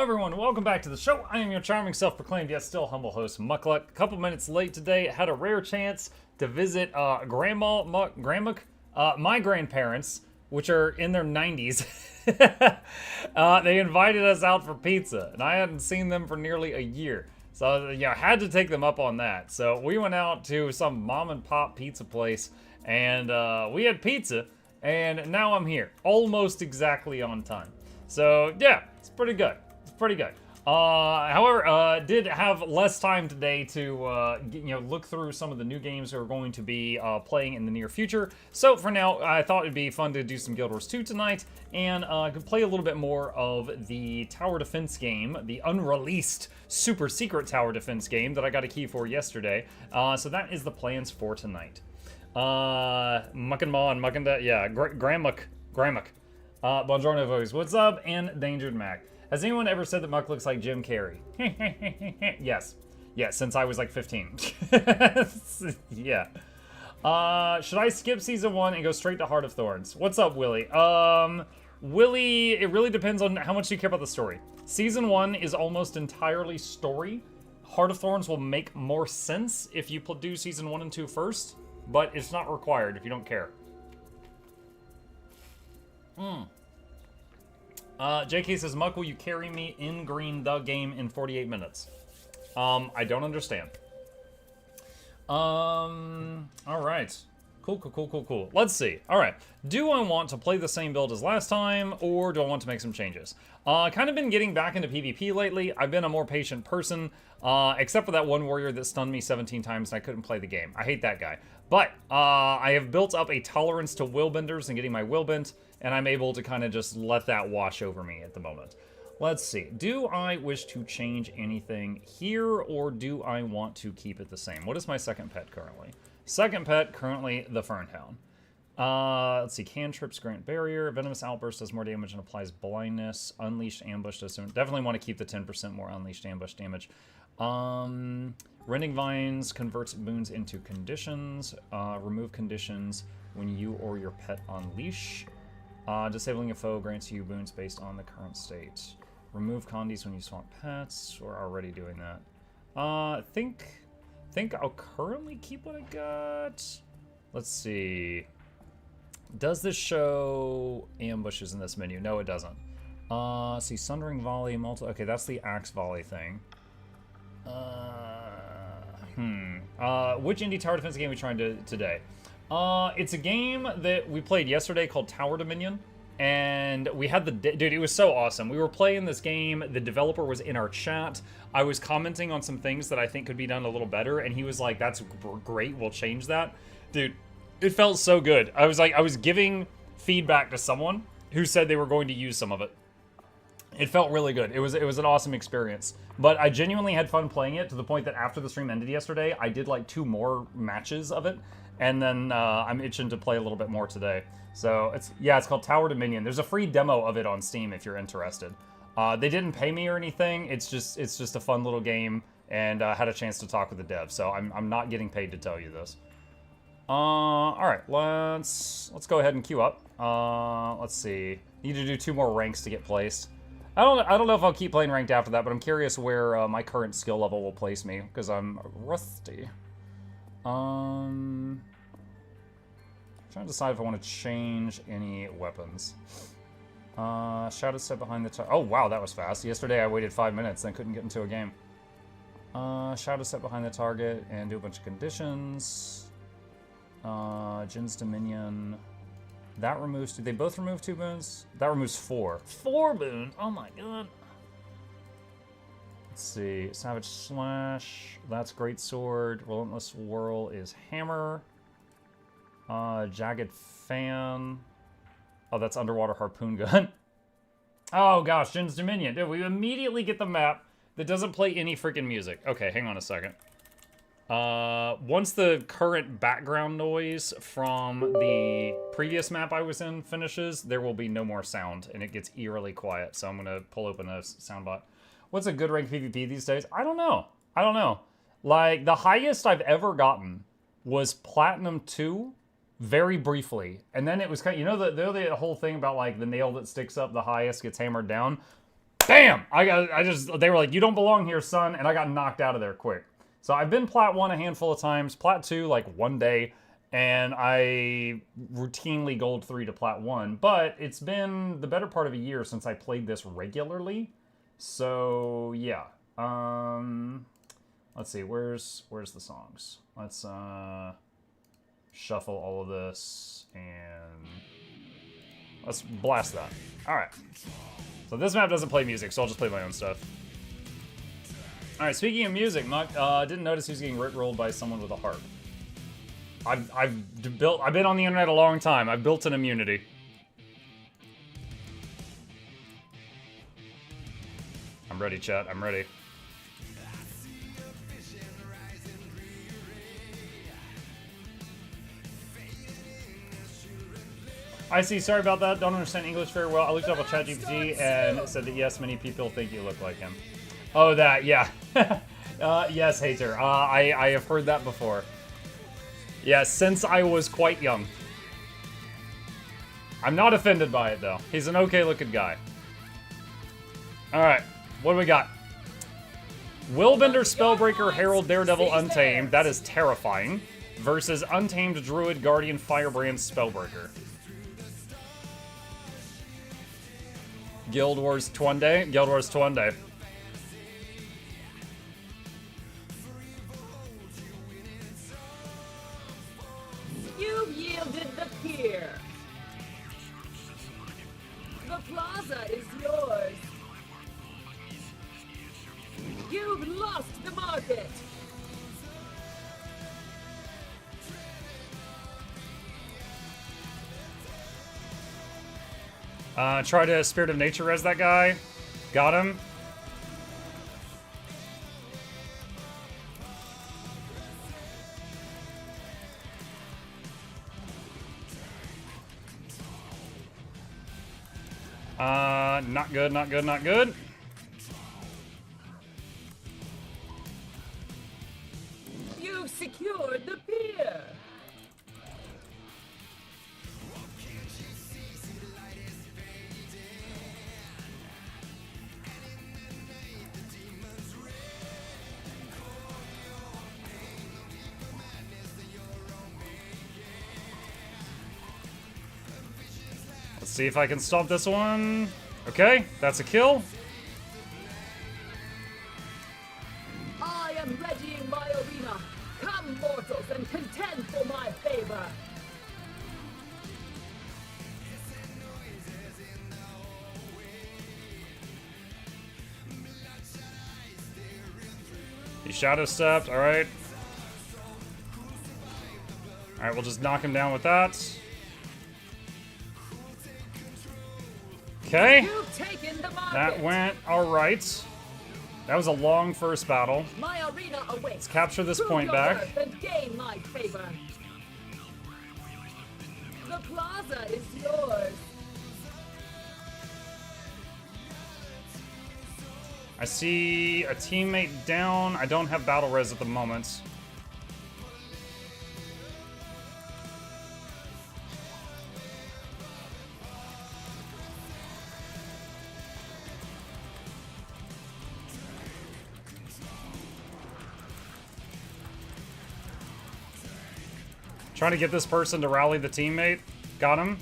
everyone, welcome back to the show. I am your charming, self-proclaimed, yet still humble host, Mukluk. A couple minutes late today, had a rare chance to visit my grandparents, which are in their 90s. They invited us out for pizza, and I hadn't seen them for nearly a year. So, I had to take them up on that. So we went out to some mom and pop pizza place, and we had pizza, and now I'm here, almost exactly on time. So, yeah, it's pretty good. It's pretty good. However, did have less time today to, look through some of the new games we're going to be playing in the near future. So, for now, I thought it'd be fun to do some Guild Wars 2 tonight, and play a little bit more of the tower defense game, the unreleased super secret tower defense game that I got a key for yesterday. So that is the plans for tonight. Muck and Ma and Muck and Dad, yeah, Grammuk. Buongiorno, folks. What's up? And Dangered Mac. Has anyone ever said that Muck looks like Jim Carrey? Yes. Yeah, since I was like 15. Yeah. Should I skip season 1 and go straight to Heart of Thorns? What's up, Willie? Willie, it really depends on how much you care about the story. Season 1 is almost entirely story. Heart of Thorns will make more sense if you do season 1 and 2 first, but it's not required if you don't care. JK says, Muck, will you carry me in green the game in 48 minutes? I don't understand. Alright. Cool. Let's see. Alright. Do I want to play the same build as last time, or do I want to make some changes? Kind of been getting back into PvP lately. I've been a more patient person, except for that one warrior that stunned me 17 times and I couldn't play the game. I hate that guy. But, I have built up a tolerance to willbenders and getting my will bent, and I'm able to kind of just let that wash over me at the moment. Let's see. Do I wish to change anything here, or do I want to keep it the same? What is my second pet currently? Second pet, currently the Fernhound. Let's see. Cantrips grant barrier. Venomous Outburst does more damage and applies blindness. Unleashed Ambush does definitely want to keep the 10% more Unleashed Ambush damage. Rending Vines converts boons into conditions. Remove conditions when you or your pet unleash. Disabling a foe grants you boons based on the current state. Remove condies when you swap pets. We're already doing that. Think I'll currently keep what I got. Let's see. Does this show ambushes in this menu? No, it doesn't. See, Sundering Volley, okay, that's the Axe Volley thing. Which indie tower defense game are we trying today? It's a game that we played yesterday called Tower Dominion, and we had dude, it was so awesome. We were playing this game, the developer was in our chat, I was commenting on some things that I think could be done a little better, and he was like, that's great, we'll change that. Dude, it felt so good. I was giving feedback to someone who said they were going to use some of it. It felt really good. It was an awesome experience. But I genuinely had fun playing it to the point that after the stream ended yesterday, I did like 2 more matches of it. And then I'm itching to play a little bit more today. So it's called Tower Dominion. There's a free demo of it on Steam if you're interested. They didn't pay me or anything. It's just a fun little game, and I had a chance to talk with the dev. So I'm not getting paid to tell you this. All right, let's go ahead and queue up. Let's see. Need to do 2 more ranks to get placed. I don't know if I'll keep playing ranked after that, but I'm curious where my current skill level will place me because I'm rusty. Trying to decide if I want to change any weapons. Shadow Step behind the target. Oh, wow, that was fast. Yesterday I waited 5 minutes and couldn't get into a game. Shadow Step behind the target and do a bunch of conditions. Jin's Dominion. That removes... Do they both remove 2 boons? That removes 4. 4 boons? Oh my god. Let's see. Savage Slash. That's Great Sword. Relentless Whirl is Hammer. Jagged Fan. Oh, that's Underwater Harpoon Gun. Oh gosh, Jin's Dominion. Dude, we immediately get the map that doesn't play any freaking music. Okay, hang on a second. Once the current background noise from the previous map I was in finishes, there will be no more sound, and it gets eerily quiet, so I'm gonna pull open a soundbot. What's a good rank PvP these days? I don't know. Like, the highest I've ever gotten was Platinum 2, very briefly. And then it was kind of, the whole thing about, like, the nail that sticks up the highest gets hammered down? Bam! They were like, you don't belong here, son, and I got knocked out of there quick. So I've been Plat 1 a handful of times, Plat 2 like one day, and I routinely Gold 3 to Plat 1, but it's been the better part of a year since I played this regularly. So, yeah. Let's see, where's the songs? Let's shuffle all of this, and let's blast that. Alright. So this map doesn't play music, so I'll just play my own stuff. Alright, speaking of music, Muk, didn't notice he was getting rickrolled by someone with a harp. I've been on the internet a long time. I've built an immunity. I'm ready, chat. I'm ready. I see. Sorry about that. Don't understand English very well. I looked up on ChatGPT and it said that yes, many people think you look like him. Oh, that, yeah. Yes, hater. I have heard that before. Yeah, since I was quite young. I'm not offended by it, though. He's an okay-looking guy. Alright, what do we got? Willbender, Spellbreaker, Herald, Daredevil, Untamed. That is terrifying. Versus Untamed, Druid, Guardian, Firebrand, Spellbreaker. Guild Wars Twende? Guild Wars Twende. You've yielded the pier. The plaza is yours. You've lost the market. Try to Spirit of Nature res that guy. Got him. Not good, not good, not good. You've secured the pier. Let's see if I can stop this one. Okay, that's a kill. I am readying my arena. Come, mortals, and contend for my favor. He shadow stepped, alright. Alright, we'll just knock him down with that. Okay. That went alright. That was a long first battle. My arena awaits. Let's capture this point back. And gain my favor. The plaza is yours. I see a teammate down. I don't have battle res at the moment. Trying to get this person to rally the teammate. Got him.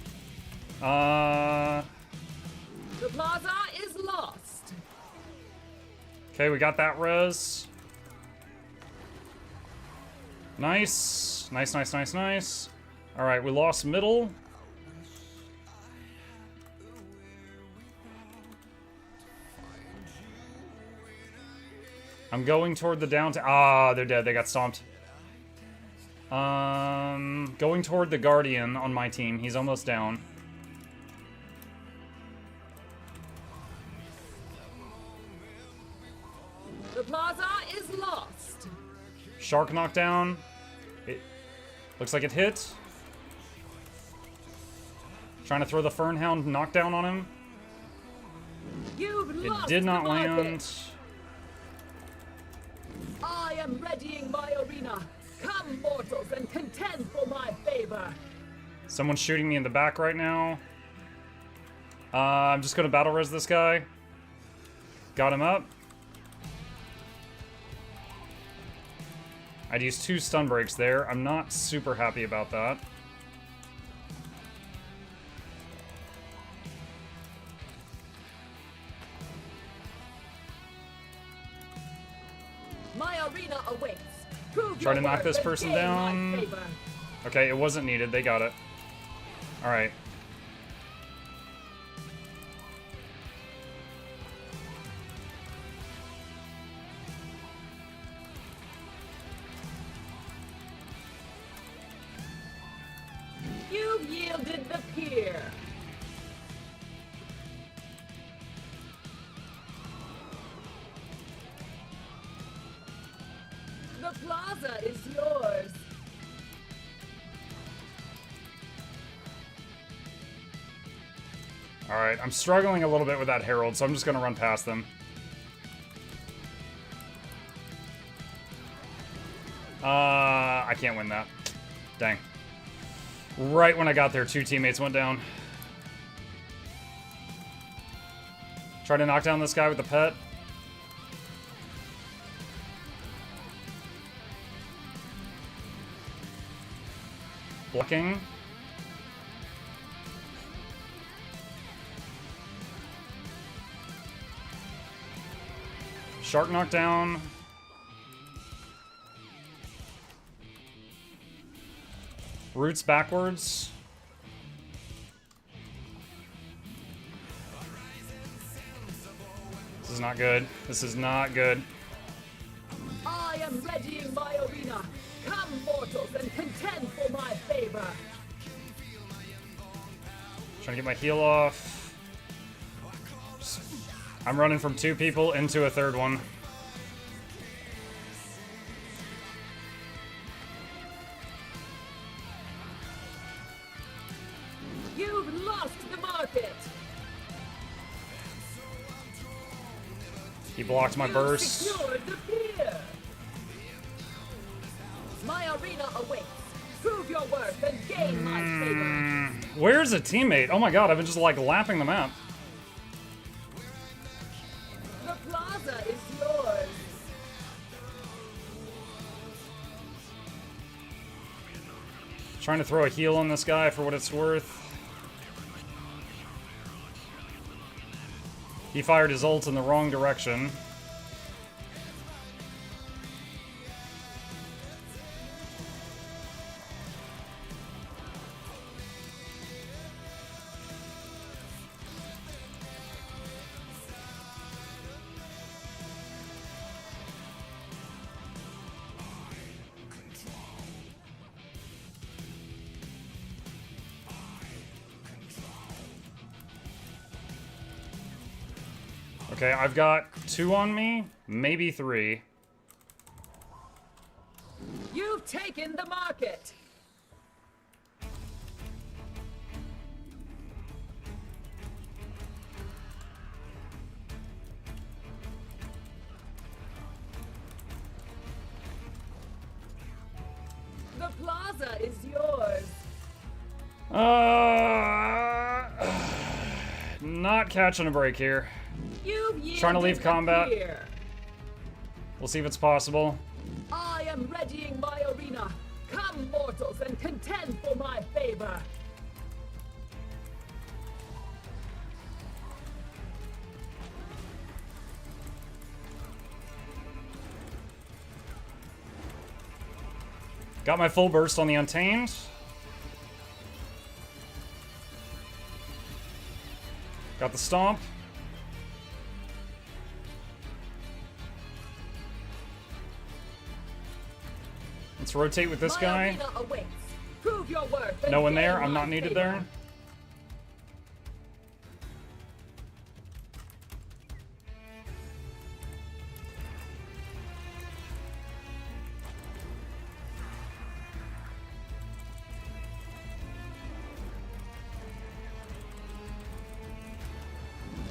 The plaza is lost. Okay, we got that res. Nice. Nice, nice, nice, nice. Alright, we lost middle. I'm going toward the downtown. Ah, they're dead. They got stomped. Going toward the Guardian on my team. He's almost down. The plaza is lost. Shark knockdown. It looks like it hit. Trying to throw the Fernhound knockdown on him. You've lost It did not the market. land. I am readying my arena. Come, mortals, and contend for my favor. Someone's shooting me in the back right now. I'm just gonna battle res this guy. Got him up. I'd use 2 stun breaks there. I'm not super happy about that. My arena awaits. Prove Try your to knock worth this and person gain my down. favor. Okay, it wasn't needed. They got it. Alright. You've yielded the pier. The plaza is yours. Alright, I'm struggling a little bit with that Herald, so I'm just gonna run past them. I can't win that. Dang. Right when I got there, 2 teammates went down. Try to knock down this guy with the pet. Blocking. Shark knockdown. Roots backwards. This is not good. This is not good. I am readying my arena. Come, mortals, and contend for my favor. Trying to get my heal off. I'm running from 2 people into a 3rd one. You've lost the market. He blocked my You've burst. secured the pier. My arena awaits. Prove your worth and gain my favor. Where's a teammate? Oh my god, I've been just like lapping them out. The plaza is yours. Trying to throw a heal on this guy for what it's worth. He fired his ult in the wrong direction. Okay, I've got 2 on me, maybe 3. You've taken the market. The plaza is yours. Not catching a break here. You've Trying to leave yielded the combat. pier. We'll see if it's possible. I am readying my arena. Come, mortals, and contend for my favor. Got my full burst on the Untamed. Got the Stomp. Let's rotate with this My guy. arena awaits. Prove your worth and No one gain there. I'm my not needed favor. there.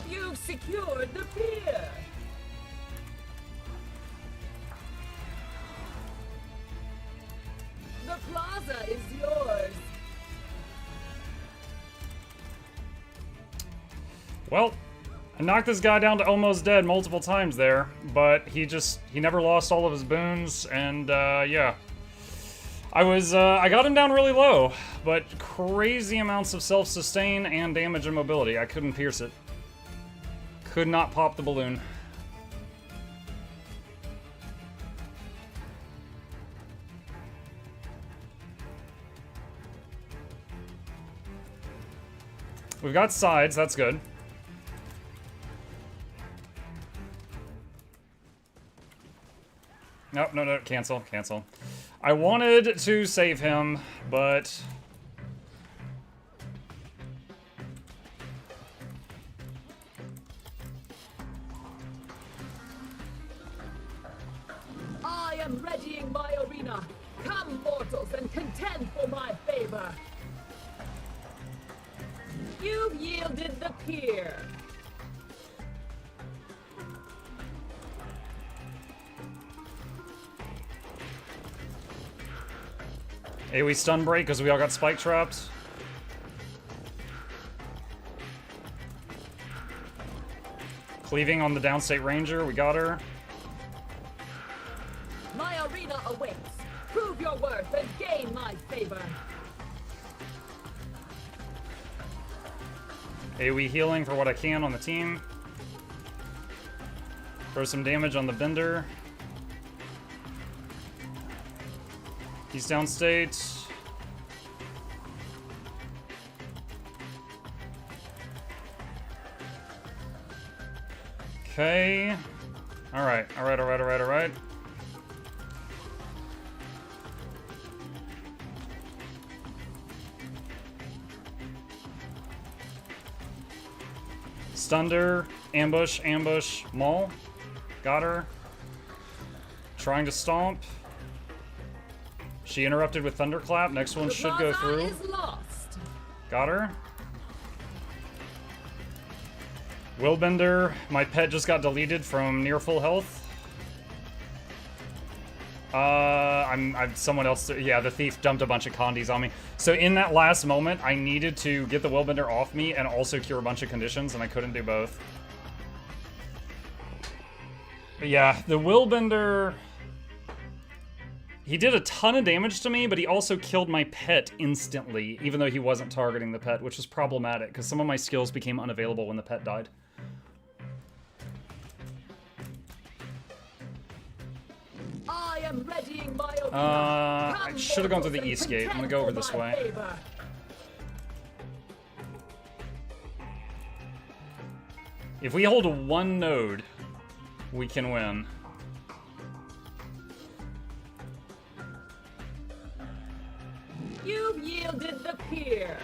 You've secured the pier. The plaza is yours. Well, I knocked this guy down to almost dead multiple times there, but he never lost all of his boons, and yeah. I got him down really low, but crazy amounts of self-sustain and damage and mobility. I couldn't pierce it. Could not pop the balloon. We've got sides, that's good. Nope, no, cancel. I wanted to save him, but... I am readying my arena. Come, mortals, and contend for my favor. You've yielded the pier. Hey, we stun break because we all got spike trapped. Cleaving on the downstate ranger, we got her. My arena awaits. Prove your worth and gain my favor. AoE healing for what I can on the team. Throw some damage on the bender. He's downstate. Okay. Alright. Stunder, ambush, maul. Got her. Trying to stomp. She interrupted with Thunderclap. Next one should go through. Is lost. Got her. Willbender, my pet just got deleted from near full health. I'm someone else. Yeah, the thief dumped a bunch of condies on me. So in that last moment, I needed to get the Willbender off me and also cure a bunch of conditions, and I couldn't do both. But yeah, the Willbender... He did a ton of damage to me, but he also killed my pet instantly, even though he wasn't targeting the pet, which was problematic, because some of my skills became unavailable when the pet died. I am readying my arena. I should have gone through the east gate. I'm gonna go over this way. If we hold one node, we can win. You've yielded the pier.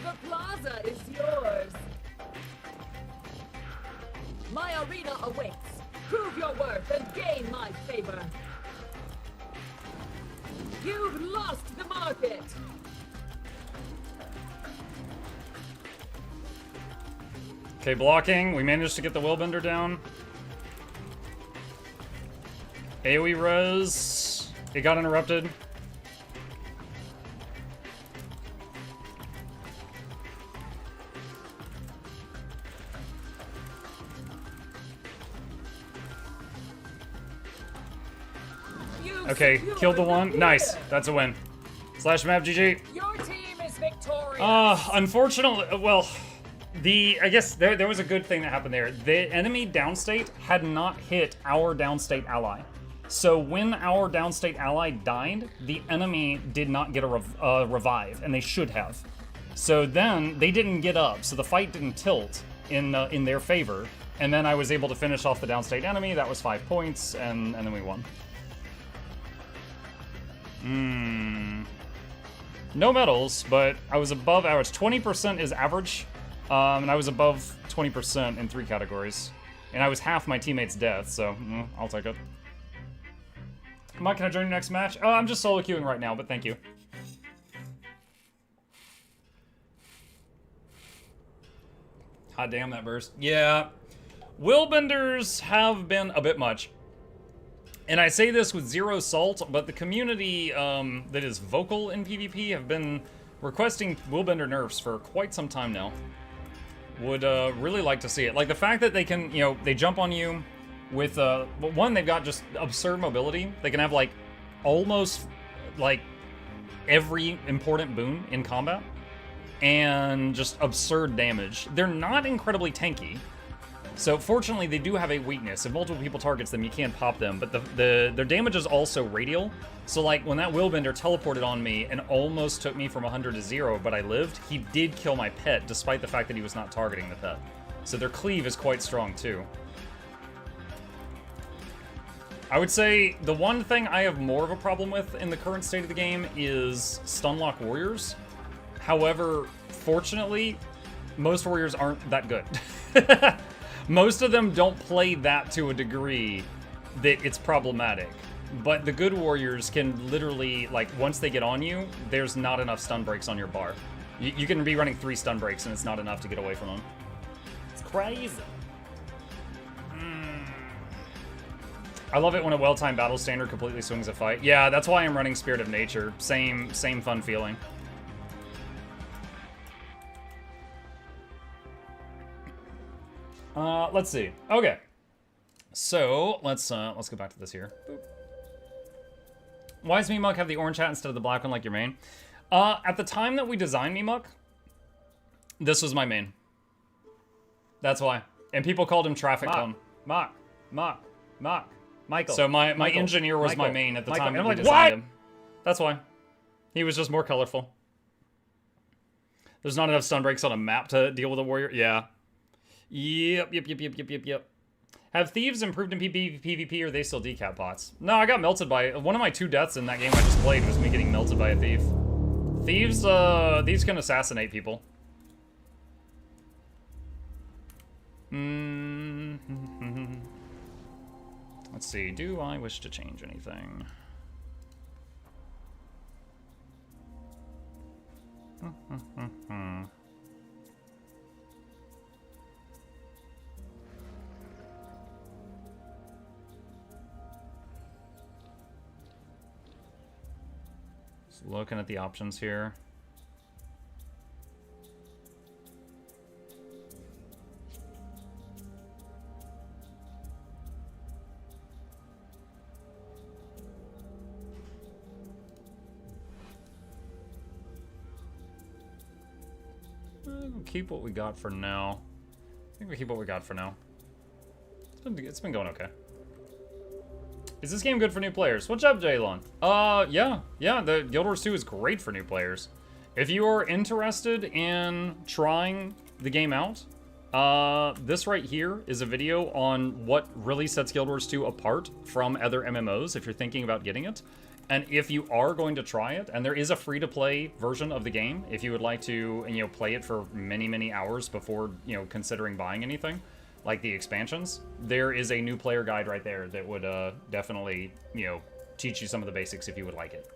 The plaza is yours. My arena awaits. Prove your worth and gain my favor. You've lost the market. Okay, blocking. We managed to get the Willbender down. AoE res. It got interrupted. Okay, killed the one. Nice. That's a win. Slash map GG. Your team is victorious. Unfortunately, well, I guess there was a good thing that happened there. The enemy downstate had not hit our downstate ally. So when our downstate ally died, the enemy did not get a revive, and they should have. So then they didn't get up, so the fight didn't tilt in their favor. And then I was able to finish off the downstate enemy. That was 5 points, and then we won. No medals, but I was above average. 20% is average, and I was above 20% in 3 categories. And I was half my teammates' death, so I'll take it. Mike, can I join your next match? I'm just solo queuing right now, but thank you. Hot damn, that burst. Yeah. Willbenders have been a bit much. And I say this with zero salt, but the community that is vocal in PvP have been requesting Willbender nerfs for quite some time now. Would really like to see it. Like the fact that they can, you know, they jump on you with, one, they've got just absurd mobility. They can have like almost like every important boon in combat and just absurd damage. They're not incredibly tanky. So fortunately, they do have a weakness. If multiple people targets them, you can pop them, but their damage is also radial. So like when that Willbender teleported on me and almost took me from 100 to 0, but I lived, he did kill my pet despite the fact that he was not targeting the pet. So their cleave is quite strong too. I would say the one thing I have more of a problem with in the current state of the game is stunlock warriors. However, fortunately, most warriors aren't that good. Most of them don't play that to a degree that it's problematic. But the good warriors can literally, like, once they get on you, there's not enough stun breaks on your bar. You can be running 3 stun breaks and it's not enough to get away from them. It's crazy. I love it when a well-timed battle standard completely swings a fight. Yeah, that's why I'm running Spirit of Nature. Same fun feeling. Let's see. Okay. So, let's go back to this here. Boop. Why does Mimuk have the orange hat instead of the black one like your main? At the time that we designed Mimuk, this was my main. That's why. And people called him Traffic Cone. Michael. So my engineer was my main at the time that we designed him. That's why. He was just more colorful. There's not enough stun breaks on a map to deal with a warrior. Yeah. Yep. Have thieves improved in PvP or are they still decap bots? No, I got melted by... One of my 2 deaths in that game I just played was me getting melted by a thief. Thieves can assassinate people. Let's see, do I wish to change anything? Just looking at the options here. We'll keep what we got for now. I think we keep what we got for now. It's been going okay. Is this game good for new players? What's up, Jaylon? Yeah, the Guild Wars 2 is great for new players. If you are interested in trying the game out, this right here is a video on what really sets Guild Wars 2 apart from other MMOs if you're thinking about getting it. And if you are going to try it, and there is a free-to-play version of the game, if you would like to, you know, play it for many, many hours before, you know, considering buying anything, like the expansions, there is a new player guide right there that would definitely, you know, teach you some of the basics if you would like it.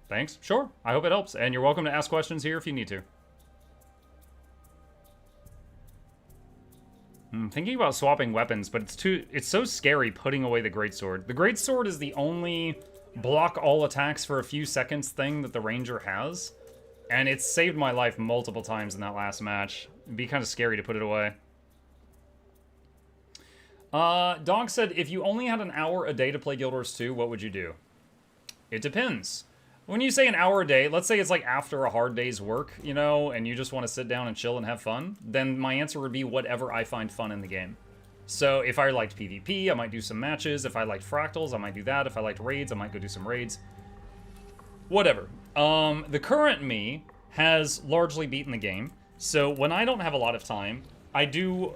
Thanks. Sure. I hope it helps. And you're welcome to ask questions here if you need to. I'm thinking about swapping weapons, but it's so scary putting away the greatsword. The greatsword is the only block all attacks for a few seconds thing that the ranger has, and it's saved my life multiple times in that last match. It'd be kind of scary to put it away. Dog said, if you only had an hour a day to play Guild Wars 2, what would you do? It depends. When you say an hour a day, let's say it's like after a hard day's work, you know, and you just want to sit down and chill and have fun, then my answer would be whatever I find fun in the game. So if I liked PvP, I might do some matches. If I liked fractals, I might do that. If I liked raids, I might go do some raids. Whatever. The current me has largely beaten the game. So when I don't have a lot of time, I do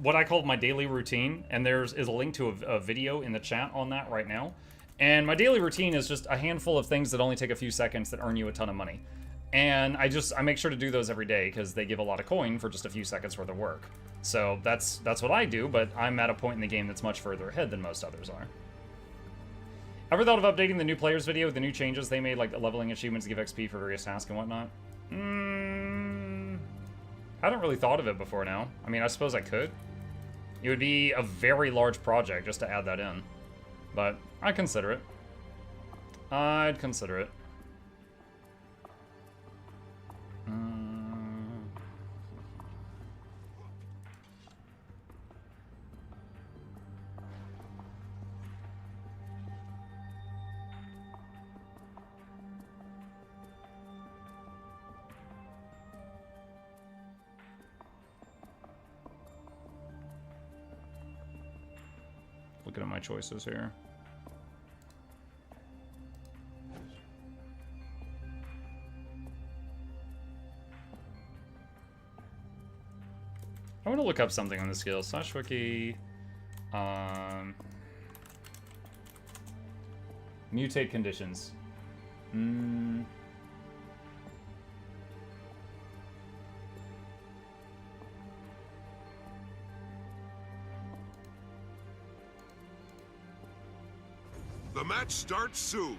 what I call my daily routine, and there is a link to a video in the chat on that right now. And my daily routine is just a handful of things that only take a few seconds that earn you a ton of money. And I make sure to do those every day because they give a lot of coin for just a few seconds worth of work. So that's what I do, but I'm at a point in the game that's much further ahead than most others are. Ever thought of updating the new players video with the new changes they made, like leveling achievements to give XP for various tasks and whatnot? I hadn't really thought of it before now. I mean, I suppose I could. It would be a very large project just to add that in. But I'd consider it. I'd consider it. Looking at my choices here. I want to look up something on the skill /wiki. Mutate conditions. The match starts soon.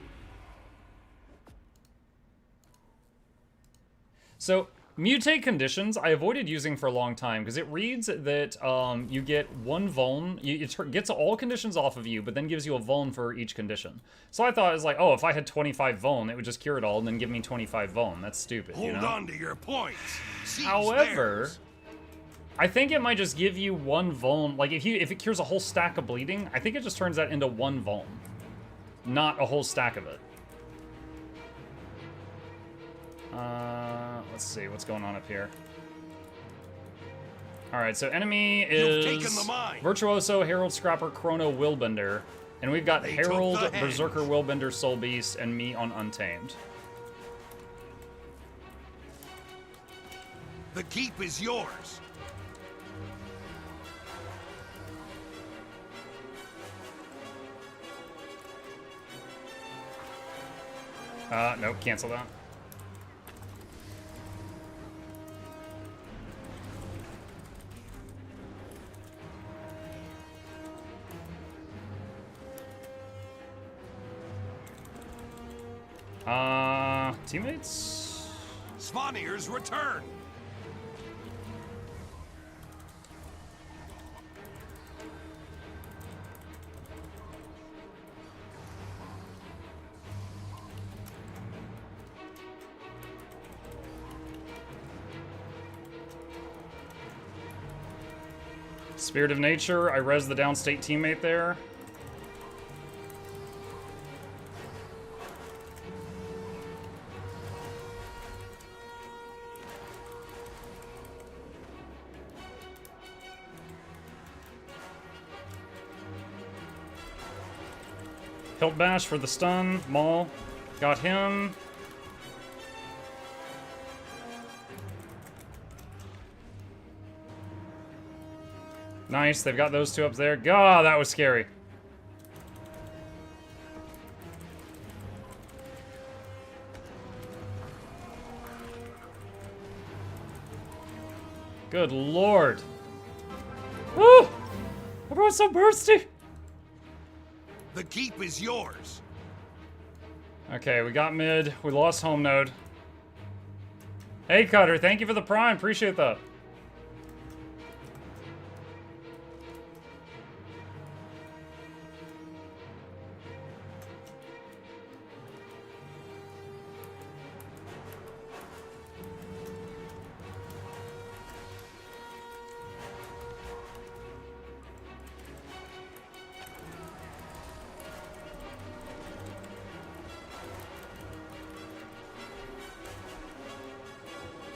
So, mutate conditions, I avoided using for a long time, because it reads that you get one vuln, it gets all conditions off of you, but then gives you a vuln for each condition. So I thought it was like, oh, if I had 25 vuln, it would just cure it all and then give me 25 vuln. That's stupid, you know? Hold on to your points. Seize However, theirs. I think it might just give you one vuln. Like, if it cures a whole stack of bleeding, I think it just turns that into one vuln. Not a whole stack of it. Let's see what's going on up here. Alright, so enemy is Virtuoso, Herald, Scrapper, Chrono, Willbender. And we've got Herald, Berserker, Willbender, Soul Beast, and me on Untamed. The keep is yours. Nope, cancel that. Teammates? Svanir's return. Spirit of Nature, I res the downstate teammate there. Hilt Bash for the stun. Maul. Got him. Nice, they've got those two up there. God, that was scary. Good lord. Woo! Everyone's so bursty. The keep is yours. Okay, we got mid. We lost home node. Hey, Cutter, thank you for the prime. Appreciate that.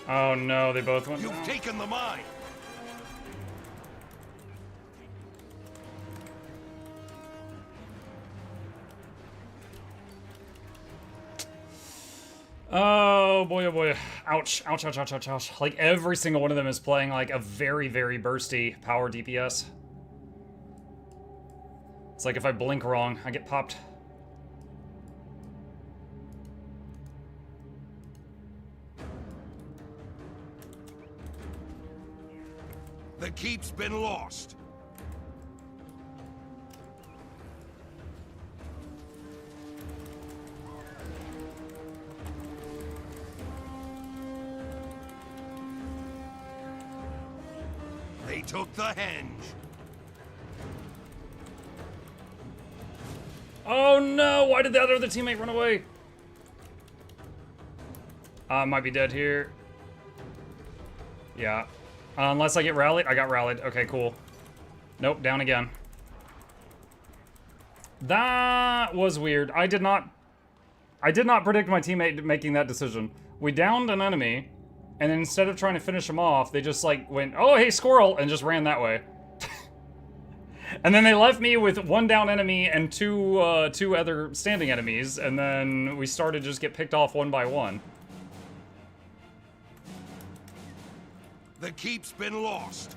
Oh no, they both went down. You've taken the mine. Oh boy, oh boy. Ouch, ouch, ouch, ouch, ouch, ouch. Like every single one of them is playing like a very, very bursty power DPS. It's like if I blink wrong, I get popped. The keep's been lost. took the henge. Oh no! Why did that other teammate run away? Might be dead here. Yeah. Unless I get rallied. I got rallied. Okay, cool. Nope, down again. That was weird. I did not predict my teammate making that decision. We downed an enemy, and then instead of trying to finish him off, they just like went, oh hey squirrel, and just ran that way. And then they left me with one down enemy and two other standing enemies, and then we started to just get picked off one by one. The keep's been lost.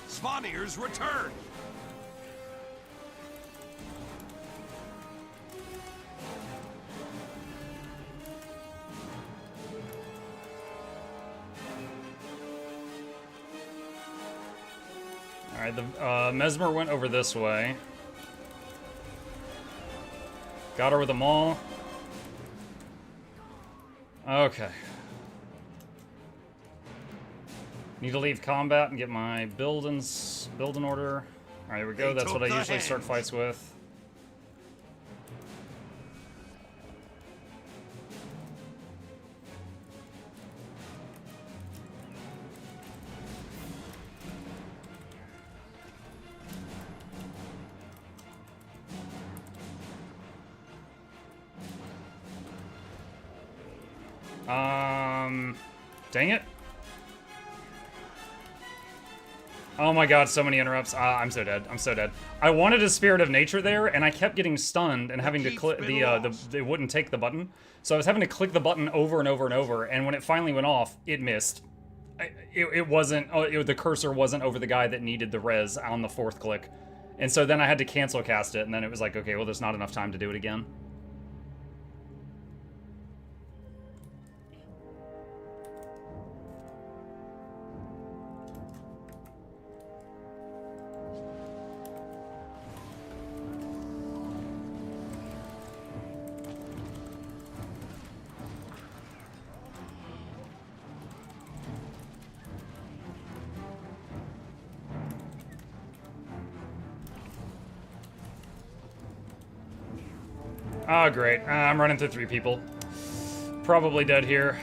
Svanir's return. Alright, the Mesmer went over this way. Got her with them all. Okay. Need to leave combat and get my build in order. Alright, here we go. That's what I usually start fights with. Dang it. Oh my god, so many interrupts. I'm so dead. I'm so dead. I wanted a Spirit of Nature there, and I kept getting stunned and having to click it wouldn't take the button. So I was having to click the button over and over and over, and when it finally went off, it missed. It wasn't, the cursor wasn't over the guy that needed the res on the 4th click. And so then I had to cancel cast it, and then it was like, okay, well there's not enough time to do it again. Oh, great. I'm running through 3 people. Probably dead here.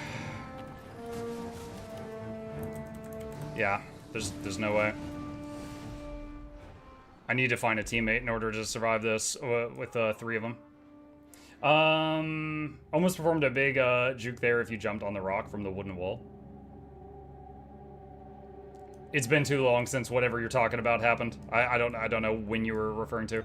Yeah, there's no way. I need to find a teammate in order to survive this with 3 of them. Almost performed a big juke there if you jumped on the rock from the wooden wall. It's been too long since whatever you're talking about happened. I don't know when you were referring to.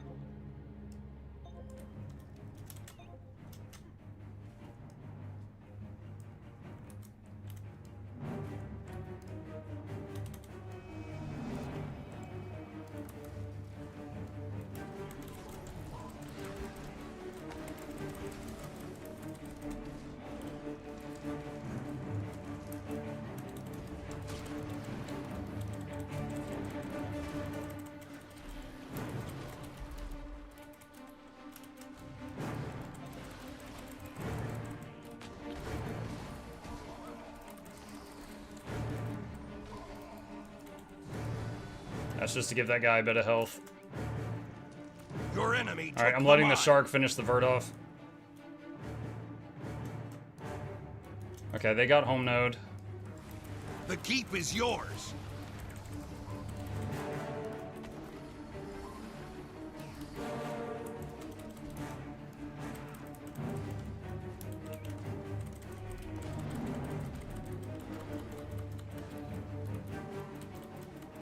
That's just to give that guy a bit of health. Your enemy. Alright, I'm letting the shark finish the vert off. Okay, they got home node. The keep is yours.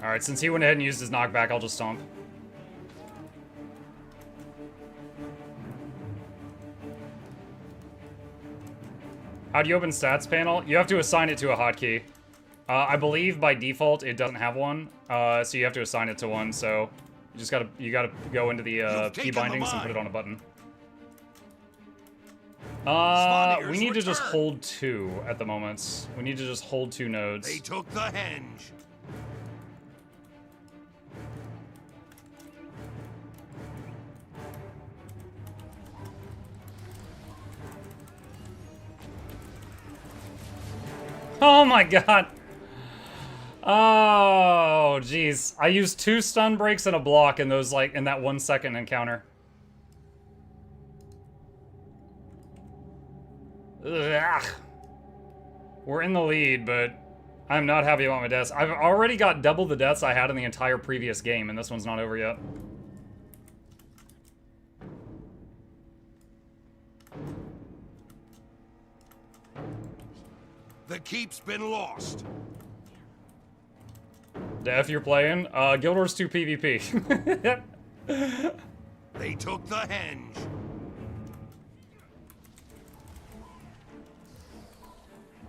Alright, since he went ahead and used his knockback, I'll just stomp. How do you open stats panel? You have to assign it to a hotkey. I believe by default it doesn't have one, so you have to assign it to one. So you gotta go into the key bindings and put it on a button. We need to just hold 2 at the moment. We need to just hold 2 nodes. They took the henge. Oh my god. Oh, jeez. I used 2 stun breaks and a block in those, like, in that 1 second encounter. Ugh. We're in the lead, but I'm not happy about my deaths. I've already got double the deaths I had in the entire previous game, and this one's not over yet. The keep's been lost. Def, you're playing? Guild Wars 2 PvP. They took the henge.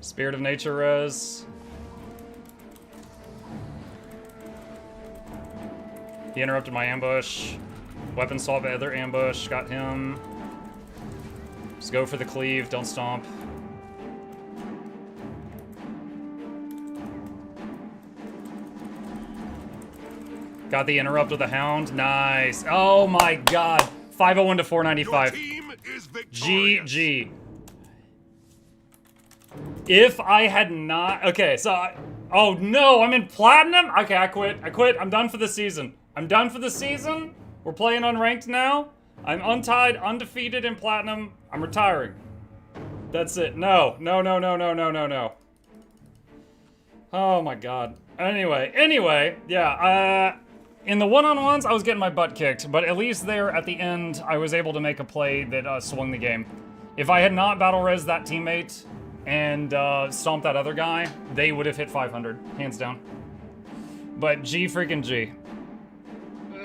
Spirit of Nature res. He interrupted my ambush. Weapon swap other ambush. Got him. Just go for the cleave. Don't stomp. Got the interrupt with the hound. Nice. Oh my god. 501 to 495. Your team is victorious. GG. If I had not... Okay, so... Oh no, I'm in platinum? Okay, I quit. I quit. I'm done for the season. I'm done for the season. We're playing unranked now. I'm untied, undefeated in platinum. I'm retiring. That's it. No. No, no, no, no, no, no, no. Oh my god. Anyway, yeah, in the one-on-ones, I was getting my butt kicked, but at least there, at the end, I was able to make a play that swung the game. If I had not battle-res that teammate and stomped that other guy, they would have hit 500, hands down. But G freaking G.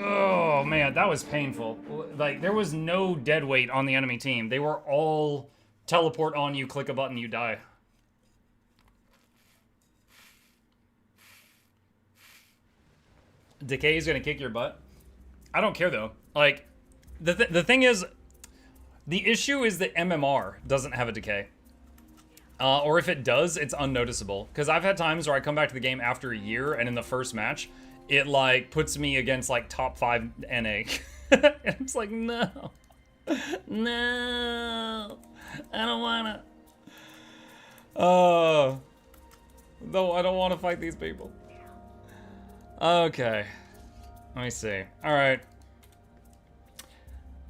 Oh man, that was painful. Like, there was no dead weight on the enemy team. They were all teleport on you, click a button, you die. Decay is gonna kick your butt. I don't care though. Like, the thing is, the issue is that MMR doesn't have a decay. Or if it does, it's unnoticeable. Because I've had times where I come back to the game after a year, and in the first match, it like puts me against like top 5 NA. And it's like, no. No. I don't wanna. No, I don't wanna fight these people. Okay, let me see. All right.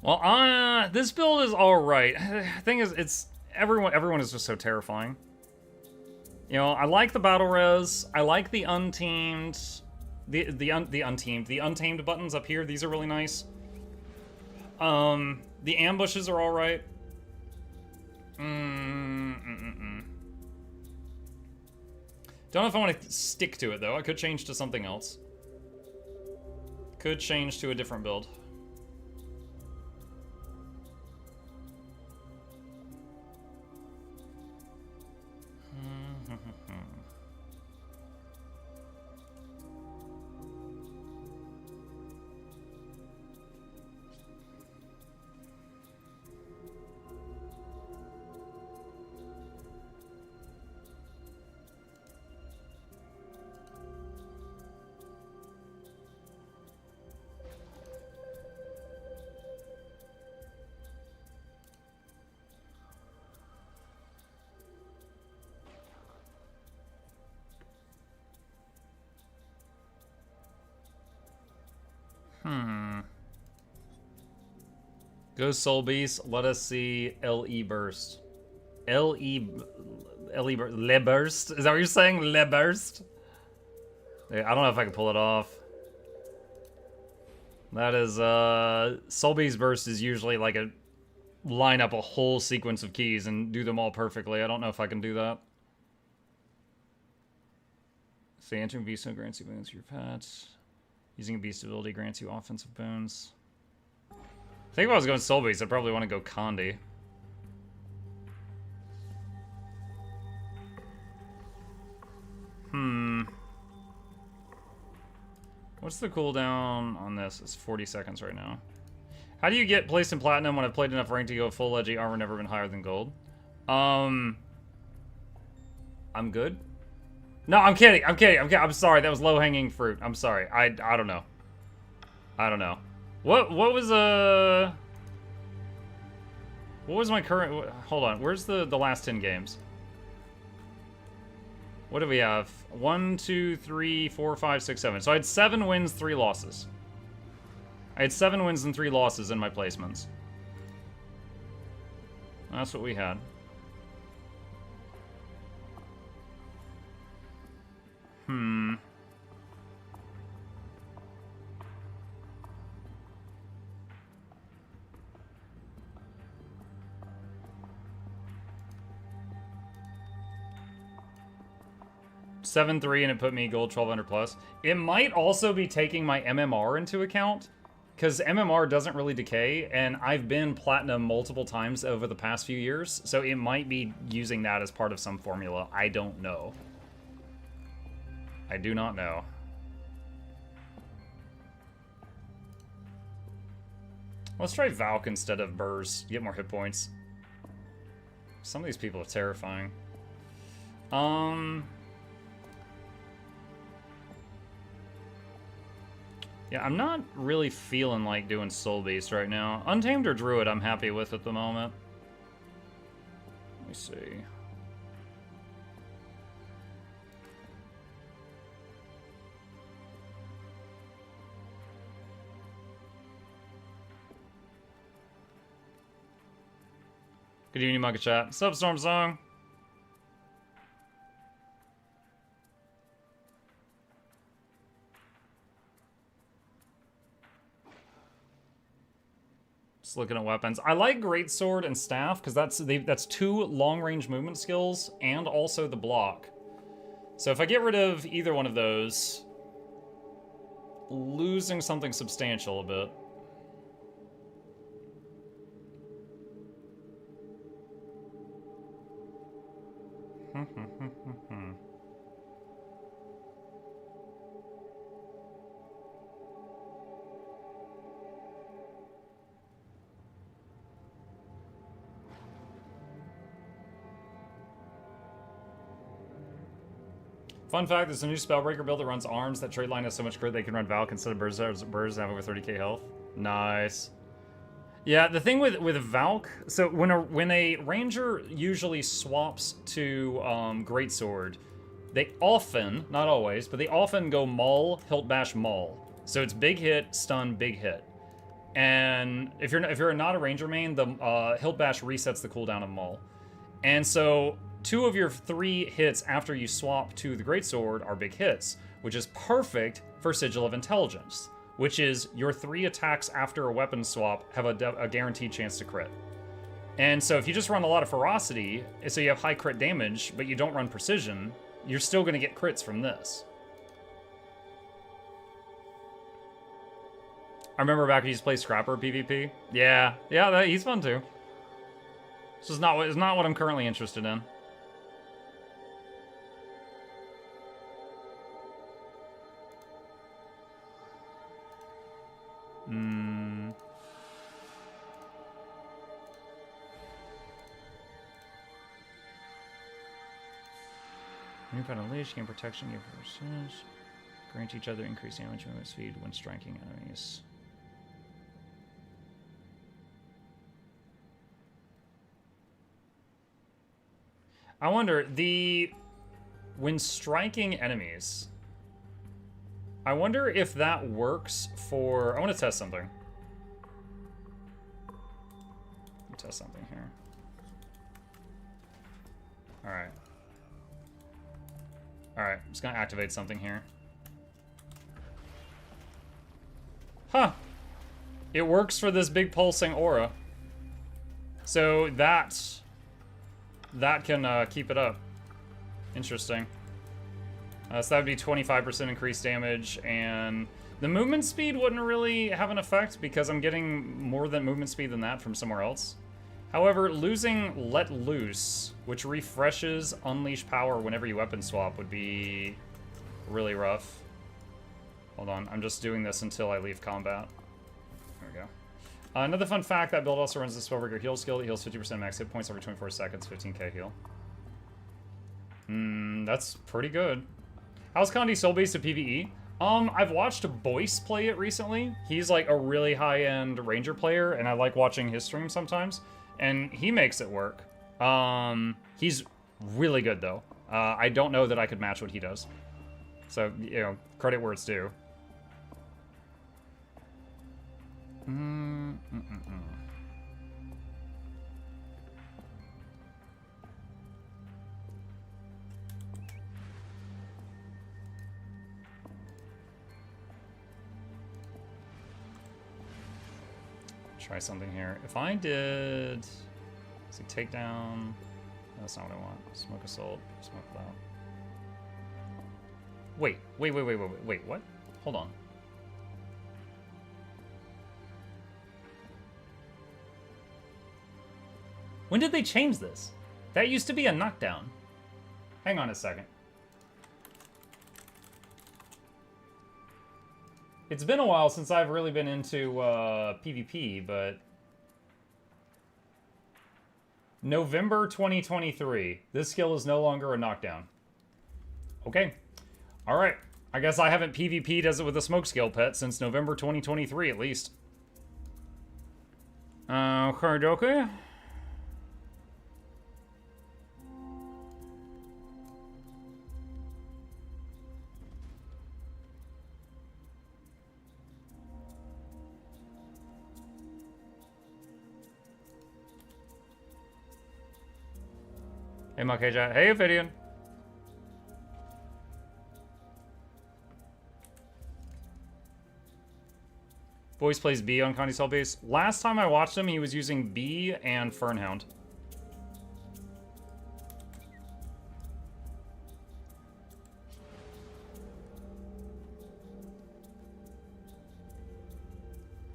Well, this build is all right. The thing is, it's everyone is just so terrifying. You know, I like the battle res. I like the untamed, the untamed buttons up here. These are really nice. The ambushes are all right. Don't know if I want to stick to it, though. I could change to something else. Could change to a different build. Go Soul Beast. Let us see LE Burst. LE Le Burst? Is that what you're saying? Le Burst? I don't know if I can pull it off. That is, Soul Beast Burst is usually like a line up a whole sequence of keys and do them all perfectly. I don't know if I can do that. So entering Beast grants you boons for your pets. Using a beast ability grants you offensive boons. I think if I was going Soul Beast, I'd probably want to go Condi. What's the cooldown on this? It's 40 seconds right now. How do you get placed in Platinum when I've played enough rank to go full Leggy armor, never been higher than Gold? I'm good. No, I'm kidding. I'm sorry. That was low-hanging fruit. I'm sorry. I don't know. I don't know. What was my current... Hold on. Where's the last 10 games? What do we have? 1, 2, 3, 4, 5, 6, 7. So I had 7 wins, 3 losses. I had 7 wins and 3 losses in my placements. That's what we had. Hmm. $7-3 and it put me gold 1200 plus. It might also be taking my MMR into account, because MMR doesn't really decay, and I've been platinum multiple times over the past few years, so it might be using that as part of some formula. I don't know. I do not know. Let's try Valk instead of Burrs. Get more hit points. Some of these people are terrifying. Yeah, I'm not really feeling like doing Soul Beast right now. Untamed or Druid I'm happy with at the moment. Let me see. Good evening, Mugga Chat. What's up, Storm Song? Just looking at weapons. I like Greatsword and Staff because that's 2 long-range movement skills and also the block. So if I get rid of either one of those, losing something substantial a bit. Fun fact, there's a new Spellbreaker build that runs arms. That trait line has so much crit they can run Valk instead of Birds that have over 30k health. Nice. Yeah, the thing with Valk, so when a ranger usually swaps to Greatsword, they often, not always, but they often go Maul, Hilt Bash, Maul. So it's big hit, stun, big hit. And if you're not a ranger main, the Hilt Bash resets the cooldown of Maul. And so 2 of your 3 hits after you swap to the Greatsword are big hits, which is perfect for Sigil of Intelligence, which is your 3 attacks after a weapon swap have a guaranteed chance to crit. And so if you just run a lot of Ferocity, so you have high crit damage, but you don't run Precision, you're still going to get crits from this. I remember back when you used to play Scrapper PvP. Yeah, he's fun too. This is not what I'm currently interested in. When you put on a leash, gain protection, give percentage. Grant each other increased damage movement speed when striking enemies. I wonder, when striking enemies, I wonder if that works for... I want to test something. Let me test something here. Alright. Alright, I'm just going to activate something here. Huh. It works for this big pulsing aura. So that can keep it up. Interesting. So that would be 25% increased damage, and the movement speed wouldn't really have an effect because I'm getting more than movement speed than that from somewhere else. However, losing Let Loose, which refreshes Unleash Power whenever you weapon swap, would be really rough. Hold on, I'm just doing this until I leave combat. There we go. Another fun fact, that build also runs the Spellbreaker heal skill that heals 50% max hit points every 24 seconds, 15k heal. That's pretty good. How's Condi Soul Beast at PvE? I've watched Boyce play it recently. He's like a really high-end ranger player, and I like watching his stream sometimes. And he makes it work. He's really good though. I don't know that I could match what he does. So, you know, credit where it's due. Try something here. If I did... Let's see, takedown... That's not what I want. Smoke assault. Smoke cloud. Wait, what? Hold on. When did they change this? That used to be a knockdown. Hang on a second. It's been a while since I've really been into PvP, but... November 2023. This skill is no longer a knockdown. Okay. Alright. I guess I haven't PvP'd as it with a smoke skill pet since November 2023 at least. Okay. Hey, Makeja. Hey, Ophidian. Voice plays B on Connie's Cell base. Last time I watched him, he was using B and Fernhound.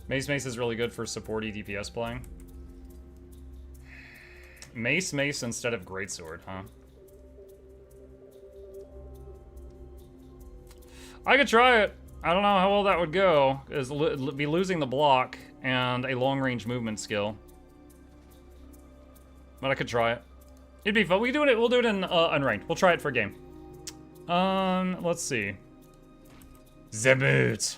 Mace is really good for supporty DPS playing. Mace instead of Greatsword, huh? I could try it. I don't know how well that would go. It'd be losing the block and a long-range movement skill. But I could try it. It'd be fun. We'll do it in unranked. We'll try it for a game. Let's see. Zeboot.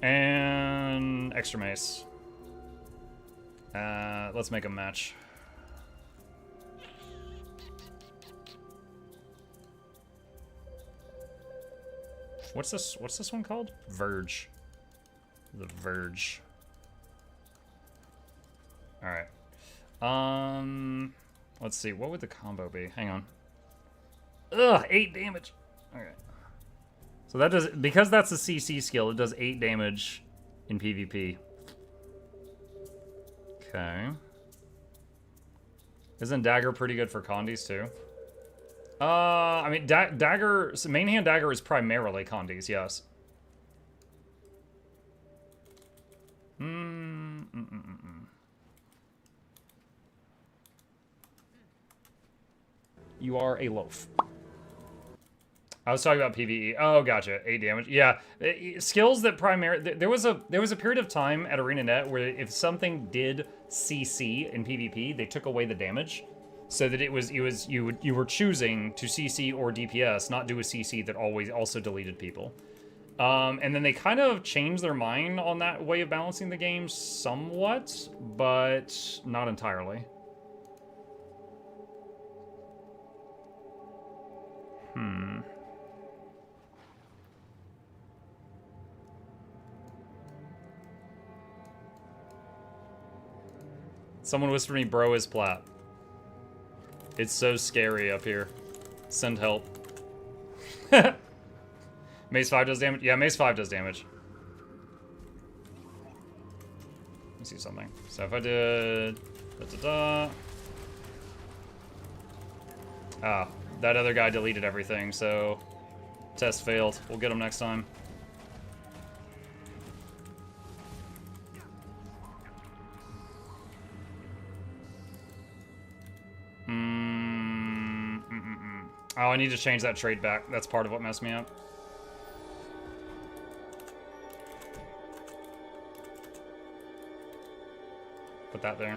And extra mace. Let's make a match. What's this one called? Verge. The Verge. Alright. Let's see, what would the combo be? Hang on. Ugh, 8 damage. Okay. So that does, because that's a CC skill, it does 8 damage in PvP. Okay. Isn't Dagger pretty good for Condis too? I mean, Dagger, main hand Dagger is primarily Condis, yes. You are a loaf. I was talking about PvE. Oh, gotcha. 8 damage. Yeah, skills that primarily there was a period of time at ArenaNet where if something did CC in PvP, they took away the damage, so that you were choosing to CC or DPS, not do a CC that always also deleted people. And then they kind of changed their mind on that way of balancing the game somewhat, but not entirely. Someone whispered me, bro is plat. It's so scary up here. Send help. Mace 5 does damage? Yeah, Mace 5 does damage. Let me see something. So if I did... Ah, that other guy deleted everything, so... Test failed. We'll get him next time. Oh, I need to change that trade back. That's part of what messed me up. Put that there.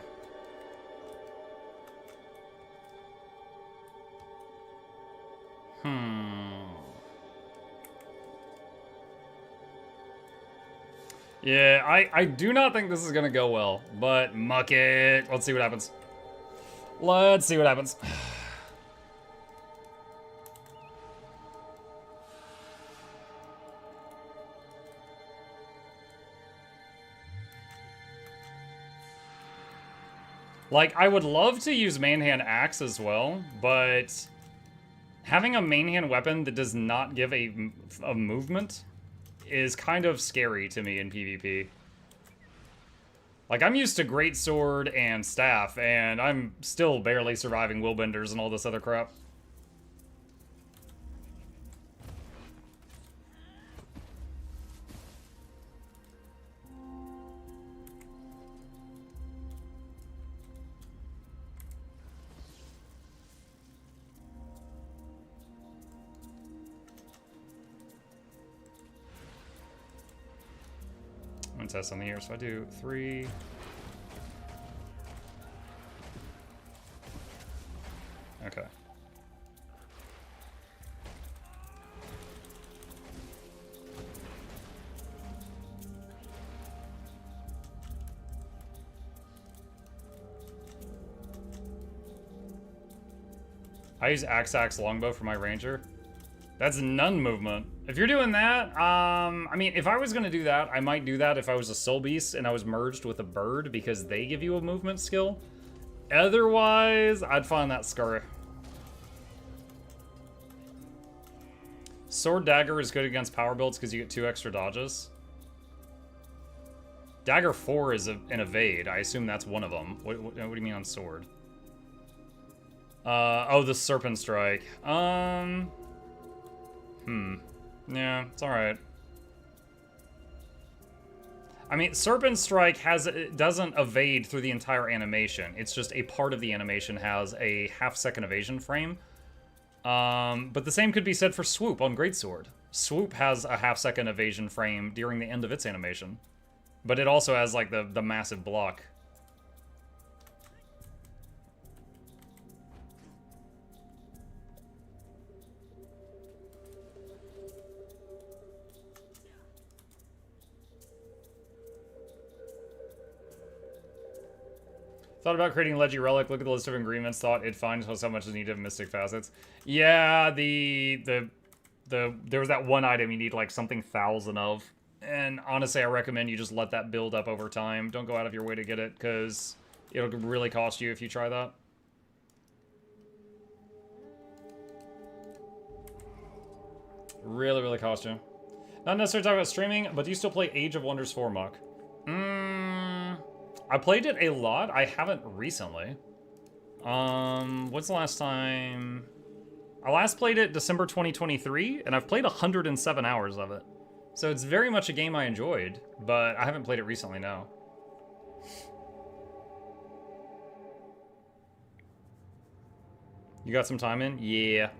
Yeah, I do not think this is gonna go well, but muck it. Let's see what happens. Let's see what happens. Like, I would love to use main-hand axe as well, but having a main-hand weapon that does not give a movement is kind of scary to me in PvP. Like, I'm used to greatsword and staff, and I'm still barely surviving willbenders and all this other crap. I'm gonna test something here. So I do 3. Okay. I use axe longbow for my ranger. That's none movement. If you're doing that, I mean, if I was gonna do that, I might do that if I was a soul beast and I was merged with a bird because they give you a movement skill. Otherwise, I'd find that scurry. Sword dagger is good against power builds because you get 2 extra dodges. Dagger 4 is an evade. I assume that's one of them. What do you mean on sword? Oh, the serpent strike. Yeah, it's alright. I mean, Serpent Strike doesn't evade through the entire animation. It's just a part of the animation has a half-second evasion frame. But the same could be said for Swoop on Greatsword. Swoop has a half-second evasion frame during the end of its animation. But it also has, like, the massive block. Thought about creating Legi Relic, look at the list of ingredients, thought it'd find how much is needed of Mystic Facets. Yeah, there was that one item you need like something 1,000 of. And honestly, I recommend you just let that build up over time. Don't go out of your way to get it, because it'll really cost you if you try that. Really, really cost you. Not necessarily talking about streaming, but do you still play Age of Wonders 4, Muck? I played it a lot. I haven't recently. What's the last time? I last played it December 2023, and I've played 107 hours of it. So it's very much a game I enjoyed, but I haven't played it recently, no. You got some time in? Yeah.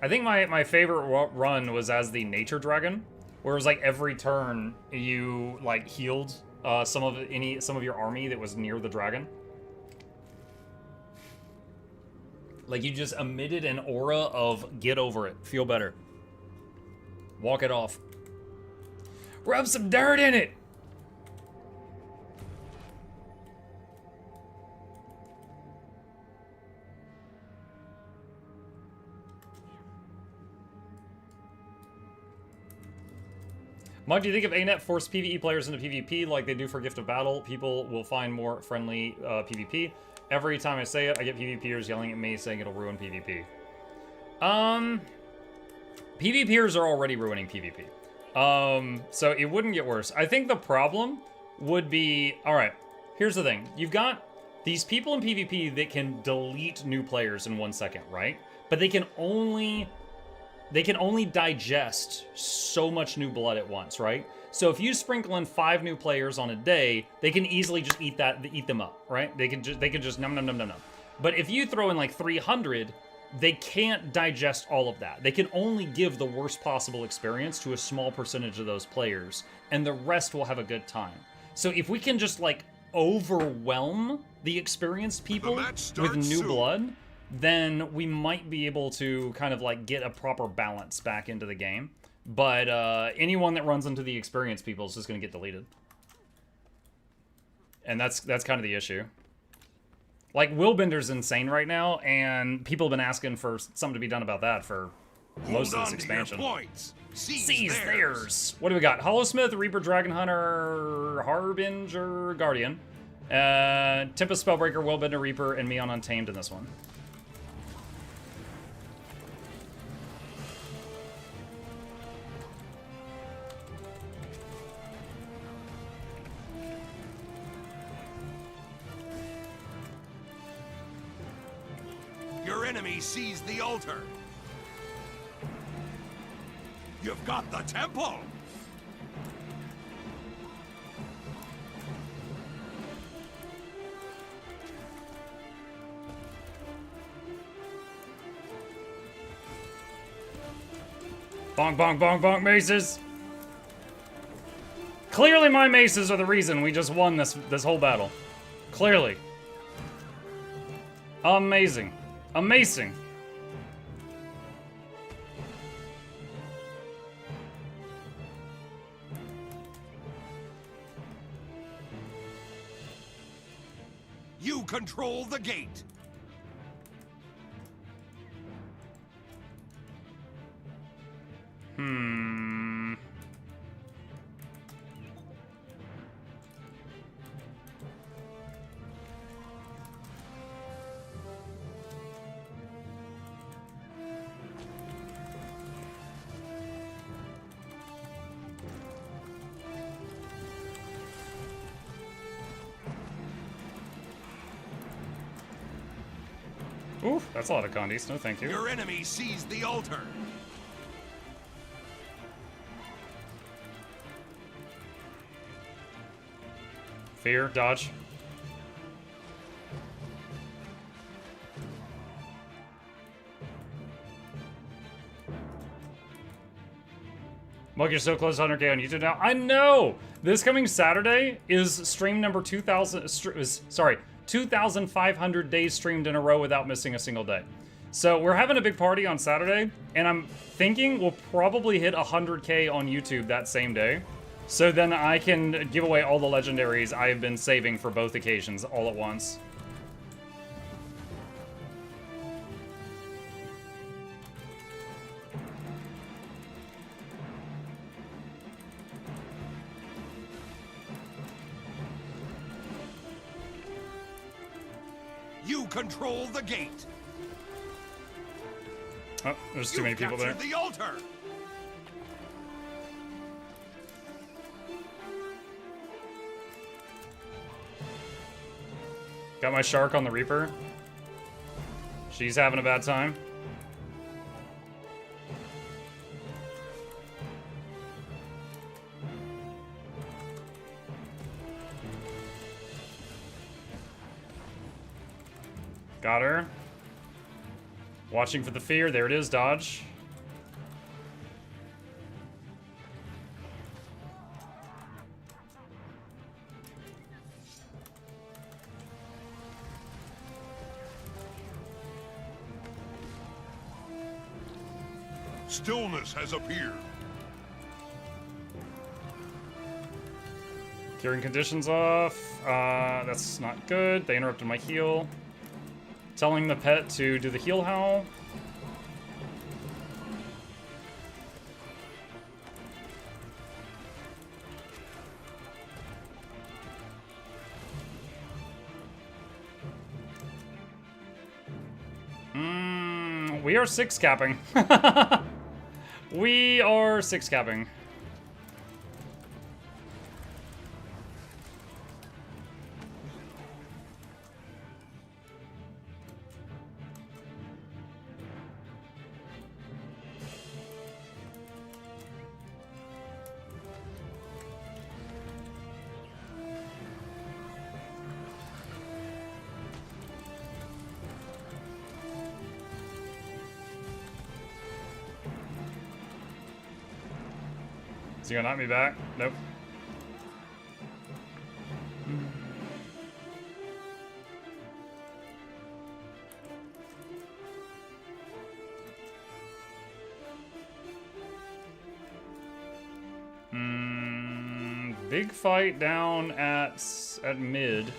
I think my favorite run was as the Nature Dragon, where it was like every turn you like healed some of your army that was near the dragon. Like you just emitted an aura of get over it, feel better, walk it off, rub some dirt in it. Mug, do you think if ANET forced PvE players into PvP like they do for Gift of Battle, people will find more friendly PvP? Every time I say it, I get PvPers yelling at me saying it'll ruin PvP. PvPers are already ruining PvP. So it wouldn't get worse. I think the problem would be, alright, here's the thing. You've got these people in PvP that can delete new players in 1 second, right? But they can only digest so much new blood at once, right? So if you sprinkle in 5 new players on a day, they can easily just eat them up, right? They can just num. But if you throw in like 300, they can't digest all of that. They can only give the worst possible experience to a small percentage of those players, and the rest will have a good time. So if we can just like overwhelm the experienced people with new blood, then we might be able to kind of like get a proper balance back into the game. But anyone that runs into the experienced people is just going to get deleted. And that's kind of the issue. Like, Willbender's insane right now, and people have been asking for something to be done about that for most of this expansion. Seize theirs! What do we got? Hollowsmith, Reaper, Dragon Hunter, Harbinger, Guardian. Tempest Spellbreaker, Willbender Reaper, and me on Untamed in this one. Your enemy sees the altar. You've got the temple. Bonk, bonk, bonk, bonk, maces. Clearly my maces are the reason we just won this whole battle. Clearly. Amazing. Amazing. You control the gate. Oof, that's a lot of condies. No, thank you. Your enemy sees the altar. Fear, dodge. Mug, you're so close to 100K on YouTube now. I know! This coming Saturday is stream number 2,500 days streamed in a row without missing a single day. So we're having a big party on Saturday, and I'm thinking we'll probably hit 100K on YouTube that same day. So then I can give away all the legendaries I have been saving for both occasions all at once. You control the gate. Oh, there's too many people there. The altar. Got my shark on the Reaper. She's having a bad time. Got her. Watching for the fear. There it is, dodge. Stillness has appeared. Curing conditions off. That's not good. They interrupted my heal. Telling the pet to do the heal howl. We are 6 capping. We are 6 capping. Is he gonna knock me back? Nope. Big fight down at mid.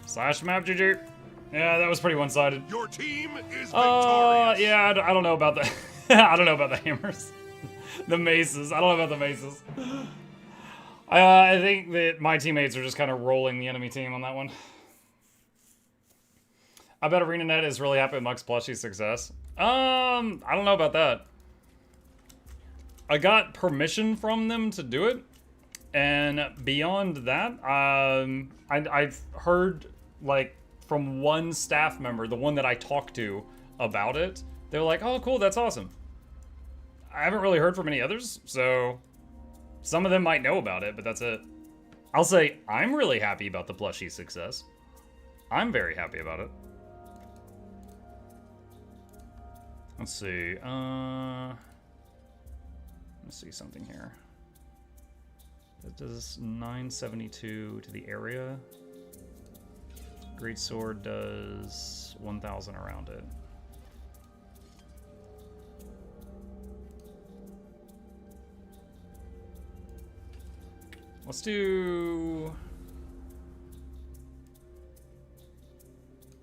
Slash map, GG. Yeah, that was pretty one-sided. Your team is victorious. Yeah, I don't know about the... I don't know about the hammers. The maces. I don't know about the maces. I think that my teammates are just kind of rolling the enemy team on that one. I bet ArenaNet is really happy with Mux Plushie's success. I don't know about that. I got permission from them to do it. And beyond that, I've heard, like, from one staff member, the one that I talked to about it, they were like, oh, cool, that's awesome. I haven't really heard from any others, so some of them might know about it, but that's it. I'll say I'm really happy about the Plushie success. I'm very happy about it. Let's see. Let's see something here. That does 972 to the area. Greatsword does 1,000 around it. Let's do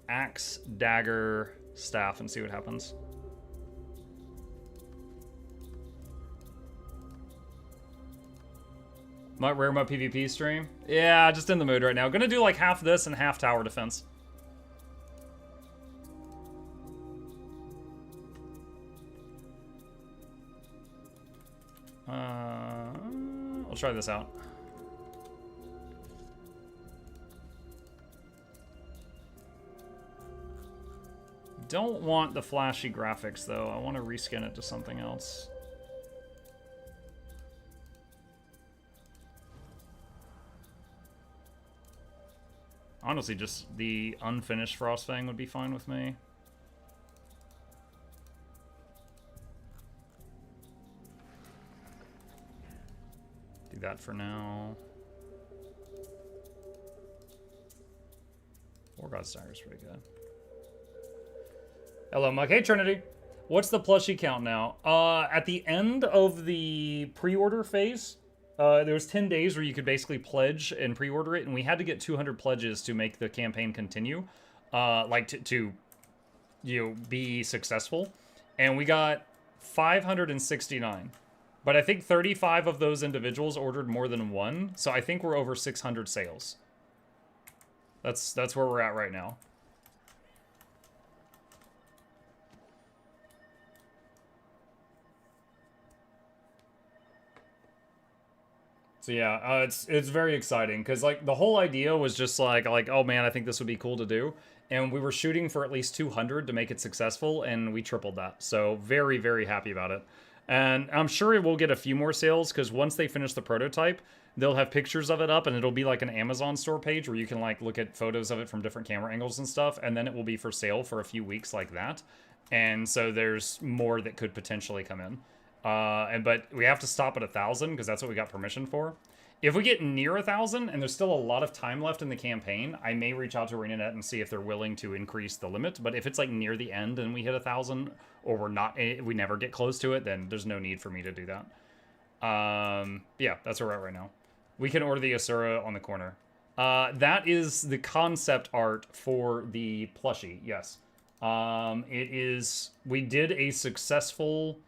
axe, dagger, staff, and see what happens. Might rare my PvP stream. Yeah, just in the mood right now. Gonna do like half this and half tower defense. I'll try this out. Don't want the flashy graphics though. I want to reskin it to something else. Honestly, just the unfinished Frostfang would be fine with me. Do that for now. War God Stagger's pretty good. Hello, Mike. Hey, Trinity. What's the plushie count now? At the end of the pre-order phase, there was 10 days where you could basically pledge and pre-order it, and we had to get 200 pledges to make the campaign continue, to be successful. And we got 569. But I think 35 of those individuals ordered more than one, so I think we're over 600 sales. That's where we're at right now. So yeah, it's very exciting because like the whole idea was just like oh man, I think this would be cool to do, and we were shooting for at least 200 to make it successful, and we tripled that. So very, very happy about it, and I'm sure it will get a few more sales because once they finish the prototype, they'll have pictures of it up, and it'll be like an Amazon store page where you can like look at photos of it from different camera angles and stuff, and then it will be for sale for a few weeks like that, and so there's more that could potentially come in. But we have to stop at 1,000 because that's what we got permission for. If we get near 1,000 and there's still a lot of time left in the campaign, I may reach out to ArenaNet and see if they're willing to increase the limit. But if it's like near the end and we hit 1,000, or we never get close to it, then there's no need for me to do that. Yeah, that's where we're at right now. We can order the Asura on the corner. That is the concept art for the plushie. Yes, we did a successful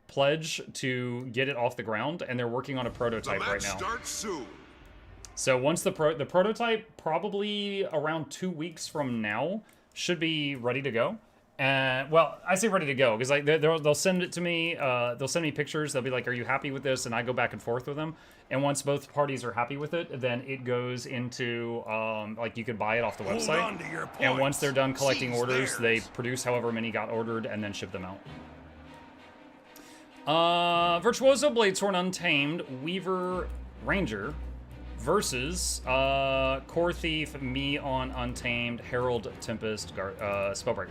pledge to get it off the ground, and they're working on a prototype right now. Starts soon. So once the prototype, probably around 2 weeks from now, should be ready to go. And well, I say ready to go because like they'll send it to me. They'll send me pictures. They'll be like, "Are you happy with this?" And I go back and forth with them. And once both parties are happy with it, then it goes into like you could buy it off the website. Hold on to your points. And once they're done collecting Seize orders, theirs. they produce however many got ordered and then ship them out. Virtuoso Bladesworn Untamed Weaver Ranger versus Core Thief Me on Untamed Herald Tempest Spellbreaker.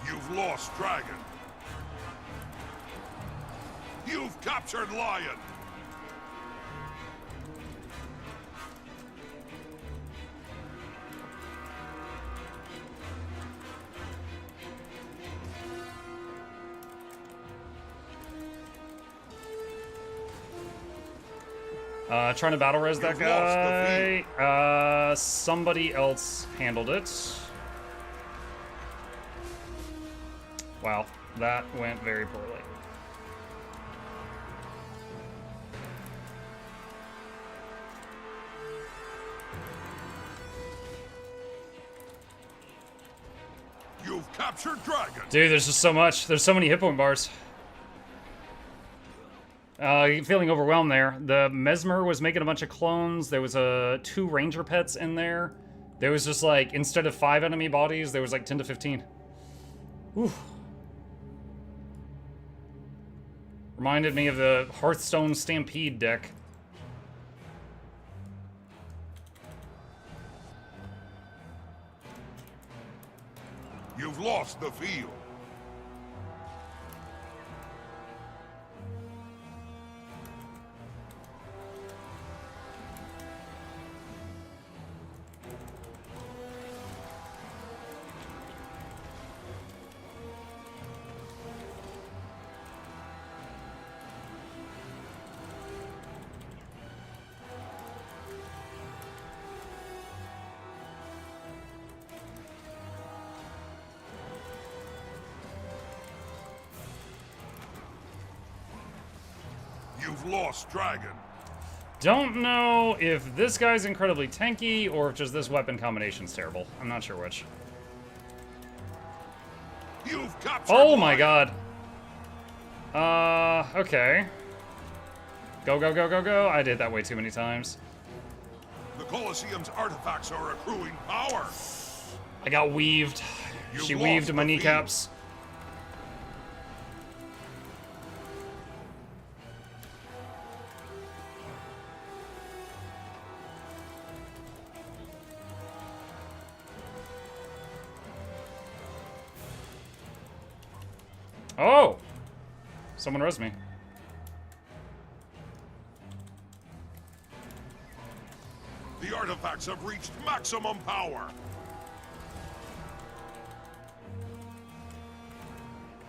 You've lost Dragon. You've captured Lion. Trying to battle res that You've lost guy. Somebody else handled it. Wow, that went very poorly. You've captured dragon. Dude, there's just so much. There's so many hit point bars. Feeling overwhelmed there. The Mesmer was making a bunch of clones. There was 2 ranger pets in there. There was just like, instead of 5 enemy bodies, there was like 10 to 15. Oof. Reminded me of the Hearthstone Stampede deck. You've lost the field. You've lost dragon. Don't know if this guy's incredibly tanky or if just this weapon combination's terrible. I'm not sure which. You've captured Oh my lion. god. Okay. Go, go, go, go, go. I did that way too many times. The Colosseum's artifacts are accruing power. I got weaved. You've She lost weaved my the field. kneecaps. Oh! Someone res me. The artifacts have reached maximum power.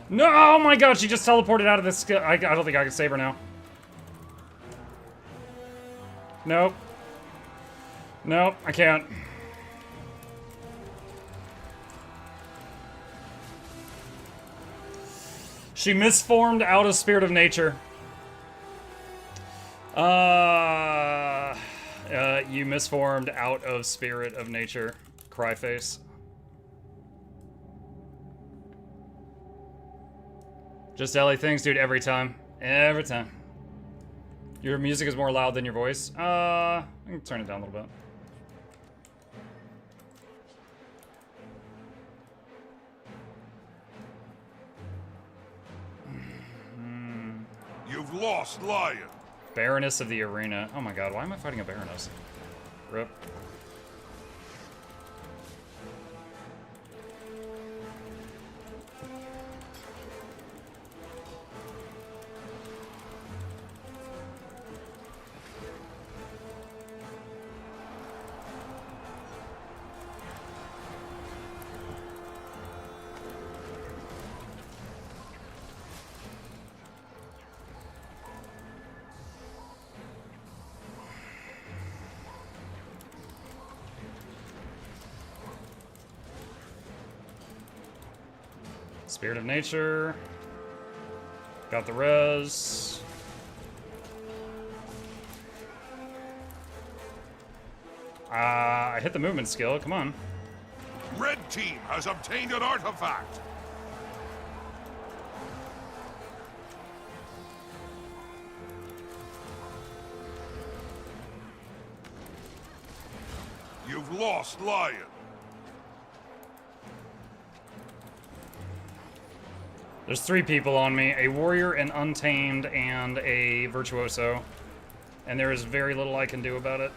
No! Oh my god, she just teleported out of this. I don't think I can save her now. Nope. Nope, I can't. She misformed out of Spirit of Nature. You misformed out of Spirit of Nature, Cryface. Just LA things, dude, every time. Every time. Your music is more loud than your voice. I can turn it down a little bit. You've lost lion. Baroness of the Arena. Oh my god, why am I fighting a Baroness? Rip. Spirit of Nature. Got the res. I hit the movement skill, come on. Red team has obtained an artifact. You've lost lion. There's 3 people on me, a warrior, an untamed, and a virtuoso. And there is very little I can do about it.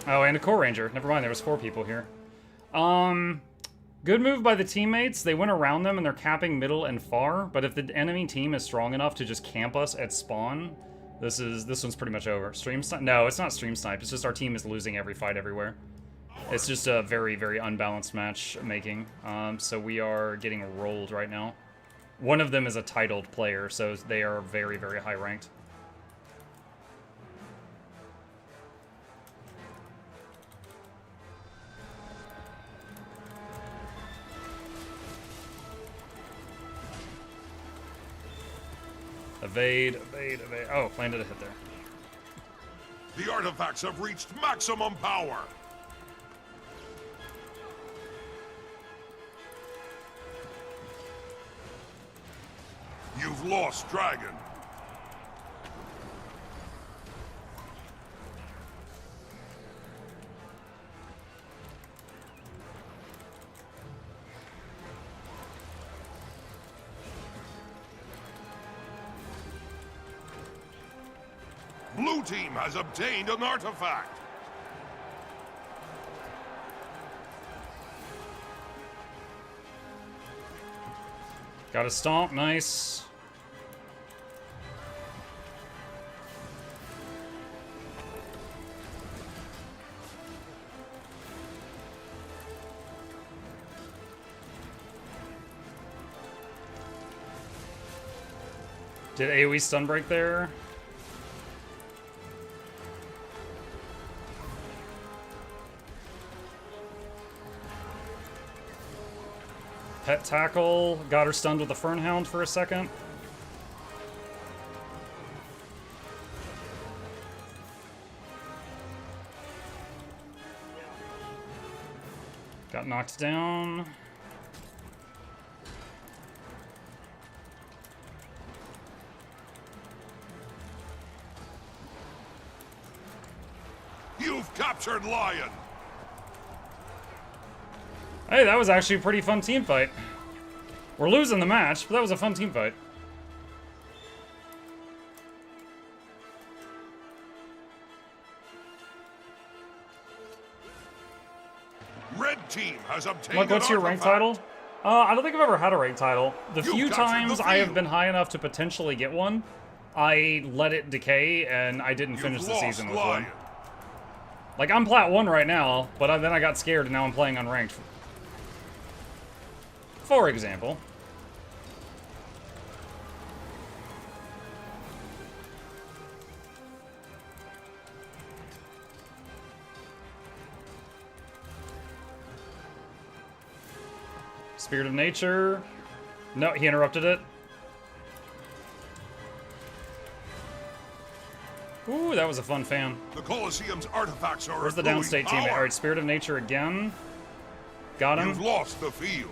Oh, and a core ranger. Never mind, there was 4 people here. Good move by the teammates. They went around them and they're capping middle and far, but if the enemy team is strong enough to just camp us at spawn, this one's pretty much over. Stream snipe? No, it's not stream snipe. It's just our team is losing every fight everywhere. It's just a very, very unbalanced matchmaking. So we are getting rolled right now. One of them is a titled player, so they are very, very high ranked. Evade, evade, evade. Oh, landed a hit there. The artifacts have reached maximum power. You've lost Dragon. Blue team has obtained an artifact. Got a stomp, nice. Did AoE stun break there? Pet tackle, got her stunned with the Fernhound for a second. Got knocked down. You've captured Lion. Hey, that was actually a pretty fun team fight. We're losing the match, but that was a fun team fight. Red team has obtained Look, what's an your rank artifact. title? I don't think I've ever had a rank title. The You few captured the times I have field. been high enough to potentially get one, I let it decay, and I didn't finish You've the lost season with Lion. one. Like, I'm Plat 1 right now, but then I got scared, and now I'm playing unranked. For example. Spirit of Nature. No, he interrupted it. Ooh, that was a fun fan. The Colosseum's artifacts are Where's the accruing downstate teammate? power. Alright, Spirit of Nature again. Got him. You've lost the field.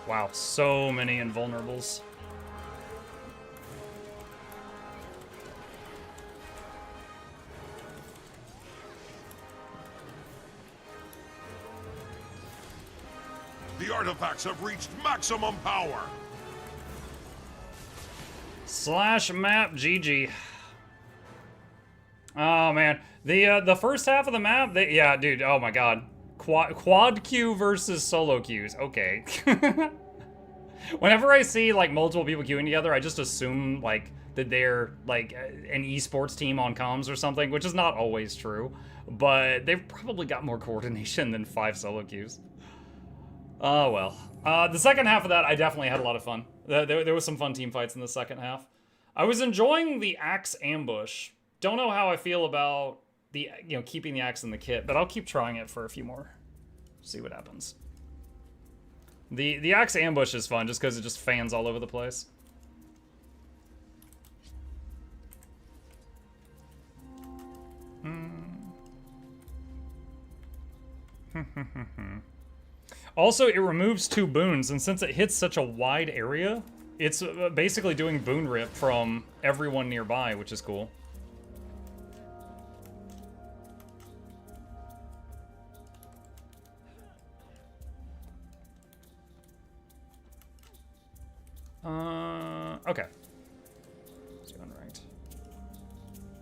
Wow, so many invulnerables. The artifacts have reached maximum power. Slash map GG. Oh man, the first half of the map, yeah, dude. Oh my god, quad queue versus solo queues. Okay. Whenever I see like multiple people queuing together, I just assume like that they're like an esports team on comms or something, which is not always true. But they've probably got more coordination than 5 solo queues. Oh well. The second half of that, I definitely had a lot of fun. There was some fun team fights in the second half. I was enjoying the axe ambush. Don't know how I feel about the keeping the axe in the kit, but I'll keep trying it for a few more. See what happens. The axe ambush is fun just because it just fans all over the place. Also, it removes 2 boons, and since it hits such a wide area, it's basically doing boon rip from everyone nearby, which is cool. Okay. Let's do unranked.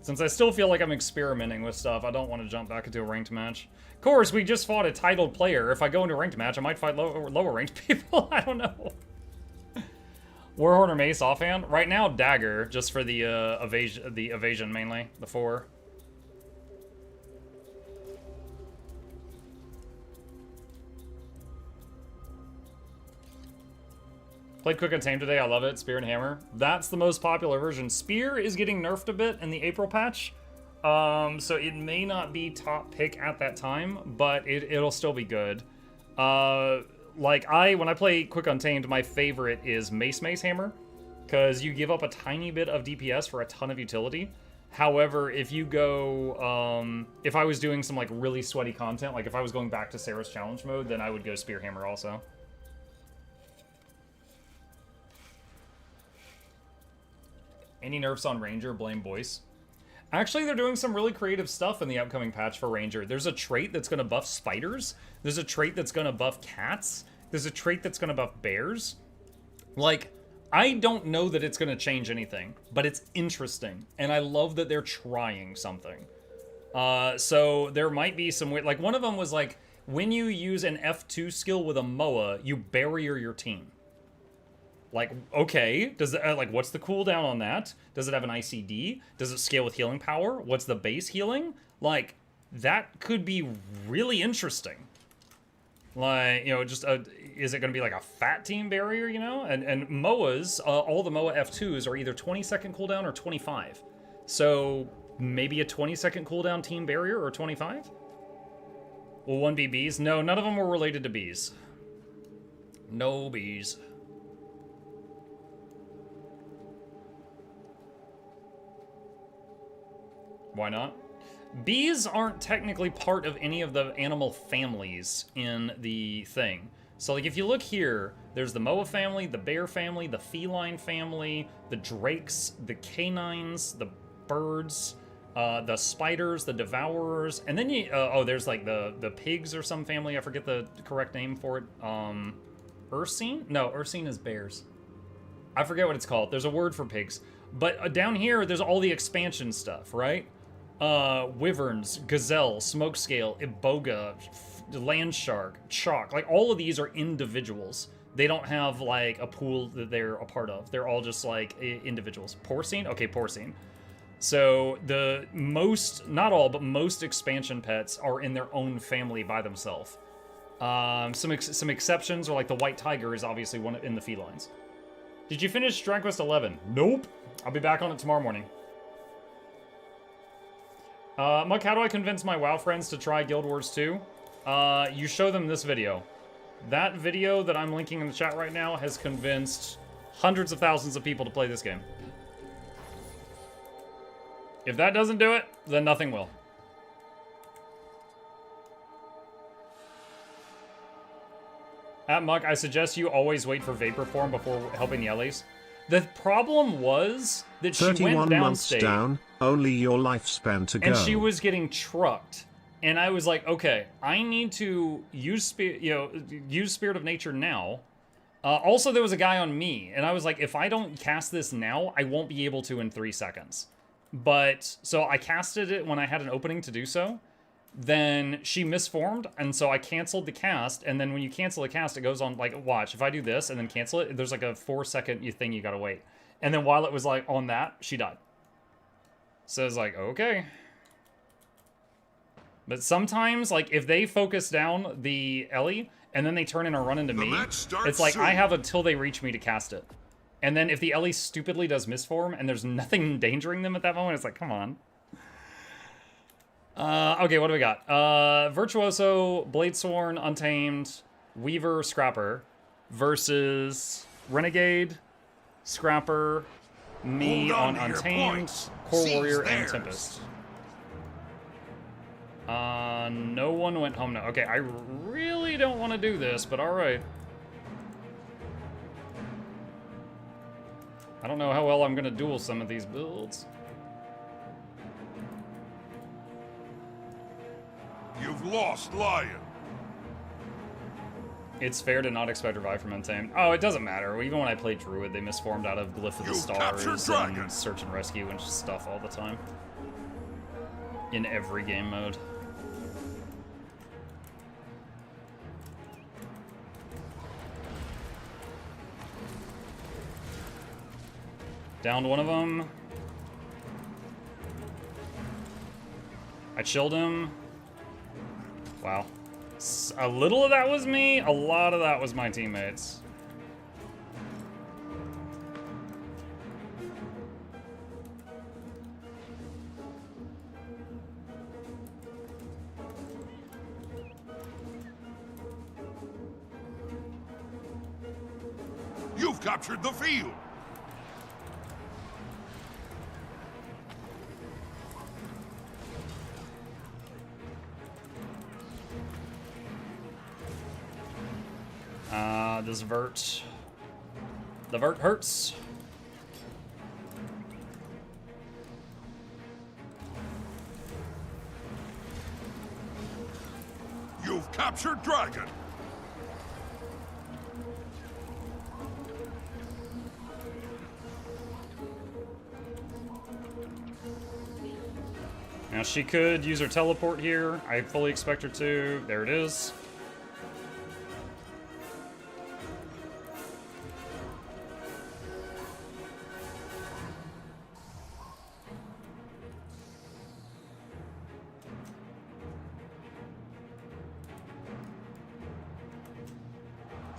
Since I still feel like I'm experimenting with stuff, I don't want to jump back into a ranked match. Of course, we just fought a titled player. If I go into a ranked match, I might fight lower ranked people. I don't know. Warhorn or Mace offhand? Right now, Dagger, just for the evasion mainly, the 4. Played Quick and Tame today, I love it. Spear and Hammer. That's the most popular version. Spear is getting nerfed a bit in the April patch. So it may not be top pick at that time, but it'll still be good. Like when I play Quick Untamed, my favorite is Mace Hammer, because you give up a tiny bit of DPS for a ton of utility. However, if you go, if I was doing some like really sweaty content, like if I was going back to Sarah's challenge mode, then I would go Spear Hammer also. Any nerfs on Ranger? Blame Boyce. Actually, they're doing some really creative stuff in the upcoming patch for Ranger. There's a trait that's going to buff spiders. There's a trait that's going to buff cats. There's a trait that's going to buff bears. Like, I don't know that it's going to change anything, but it's interesting. And I love that they're trying something. So there might be some weird... Like, one of them was like, when you use an F2 skill with a MOA, you barrier your team. Like, okay, does it, like, what's the cooldown on that? Does it have an ICD? Does it scale with healing power? What's the base healing? Like, that could be really interesting. Like, you know, just, is it going to be like a fat team barrier, you know? And MOAs, all the MOA F2s are either 20-second cooldown or 25. So, maybe a 20-second cooldown team barrier or 25? Will one be bees? No, none of them were related to bees. No bees. Why not? Bees aren't technically part of any of the animal families in the thing. So, like, if you look here, there's the MOA family, the bear family, the feline family, the drakes, the canines, the birds, the spiders, the devourers, and then you, oh, there's, like, the pigs or some family. I forget the correct name for it. Ursine? No, Ursine is bears. I forget what it's called. There's a word for pigs. But down here, there's all the expansion stuff, right? Wyverns, gazelle, smokescale, iboga, land shark, chalk. Like, all of these are individuals. They don't have, like, a pool that they're a part of. They're all just, like, individuals. Porcine? Okay, porcine. So, the most, not all, but most expansion pets are in their own family by themselves. Some exceptions are, like, the white tiger is obviously one in the felines. Did you finish Dragon Quest 11? Nope. I'll be back on it tomorrow morning. Muck, how do I convince my WoW friends to try Guild Wars 2? You show them this video. That video that I'm linking in the chat right now has convinced hundreds of thousands of people to play this game. If that doesn't do it, then nothing will. At Muck, I suggest you always wait for Vapor Form before helping the Ellies. The problem was that she went 31 months down, only your lifespan to go. And she was getting trucked. And I was like, okay, I need to use Spirit of Nature now. Also, there was a guy on me, and I was like, if I don't cast this now, I won't be able to in 3 seconds. But, so I casted it when I had an opening to do so. Then she misformed, and so I canceled the cast, and then when you cancel the cast, it goes on, like, watch, if I do this and then cancel it, there's like a 4-second thing you gotta wait. And then while it was, like, on that, she died. So it's like, okay. But sometimes, like, if they focus down the Ellie, and then they turn in or run into me, it's like, I have until they reach me to cast it. And then if the Ellie stupidly does misform, and there's nothing endangering them at that moment, it's like, come on. Okay, what do we got? Virtuoso, Bladesworn, Untamed, Weaver, Scrapper versus Renegade, Scrapper, me on Untamed, Core Warrior, and Tempest. No one went home now. Okay, I really don't want to do this, but alright. I don't know how well I'm going to duel some of these builds. You've lost, Lion. It's fair to not expect revive from Untamed. Oh, it doesn't matter. Even when I played Druid, they misformed out of Glyph of the Stars and Search and Rescue and stuff all the time. In every game mode. Downed one of them. I chilled him. Wow. A little of that was me, a lot of that was my teammates. You've captured the field. This vert. The vert hurts. You've captured dragon. Now she could use her teleport here. I fully expect her to. There it is.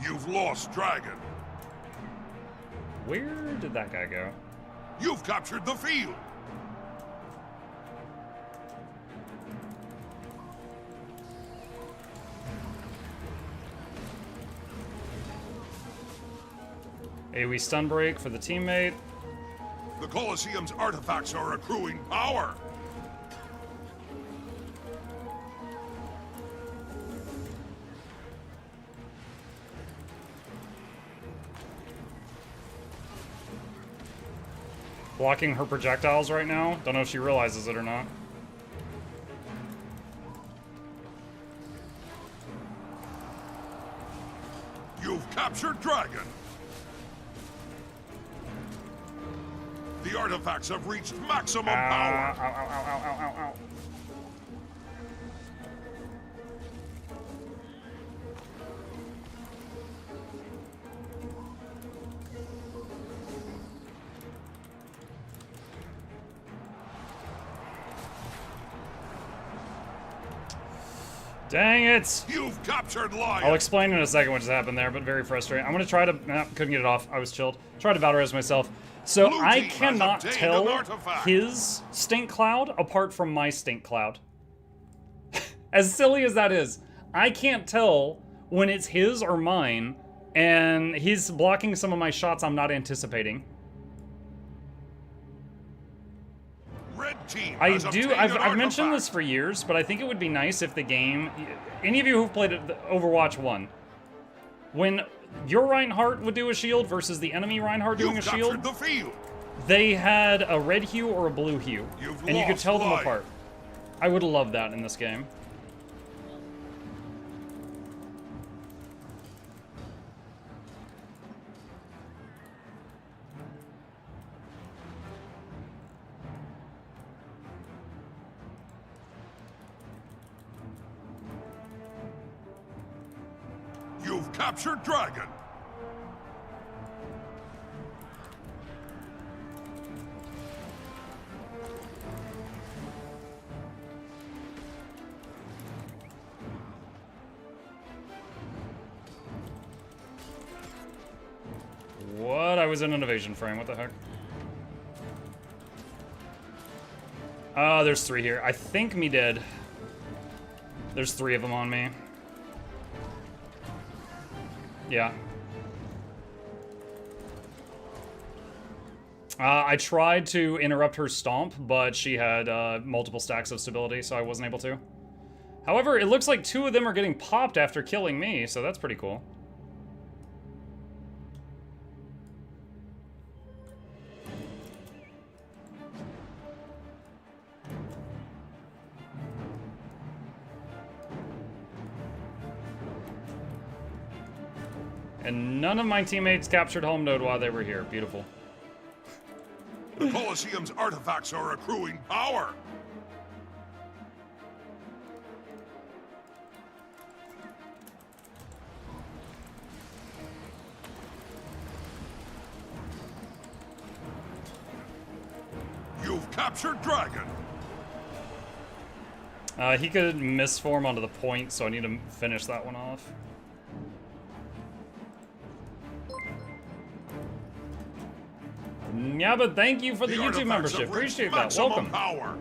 You've lost dragon. Where did that guy go? You've captured the field. AoE stun break for the teammate. The Colosseum's artifacts are accruing power. Blocking her projectiles right now. Don't know if she realizes it or not. You've captured dragon. The artifacts have reached maximum power. Ow, ow, ow, ow, ow, ow, ow. Dang it! You've captured lion. I'll explain in a second what just happened there, but very frustrating. I'm gonna try to... Nah, couldn't get it off. I was chilled. Try to battle res myself. So Blue I team has cannot obtained tell an artifact. his stink cloud apart from my stink cloud. As silly as that is, I can't tell when it's his or mine, and he's blocking some of my shots I'm not anticipating. Red team I has do. obtained I've an mentioned artifact. this for years, but I think it would be nice if the game, any of you who've played Overwatch 1, when your Reinhardt would do a shield versus the enemy Reinhardt doing You've a shield, captured the field. they had a red hue or a blue hue, You've and you could lost tell them life. apart. I would love that in this game. You've captured dragon. What? I was in an evasion frame. What the heck? Oh, there's 3 here. I think me dead. There's 3 of them on me. Yeah. I tried to interrupt her stomp, but she had multiple stacks of stability, so I wasn't able to. However, it looks like 2 of them are getting popped after killing me, so that's pretty cool. And none of my teammates captured home node while they were here. Beautiful. The Colosseum's artifacts are accruing power. You've captured dragon. He could misform onto the point, so I need to finish that one off. Yeah, but thank you for the YouTube artifacts membership. have reached Appreciate that. maximum Welcome. Power.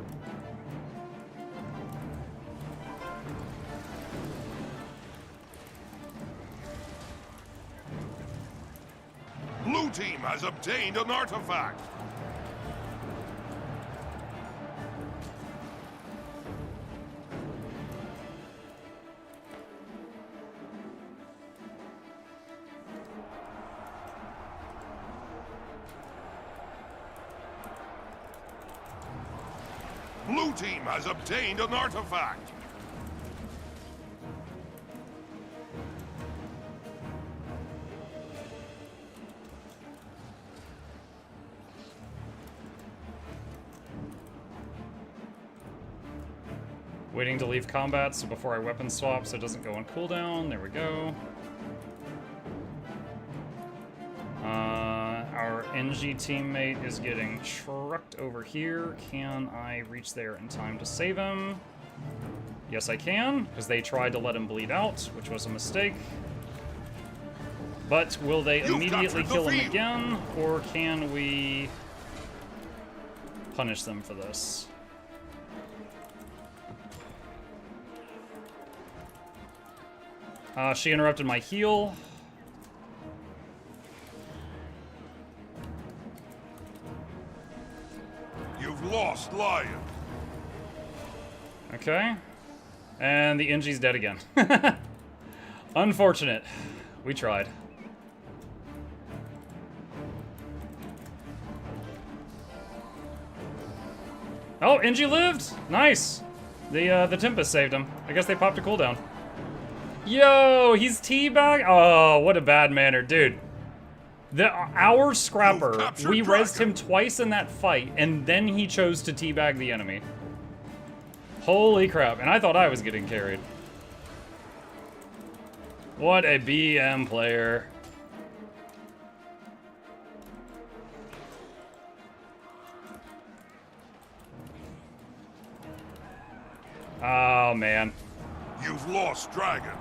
team has obtained an artifact. Blue team has obtained an artifact. Waiting to leave combat so before I weapon swap so it doesn't go on cooldown. There we go. Our NG teammate is getting trucked over here. Can I reach there in time to save him? Yes, I can, because they tried to let him bleed out, which was a mistake. But will they immediately kill him again, or can we punish them for this? She interrupted my heal. You've lost Lion. Okay. And the NG's dead again. Unfortunate. We tried. Oh, NG lived! Nice! The Tempest saved him. I guess they popped a cooldown. Yo, he's teabag. Oh, what a bad manner, dude. Our Scrapper, we rezzed him twice in that fight, and then he chose to teabag the enemy. Holy crap, and I thought I was getting carried. What a BM player. Oh, man. You've lost Dragon.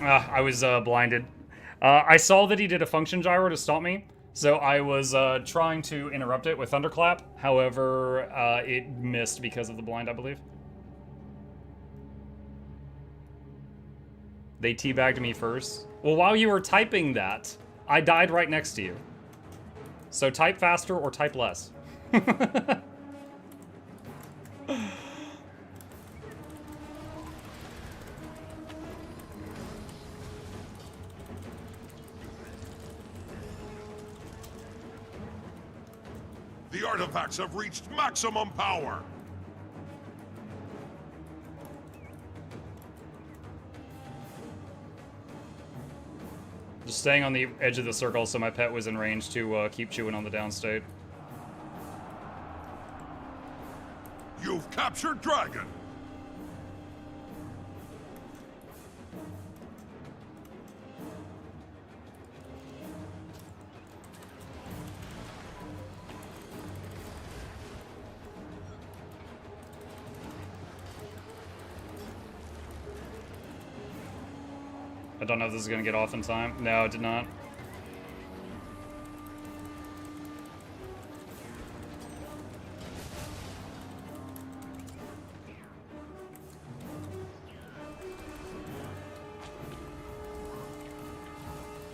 I was blinded. I saw that he did a function gyro to stop me, so I was trying to interrupt it with Thunderclap. However, it missed because of the blind, I believe. They teabagged me first. Well, while you were typing that, I died right next to you. So type faster or type less. The artifacts have reached maximum power. Just staying on the edge of the circle so my pet was in range to keep chewing on the downstate. You've captured Dragon. I don't know if this is going to get off in time. No, it did not.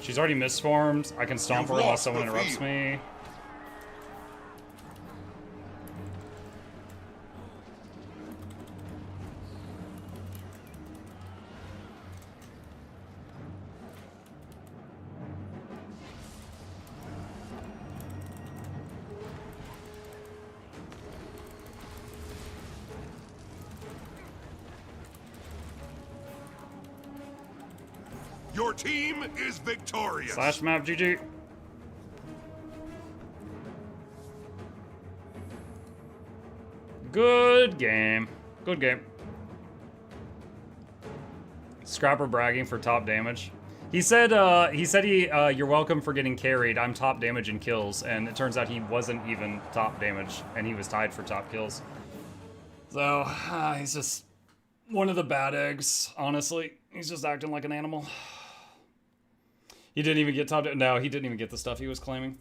She's already misformed. I can stomp her while someone interrupts me. Your team is victorious. Slash map GG. Good game. Good game. Scrapper bragging for top damage. He said you're welcome for getting carried. I'm top damage in kills, and it turns out he wasn't even top damage, and he was tied for top kills. So he's just one of the bad eggs. Honestly, he's just acting like an animal. He didn't even get top. No, he didn't even get the stuff he was claiming.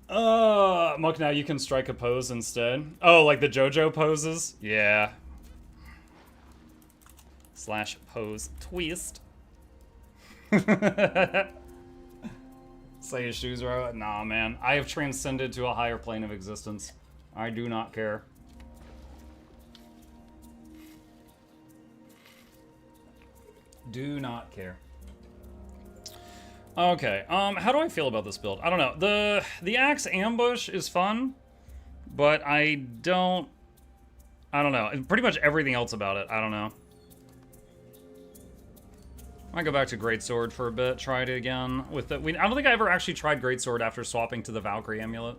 Muk, now you can strike a pose instead. Oh, like the JoJo poses? Yeah. Slash pose twist. Say his shoes are out? Nah, man. I have transcended to a higher plane of existence. I do not care. Do not care. Okay, how do I feel about this build? I don't know. The axe ambush is fun, but I don't know. Pretty much everything else about it, I don't know. I might go back to Greatsword for a bit, try it again with the... I don't think I ever actually tried Greatsword after swapping to the Valkyrie amulet.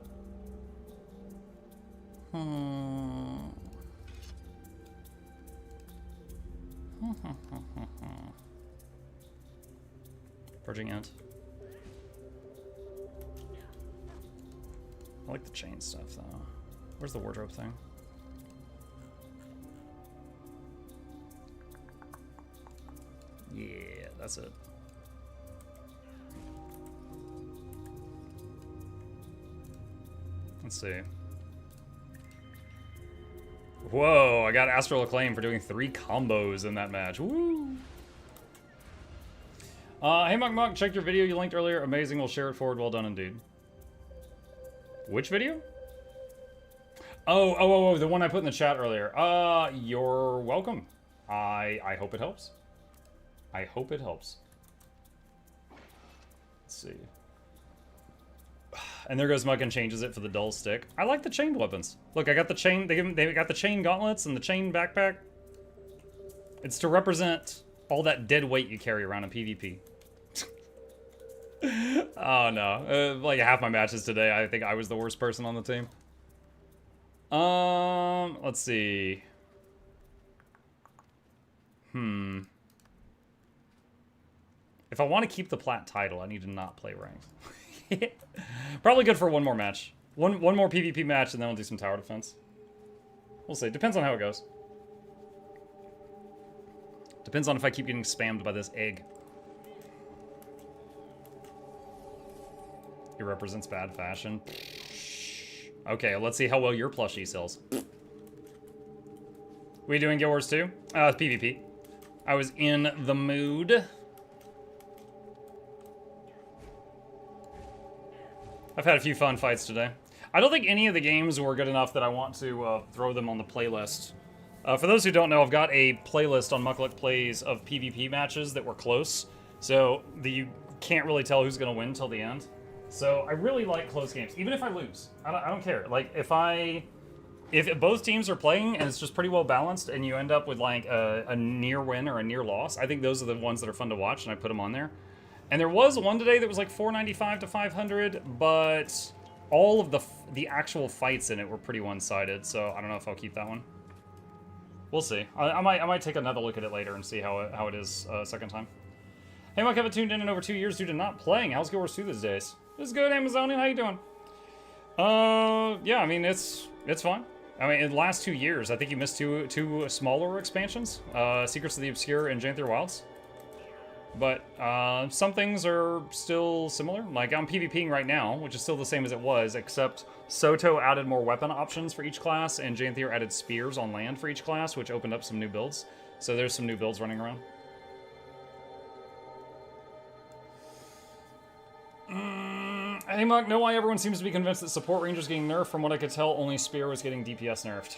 Purging Ant. I like the chain stuff, though. Where's the wardrobe thing? Yeah, that's it. Let's see. Whoa, I got Astral Acclaim for doing 3 combos in that match. Woo! Hey, Muck, checked your video you linked earlier. Amazing, we'll share it forward. Well done indeed. Which video? Oh, the one I put in the chat earlier. You're welcome. I hope it helps. I hope it helps. Let's see. And there goes Muck and changes it for the dull stick. I like the chained weapons. Look, I got the chain. They got the chain gauntlets and the chain backpack. It's to represent all that dead weight you carry around in PvP. Oh no! Like half my matches today, I think I was the worst person on the team. Let's see. If I want to keep the plat title, I need to not play ranked. Probably good for one more match. One more PvP match, and then we'll do some tower defense. We'll see. Depends on how it goes. Depends on if I keep getting spammed by this egg. It represents bad fashion. Okay, let's see how well your plushie sells. We doing Guild Wars 2? PvP. I was in the mood. I've had a few fun fights today. I don't think any of the games were good enough that I want to throw them on the playlist. For those who don't know, I've got a playlist on Mukluk Plays of PvP matches that were close, so you can't really tell who's going to win till the end. So I really like close games, even if I lose. I don't care. Like if both teams are playing and it's just pretty well balanced, and you end up with like a near win or a near loss, I think those are the ones that are fun to watch, and I put them on there. And there was one today that was like 495 to 500, but all of the actual fights in it were pretty one-sided, so I don't know if I'll keep that one. We'll see. I might take another look at it later and see how it is second time. Hey, Mike, I haven't tuned in over 2 years due to not playing. How's Guild Wars 2 these days? It's good, Amazonian. How you doing? Yeah, I mean, it's fun. I mean, in the last 2 years, I think you missed two smaller expansions, Secrets of the Obscure and Janther Wilds. But some things are still similar. Like I'm PvPing right now, which is still the same as it was, except Soto added more weapon options for each class, and Janther added spears on land for each class, which opened up some new builds. So there's some new builds running around. Hey, Muck, know why everyone seems to be convinced that support ranger's getting nerfed? From what I could tell, only spear was getting DPS nerfed.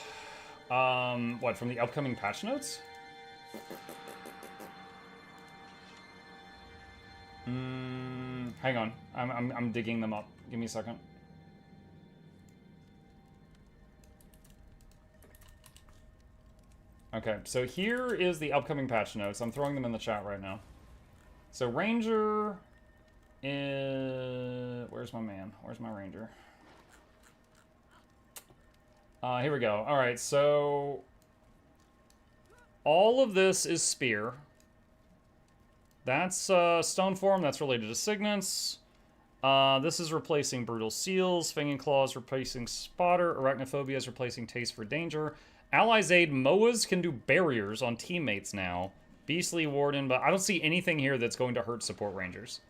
What, from the upcoming patch notes? Hang on. I'm digging them up. Give me a second. Okay, so here is the upcoming patch notes. I'm throwing them in the chat right now. So Ranger is... Where's my man? Where's my Ranger? Here we go. Alright, so... all of this is Spear. That's Stone Form, that's related to Signets. This is replacing Brutal Seals. Fanging Claws replacing Spotter. Arachnophobia is replacing Taste for Danger. Allies Aid MOAs can do barriers on teammates now. Beastly Warden, but I don't see anything here that's going to hurt Support Rangers.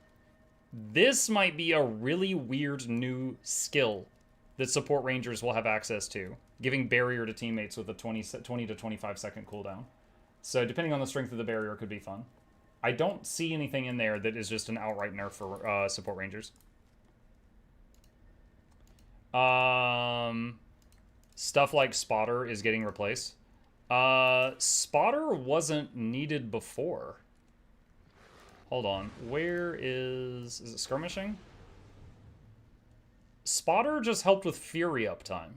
This might be a really weird new skill that Support Rangers will have access to. Giving barrier to teammates with a 20 to 25 second cooldown. So depending on the strength of the barrier, it could be fun. I don't see anything in there that is just an outright nerf for Support Rangers. Stuff like Spotter is getting replaced. Spotter wasn't needed before. Hold on. Where is it skirmishing? Spotter just helped with Fury uptime.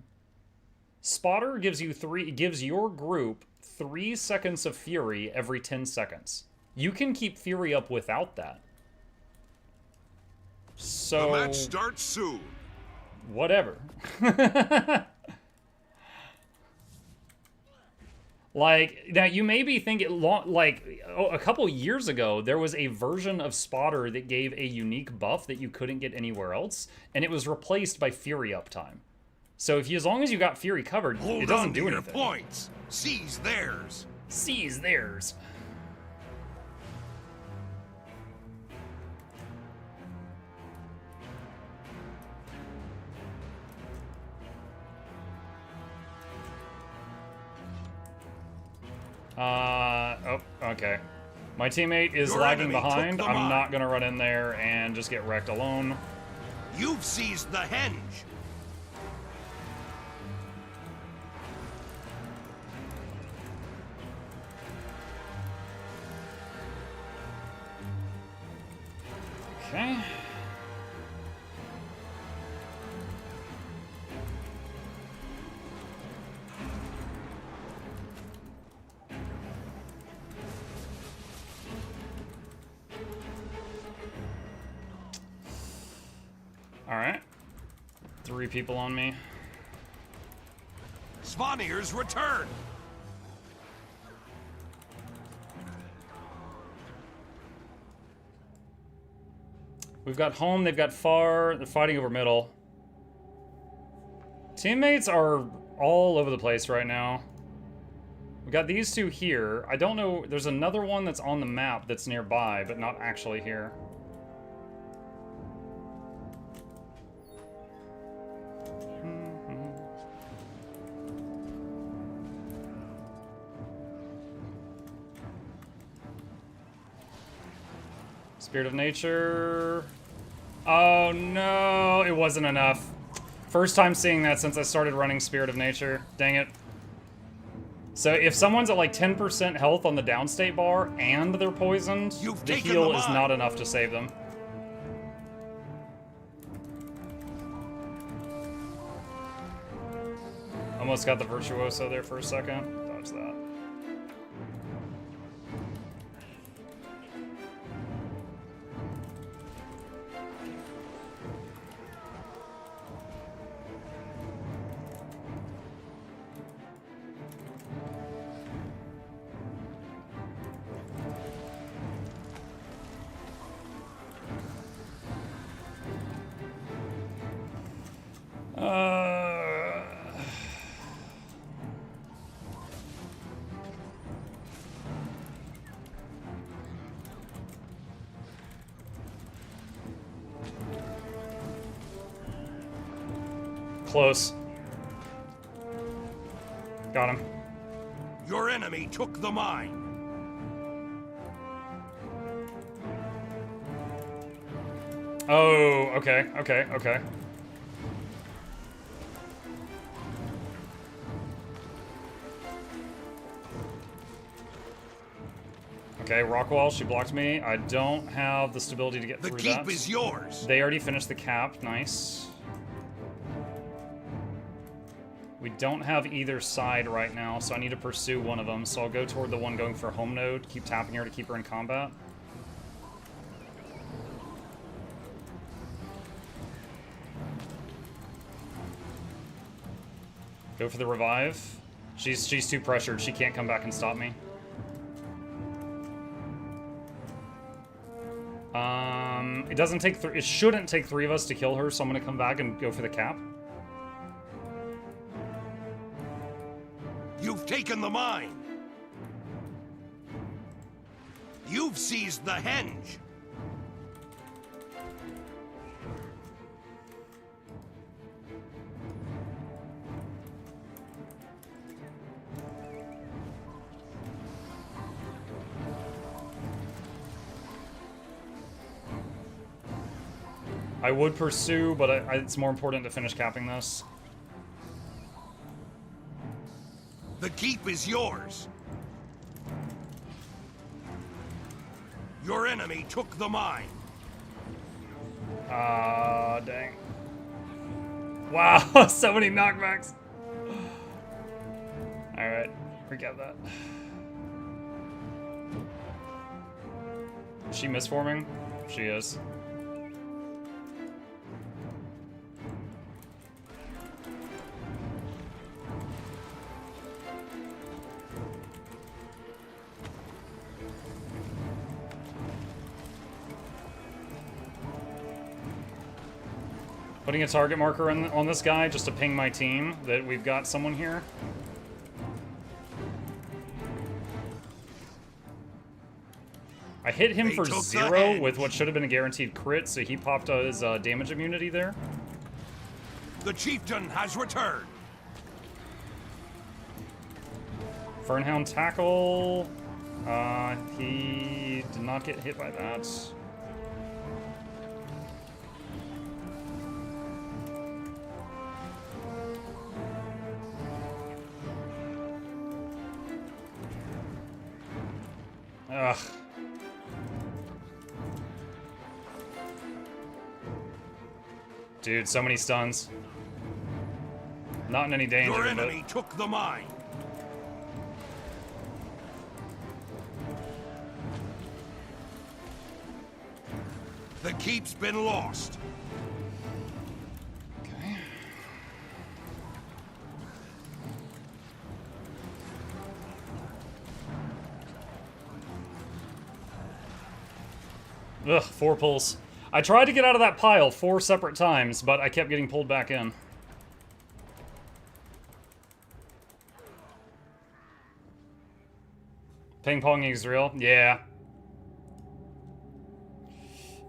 Spotter gives your group 3 seconds of Fury every 10 seconds. You can keep Fury up without that. So The match starts soon. Whatever. Like, now you may be thinking, like, a couple years ago, there was a version of Spotter that gave a unique buff that you couldn't get anywhere else, and it was replaced by Fury uptime. So as long as you got Fury covered, it doesn't do anything. Hold on to your points. Seize theirs. Seize theirs. Oh, okay. My teammate is lagging behind. I'm not gonna run in there and just get wrecked alone. You've seized the henge. Okay. Alright. 3 people on me. Svanir's return. We've got home, they've got far, they're fighting over middle. Teammates are all over the place right now. We got these 2 here. I don't know, there's another one that's on the map that's nearby, but not actually here. Spirit of Nature. Oh no, it wasn't enough. First time seeing that since I started running Spirit of Nature. Dang it. So if someone's at like 10% health on the downstate bar and they're poisoned, the heal is not enough to save them. Almost got the Virtuoso there for a second. Dodge that. Close. Got him. Your enemy took the mine. Oh, okay, okay, okay. Okay, Rockwall, she blocked me. I don't have the stability to get through that. The keep is yours. They already finished the cap. Nice. We don't have either side right now, so I need to pursue one of them. So I'll go toward the one going for home node, keep tapping her to keep her in combat. Go for the revive. She's too pressured. She can't come back and stop me. It doesn't take it shouldn't take 3 of us to kill her, so I'm gonna come back and go for the cap. You've taken the mine. You've seized the henge. I would pursue, but it's more important to finish capping this. The keep is yours. Your enemy took the mine. Ah, dang. Wow, so many knockbacks. Alright, forget that. Is she misforming? She is. Putting a target marker on this guy just to ping my team that we've got someone here. I hit him for 0 with what should have been a guaranteed crit, so he popped his damage immunity there. The chieftain has returned. Fernhound tackle. He did not get hit by that. Ugh. Dude, so many stuns. Not in any danger. Your enemy took the mine. The keep's been lost. Okay. Ugh, 4 pulls. I tried to get out of that pile 4 separate times, but I kept getting pulled back in. Ping-ponging is real? Yeah.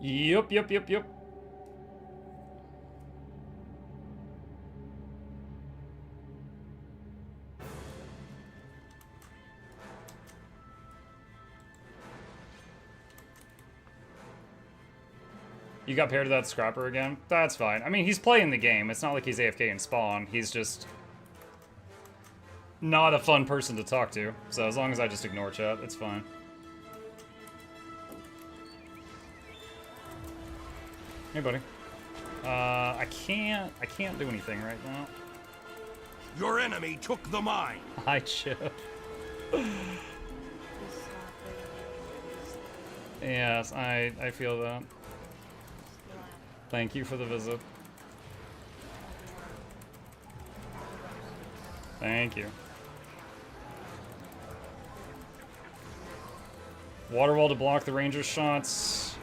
Yup. You got paired to that scrapper again? That's fine. I mean, he's playing the game. It's not like he's AFK in spawn. He's just not a fun person to talk to. So as long as I just ignore chat, it's fine. Hey, buddy. I can't do anything right now. Your enemy took the mine. Hi, Chip. Yes, I feel that. Thank you for the visit. Thank you. Water wall to block the ranger's shots.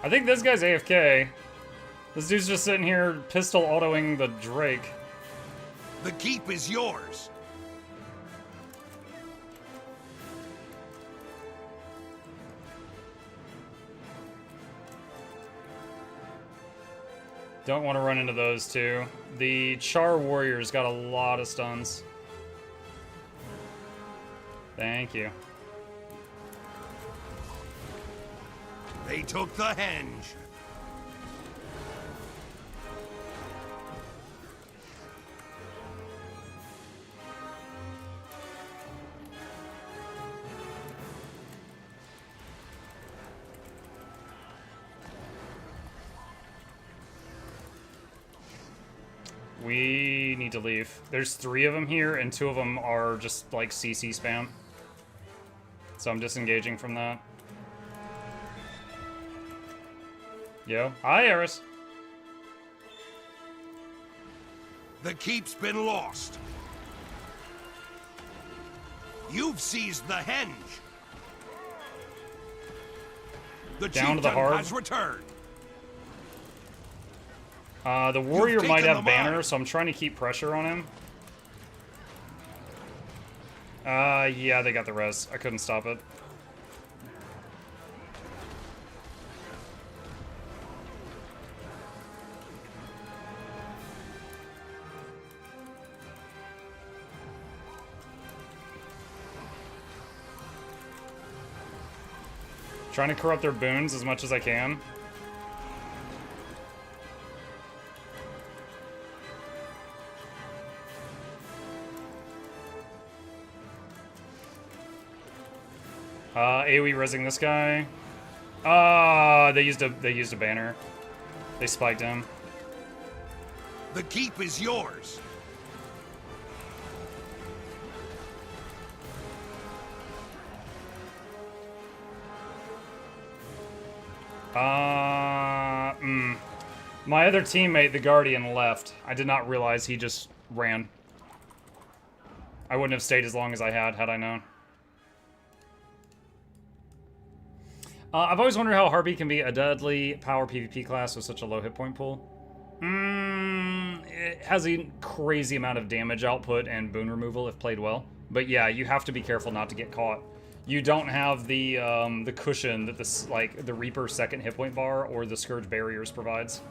I think this guy's AFK. This dude's just sitting here pistol autoing the Drake. The keep is yours. Don't want to run into those two. The Char Warrior's got a lot of stuns. Thank you. They took the henge. We need to leave. There's 3 of them here, and 2 of them are just like CC spam. So I'm disengaging from that. Yo. Hi, Eris. The keep's been lost. You've seized the henge. The Down to the chieftain hard. has returned. The warrior might taken have the banner, mine. so I'm trying to keep pressure on him. Yeah, they got the res. I couldn't stop it. Trying to corrupt their boons as much as I can. AoE rezzing this guy. They used a banner. They spiked him. The keep is yours. My other teammate, the Guardian, left. I did not realize he just ran. I wouldn't have stayed as long as I had I known. I've always wondered how Harpy can be a deadly power PvP class with such a low hit point pool. It has a crazy amount of damage output and boon removal if played well. But yeah, you have to be careful not to get caught. You don't have the cushion that this, like, the Reaper's second hit point bar or the Scourge Barriers provides.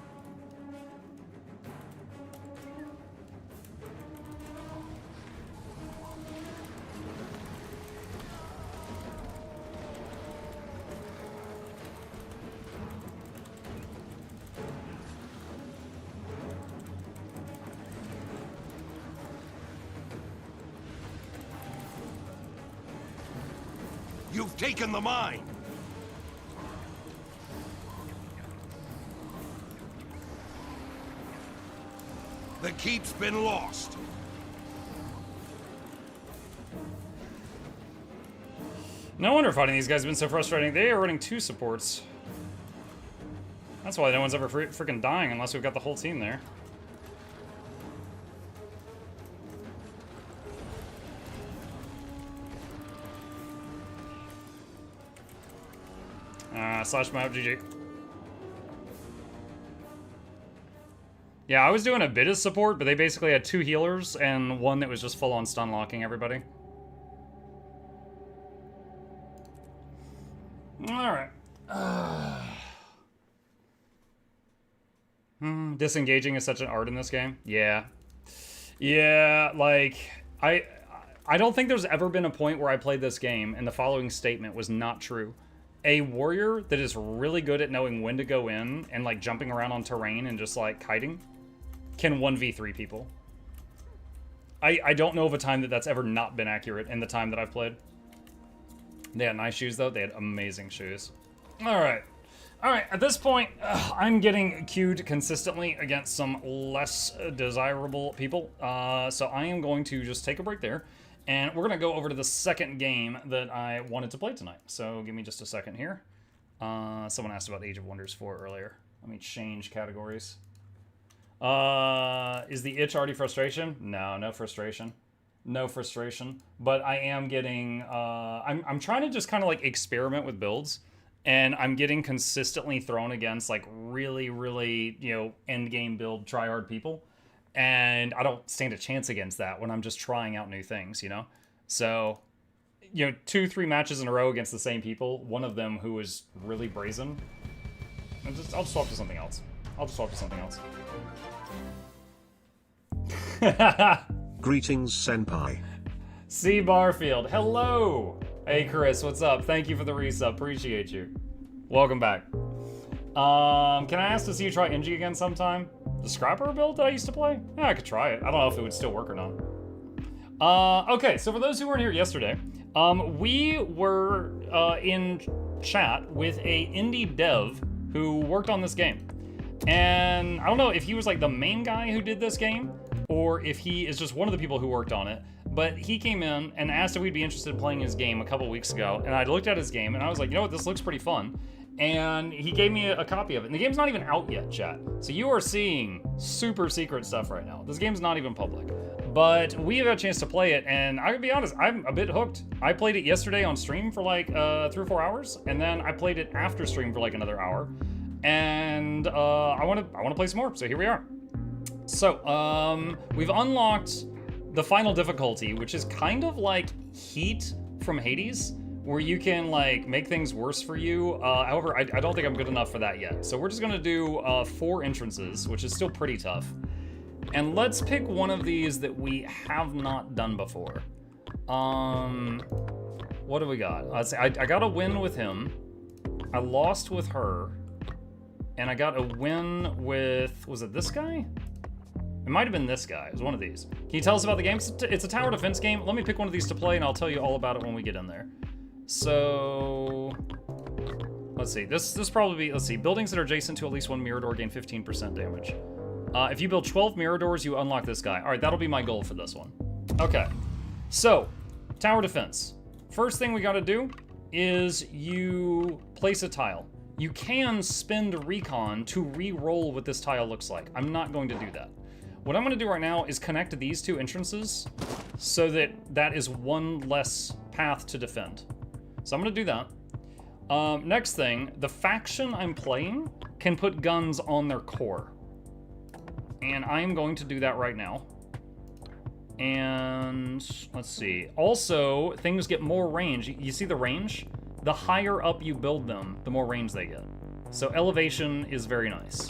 You've taken the mine. The keep's been lost. No wonder fighting these guys has been so frustrating. They are running 2 supports. That's why no one's ever freaking dying unless we've got the whole team there. Slash my out, GG. Yeah, I was doing a bit of support, but they basically had 2 healers and one that was just full-on stun locking everybody. Alright. Disengaging is such an art in this game. Yeah. Yeah, like, I don't think there's ever been a point where I played this game and the following statement was not true. A warrior that is really good at knowing when to go in and, like, jumping around on terrain and just, like, kiting can 1v3 people. I don't know of a time that that's ever not been accurate in the time that I've played. They had nice shoes, though. They had amazing shoes. Alright. Alright, at this point, I'm getting queued consistently against some less desirable people. So I am going to just take a break there. And we're going to go over to the second game that I wanted to play tonight. So give me just a second here. Someone asked about Age of Wonders 4 earlier. Let me change categories. Is the itch already frustration? No, no frustration. No frustration. But I am getting... I'm trying to just kind of like experiment with builds. And I'm getting consistently thrown against like really, really, you know, end game build tryhard people. And I don't stand a chance against that when I'm just trying out new things, you know? So, you know, 2-3 matches in a row against the same people, one of them who was really brazen. I'll just swap to something else. I'll just swap to something else. Greetings, Senpai. C. Barfield, hello! Hey, Chris, what's up? Thank you for the resub, appreciate you. Welcome back. Can I ask to see you try NG again sometime? The Scrapper build that I used to play? Yeah, I could try it. I don't know if it would still work or not. Okay, so for those who weren't here yesterday, we were in chat with a indie dev who worked on this game. And I don't know if he was like the main guy who did this game, or if he is just one of the people who worked on it. But he came in and asked if we'd be interested in playing his game a couple weeks ago. And I looked at his game and I was like, you know what, this looks pretty fun. And he gave me a copy of it. And the game's not even out yet, chat. So you are seeing super secret stuff right now. This game's not even public. But we have a chance to play it, and I gotta be honest, I'm a bit hooked. I played it yesterday on stream for like 3 or 4 hours, and then I played it after stream for like another hour. And I wanna play some more, so here we are. So, we've unlocked the final difficulty, which is kind of like Heat from Hades, where you can like make things worse for you. However, I don't think I'm good enough for that yet. So we're just gonna do 4 entrances, which is still pretty tough. And let's pick one of these that we have not done before. What do we got? Let's see, I got a win with him. I lost with her, and I got a win with, was it this guy? It might have been this guy. It was one of these. Can you tell us about the game? It's a tower defense game. Let me pick one of these to play, and I'll tell you all about it when we get in there. So, let's see. This probably be, let's see. Buildings that are adjacent to at least one mirror door gain 15% damage. If you build 12 mirror doors, you unlock this guy. All right, that'll be my goal for this one. Okay, so tower defense. First thing we got to do is you place a tile. You can spend recon to re-roll what this tile looks like. I'm not going to do that. What I'm going to do right now is connect these two entrances so that that is one less path to defend. So I'm going to do that. Next thing, the faction I'm playing can put guns on their core. And I'm going to do that right now. And let's see. Also, things get more range. You see the range? The higher up you build them, the more range they get. So elevation is very nice.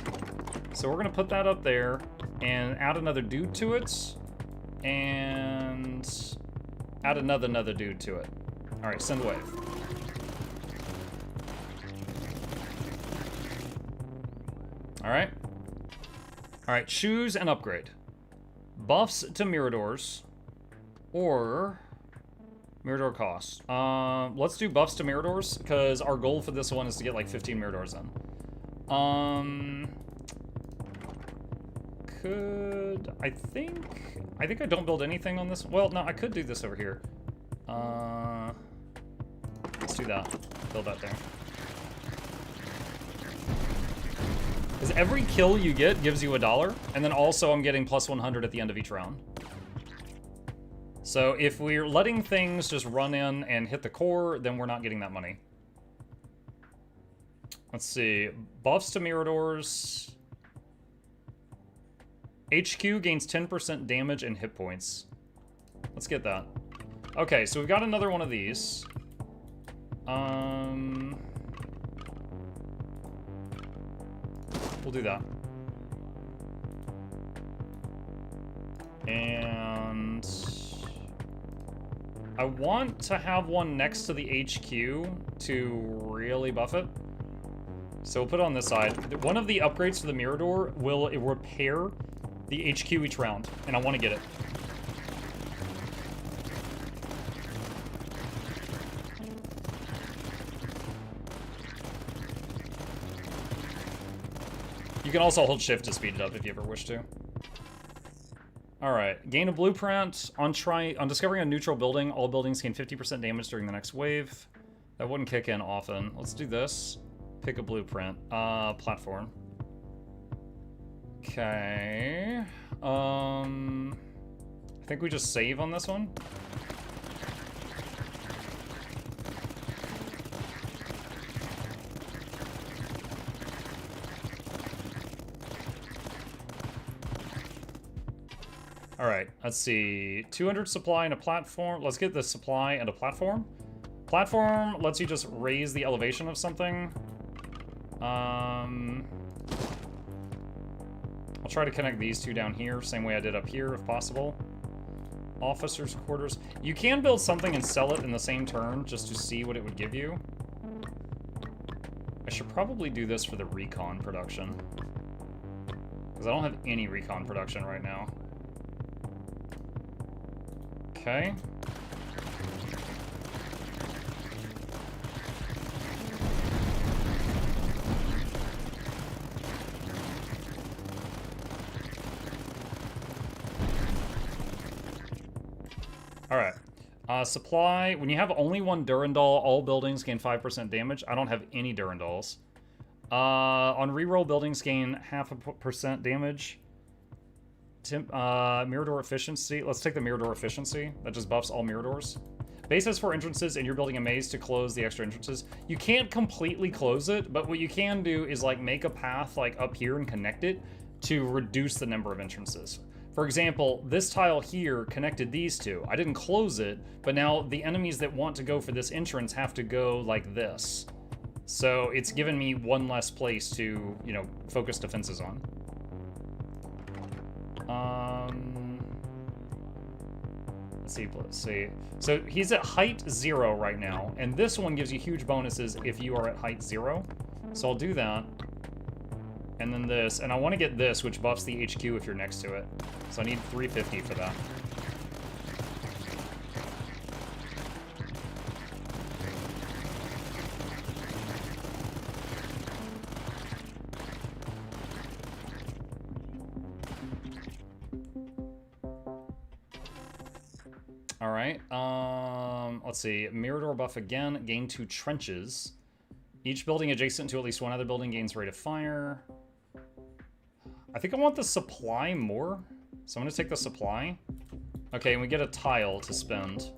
So we're going to put that up there and add another dude to it. And add another dude to it. All right, send wave. All right. All right, choose and upgrade. Buffs to mirror doors or mirror door costs. Let's do buffs to mirror doors because our goal for this one is to get like 15 mirror doors in. I think I don't build anything on this. Well, no, I could do this over here. Let's do that. Build that there. Because every kill you get gives you $1, and then also I'm getting plus 100 at the end of each round. So if we're letting things just run in and hit the core, then we're not getting that money. Let's see. Buffs to mirror doors. HQ gains 10% damage and hit points. Let's get that. Okay, so we've got another one of these. We'll do that. And I want to have one next to the HQ to really buff it. So we'll put it on this side. One of the upgrades to the mirror door will repair the HQ each round, and I want to get it. You can also hold shift to speed it up if you ever wish to. Alright, gain a blueprint. On discovering a neutral building, all buildings gain 50% damage during the next wave. That wouldn't kick in often. Let's do this. Pick a blueprint. Platform. Okay. I think we just save on this one. All right, let's see. 200 supply and a platform. Let's get the supply and a platform. Platform lets you just raise the elevation of something. I'll try to connect these two down here, same way I did up here, if possible. Officers' quarters. You can build something and sell it in the same turn, just to see what it would give you. I should probably do this for the recon production, because I don't have any recon production right now. Okay. All right. Supply. When you have only one Durandal, all buildings gain 5% damage. I don't have any Durandals. On reroll, buildings gain 0.5% damage. Mirror door efficiency. Let's take the mirror door efficiency. That just buffs all mirror doors. Base has 4 entrances, and you're building a maze to close the extra entrances. You can't completely close it, but what you can do is like make a path like up here and connect it to reduce the number of entrances. For example, this tile here connected these two. I didn't close it, but now the enemies that want to go for this entrance have to go like this. So it's given me one less place to, you know, focus defenses on. let's see. So he's at height 0 right now, and this one gives you huge bonuses if you are at height 0. So I'll do that. And then this, and I want to get this, which buffs the HQ if you're next to it. So I need 350 for that. All right, let's see. Mirador buff again, gain 2 trenches. Each building adjacent to at least one other building gains rate of fire. I think I want the supply more, so I'm gonna take the supply. Okay, and we get a tile to spend.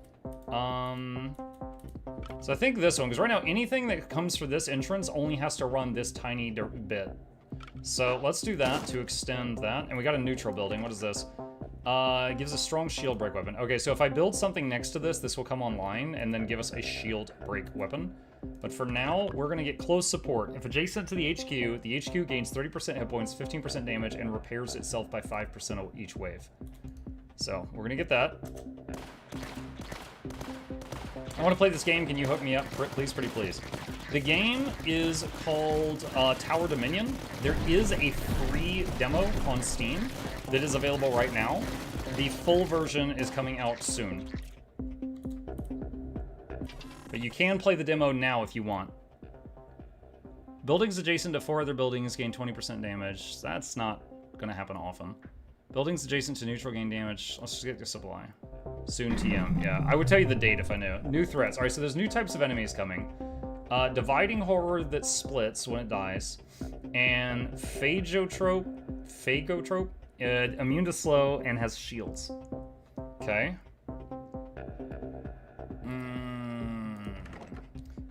So I think this one, because right now anything that comes for this entrance only has to run this tiny bit. So let's do that to extend that. And we got a neutral building. What is this? It gives a strong shield break weapon. Okay, so if I build something next to this, this will come online and then give us a shield break weapon. But for now, we're gonna get close support. If adjacent to the HQ gains 30% hit points, 15% damage, and repairs itself by 5% each wave. So we're gonna get that. I wanna play this game, can you hook me up? Please, pretty please. The game is called Tower Dominion. There is a free demo on Steam that is available right now. The full version is coming out soon. But you can play the demo now if you want. Buildings adjacent to 4 other buildings gain 20% damage. That's not gonna happen often. Buildings adjacent to neutral gain damage. Let's just get the supply. Soon TM, yeah. I would tell you the date if I knew. New threats. All right, so there's new types of enemies coming. Dividing horror that splits when it dies. And Phagotrope, immune to slow and has shields. Okay.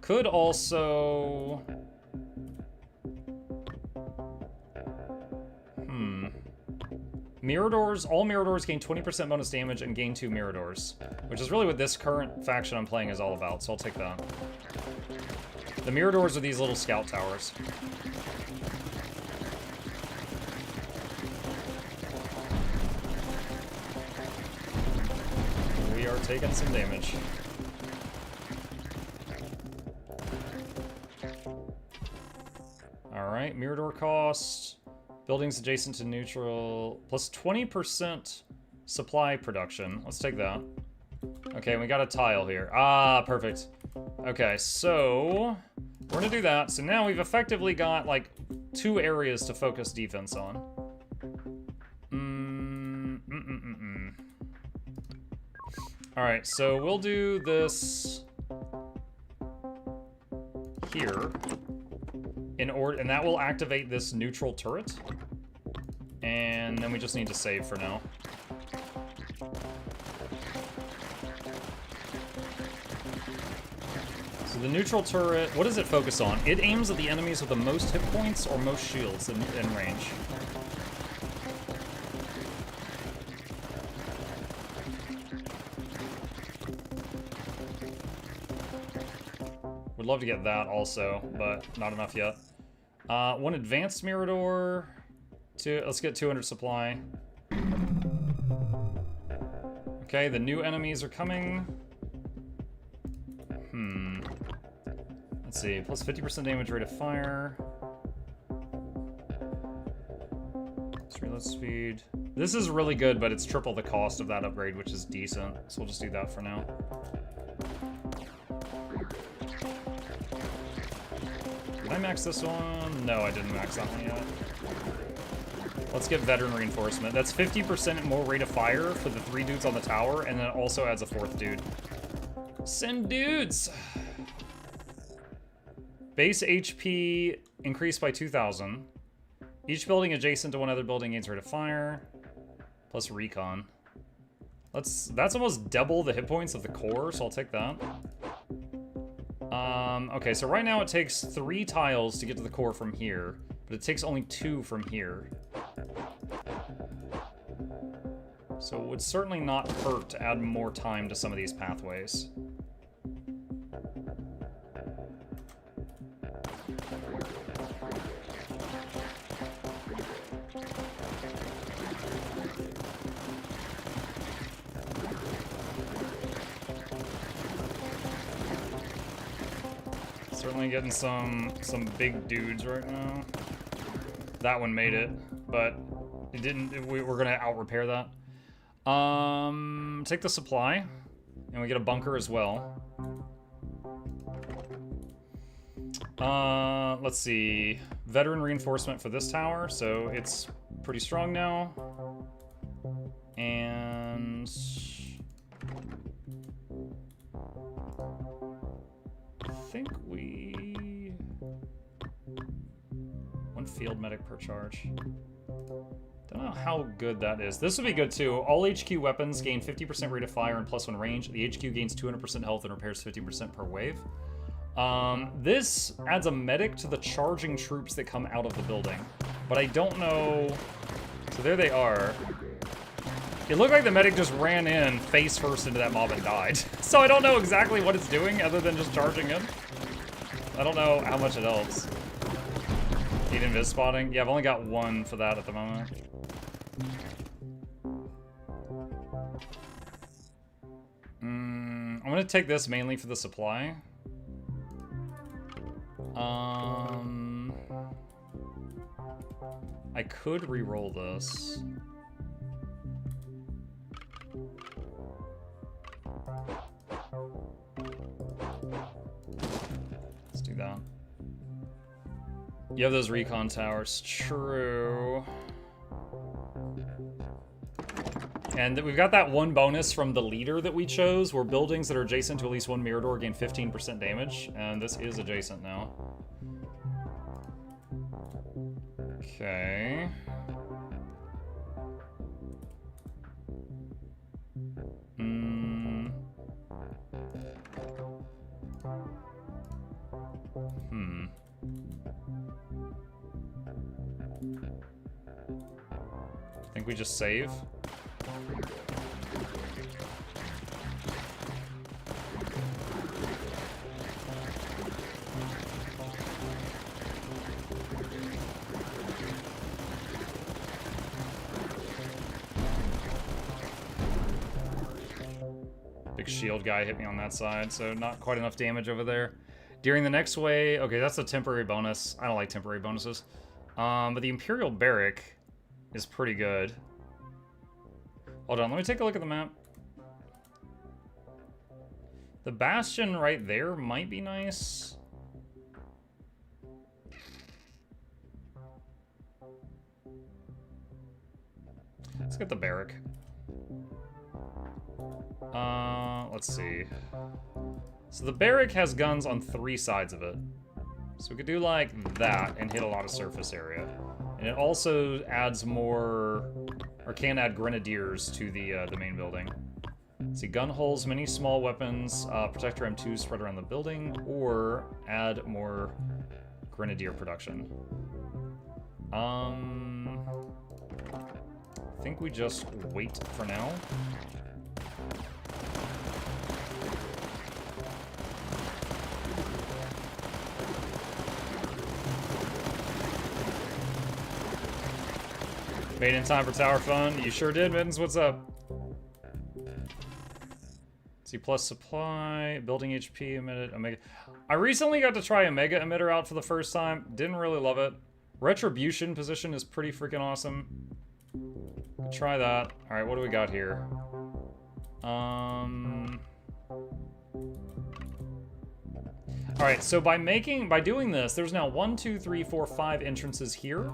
Could also... Miradors, all Miradors gain 20% bonus damage and gain 2 Miradors, which is really what this current faction I'm playing is all about, so I'll take that. The Miradors are these little scout towers. We are taking some damage. Alright, Mirador cost. Buildings adjacent to neutral, plus 20% supply production. Let's take that. Okay, we got a tile here. Ah, perfect. Okay, so we're gonna do that. So now we've effectively got like 2 areas to focus defense on. All right, so we'll do this here. In order, and that will activate this neutral turret. And then we just need to save for now. So the neutral turret, what does it focus on? It aims at the enemies with the most hit points or most shields in range. Would love to get that also, but not enough yet. One advanced Mirador. Let's get 200 supply. Okay, the new enemies are coming. Let's see, plus 50% damage rate of fire. Reload speed. This is really good, but it's triple the cost of that upgrade, which is decent. So we'll just do that for now. Did I max this one? No, I didn't max that one yet. Let's get veteran reinforcement. That's 50% more rate of fire for the 3 dudes on the tower, and then it also adds a 4th dude. Send dudes! Base HP increased by 2,000. Each building adjacent to one other building gains rate of fire. Plus recon. That's almost double the hit points of the core, so I'll take that. Okay, so right now it takes 3 tiles to get to the core from here, but it takes only 2 from here. So it would certainly not hurt to add more time to some of these pathways. definitely getting some big dudes right now. That one made it, but it didn't. We're gonna out repair that. Take the supply, and we get a bunker as well. Let's see. Veteran reinforcement for this tower, so it's pretty strong now. And I think we... One field medic per charge. Don't know how good that is. This would be good too. All HQ weapons gain 50% rate of fire and +1 range. The HQ gains 200% health and repairs 50% per wave. This adds a medic to the charging troops that come out of the building. But I don't know... So there they are. It looked like the medic just ran in face first into that mob and died. So I don't know exactly what it's doing other than just charging in. I don't know how much it helps. Need invis spotting? Yeah, I've only got one for that at the moment. I'm gonna take this mainly for the supply. I could re-roll this. Let's do that. You have those recon towers. True. And we've got that one bonus from the leader that we chose, where buildings that are adjacent to at least one mirror door gain 15% damage. And this is adjacent now. Okay. I think we just save. Big shield guy hit me on that side, so not quite enough damage over there. During the next wave, okay, that's a temporary bonus. I don't like temporary bonuses. But the Imperial Barrack is pretty good. Hold on, let me take a look at the map. The Bastion right there might be nice. Let's get the Barrack. Let's see. So the Barrack has guns on 3 sides of it. So we could do like that and hit a lot of surface area. And it also adds more, or can add grenadiers to the main building. Let's see, gun holes, many small weapons, protector M2 spread around the building, or add more grenadier production. I think we just wait for now. Made in time for tower fun. You sure did, Mittens. What's up? See, plus supply, building HP, emitter, Omega. I recently got to try a Mega emitter out for the first time. Didn't really love it. Retribution position is pretty freaking awesome. Could try that. All right, what do we got here? All right, so by doing this, there's now 1, 2, 3, 4, 5 entrances here.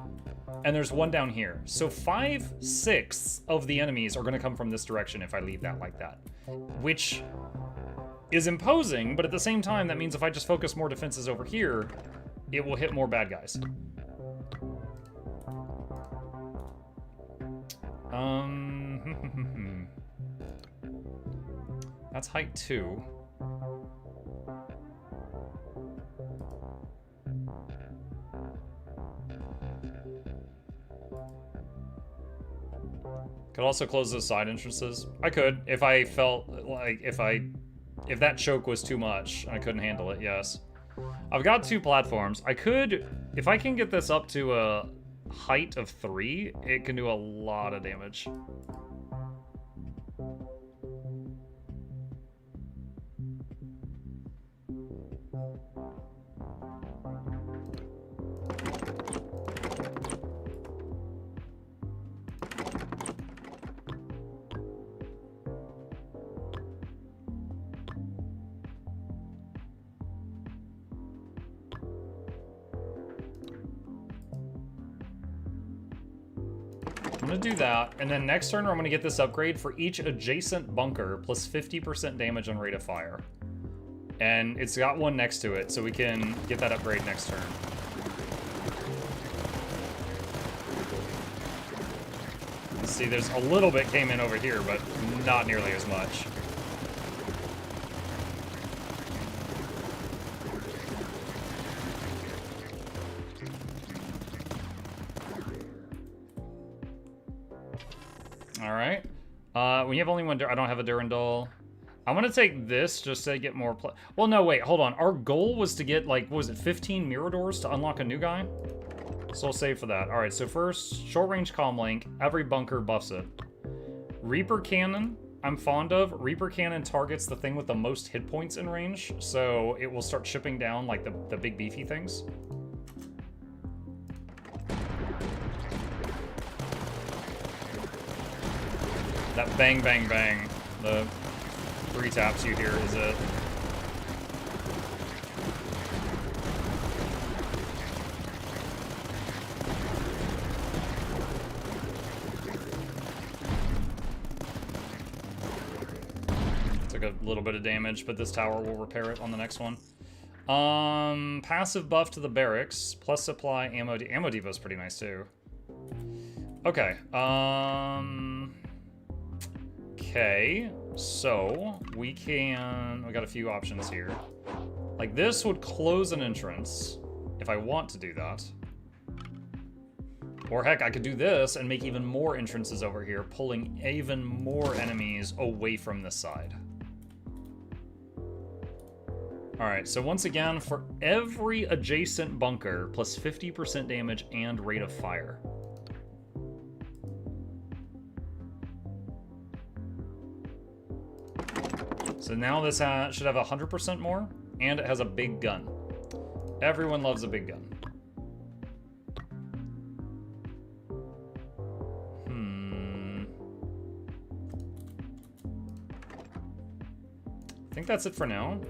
And there's one down here. So 5/6 of the enemies are going to come from this direction if I leave that like that. Which is imposing, but at the same time, that means if I just focus more defenses over here, it will hit more bad guys. That's height 2. Could also close those side entrances. I could, if I felt like, if that choke was too much, I couldn't handle it, yes. I've got 2 platforms. I could, if I can get this up to a height of 3, it can do a lot of damage. gonna do that, and then next turn I'm gonna get this upgrade for each adjacent bunker plus 50% damage on rate of fire. And it's got one next to it, so we can get that upgrade next turn. See, there's a little bit came in over here, but not nearly as much. Alright. When you have only one, I don't have a Durandal. I'm gonna take this just to get more well, no, wait, hold on. Our goal was to get, like, what was it, 15 Miradors to unlock a new guy? So I'll save for that. Alright, so first, short-range comlink. Every bunker buffs it. Reaper Cannon, I'm fond of. Reaper Cannon targets the thing with the most hit points in range, so it will start chipping down, like, the big beefy things. That bang, bang, bang. The 3 taps you hear is it. Took a little bit of damage, but this tower will repair it on the next one. Passive buff to the barracks, plus supply ammo. Ammo depot is pretty nice too. Okay. Okay, so we got a few options here. Like, this would close an entrance if I want to do that. Or heck, I could do this and make even more entrances over here, pulling even more enemies away from this side. Alright, so once again, for every adjacent bunker, plus 50% damage and rate of fire. So now this should have 100% more, and it has a big gun. Everyone loves a big gun. I think that's it for now.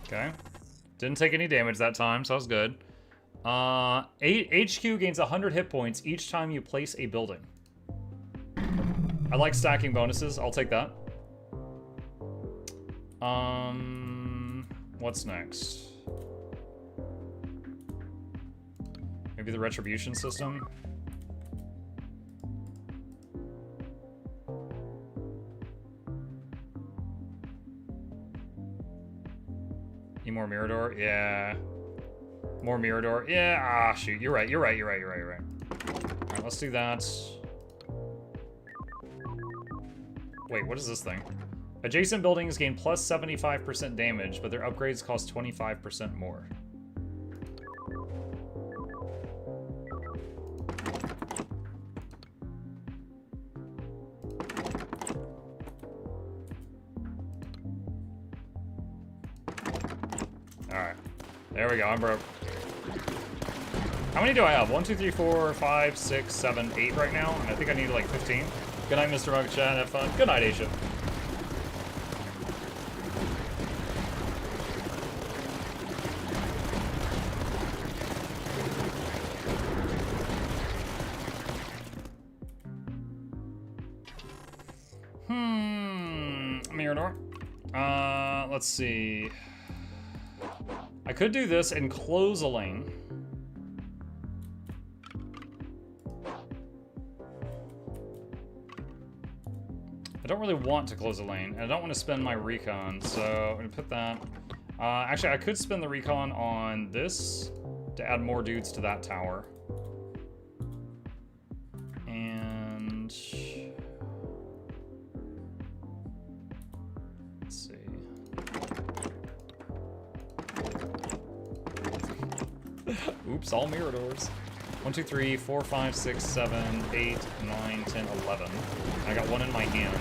Okay. Didn't take any damage that time, so that was good. HQ gains 100 hit points each time you place a building. I like stacking bonuses. I'll take that. What's next? Maybe the retribution system? Need more Mirador? Yeah. More Mirador? Yeah. Ah, shoot. You're right. Alright, let's do that. Wait, what is this thing? Adjacent buildings gain plus 75% damage, but their upgrades cost 25% more. Alright. There we go, I'm broke. How many do I have? 1, 2, 3, 4, 5, 6, 7, 8 right now? And I think I need like 15. Good night, Mr. Mug Chat. Have fun. Good night, Asia. Mirador. Let's see. I could do this and close a lane. I don't really want to close a lane, and I don't want to spend my recon, so I'm going to put that... actually, I could spend the recon on this to add more dudes to that tower. And... let's see... Oops, all Miradors. 1, 2, 3, 4, 5, 6, 7, 8, 9, 10, 11. I got one in my hand.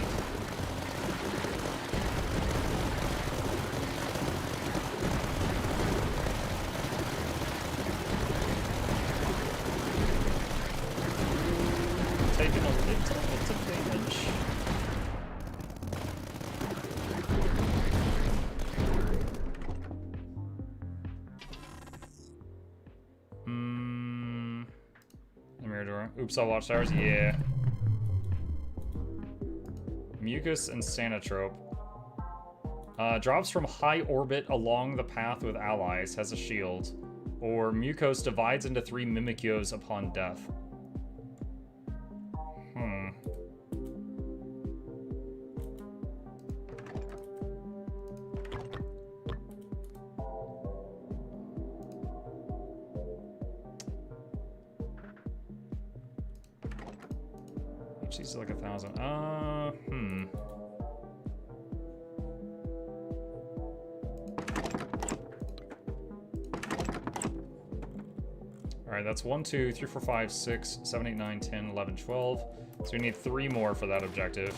Oops, all watchtowers. Yeah. Mucus and Sanatrope. Drops from high orbit along the path with allies, has a shield. Or Mucos divides into 3 Mimikyos upon death. She's like 1,000. Alright, that's 1, 2, 3, 4, 5, 6, 7, 8, 9, 10, 11, 12. So we need 3 more for that objective.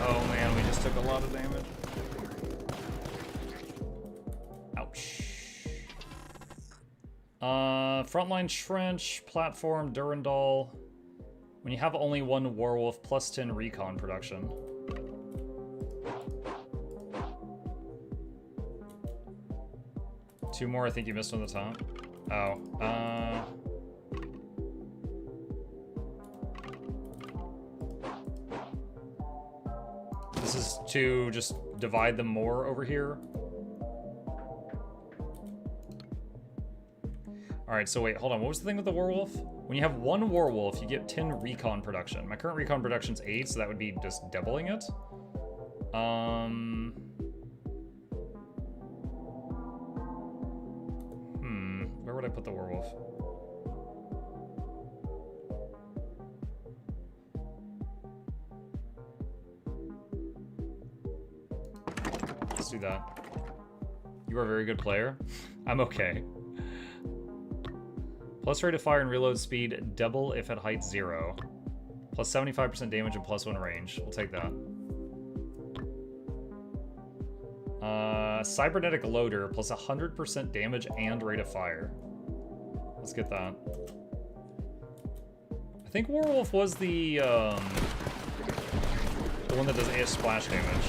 Oh man, we just took a lot of damage. Frontline Trench, Platform, Durandal. When you have only 1 Werewolf, plus 10 recon production. Two more, I think you missed on the top. Oh, this is to just divide them more over here. Alright, so wait, hold on. What was the thing with the werewolf? When you have 1 werewolf, you get 10 recon production. My current recon production's 8, so that would be just doubling it. Where would I put the werewolf? Let's do that. You are a very good player. I'm okay. Plus rate of fire and reload speed, double if at height 0. Plus 75% damage and plus 1 range. We'll take that. Cybernetic loader, plus 100% damage and rate of fire. Let's get that. I think Werewolf was the one that does AS splash damage.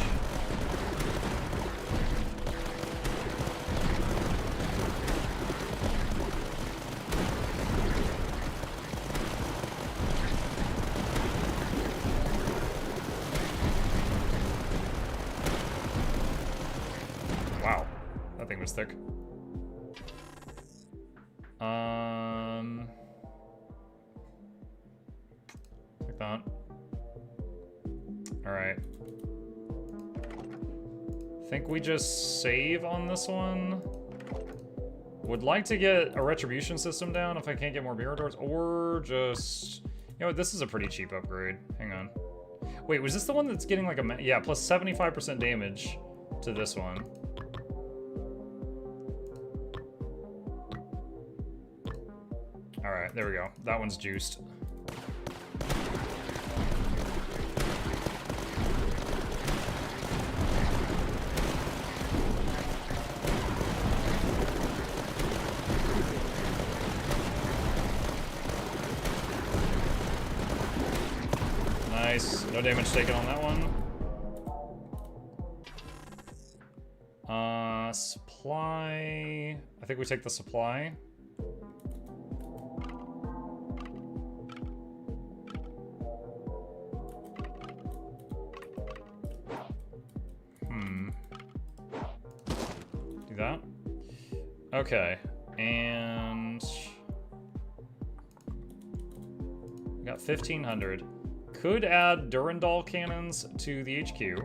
Thick. Like that. Alright. Think we just save on this one. Would like to get a retribution system down if I can't get more Miradors, or just... You know what, this is a pretty cheap upgrade. Hang on. Wait, was this the one that's getting like a... Yeah, plus 75% damage to this one. Alright, there we go. That one's juiced. Nice. No damage taken on that one. Supply... I think we take the supply. That. Okay, and we got 1,500. Could add Durandal cannons to the HQ.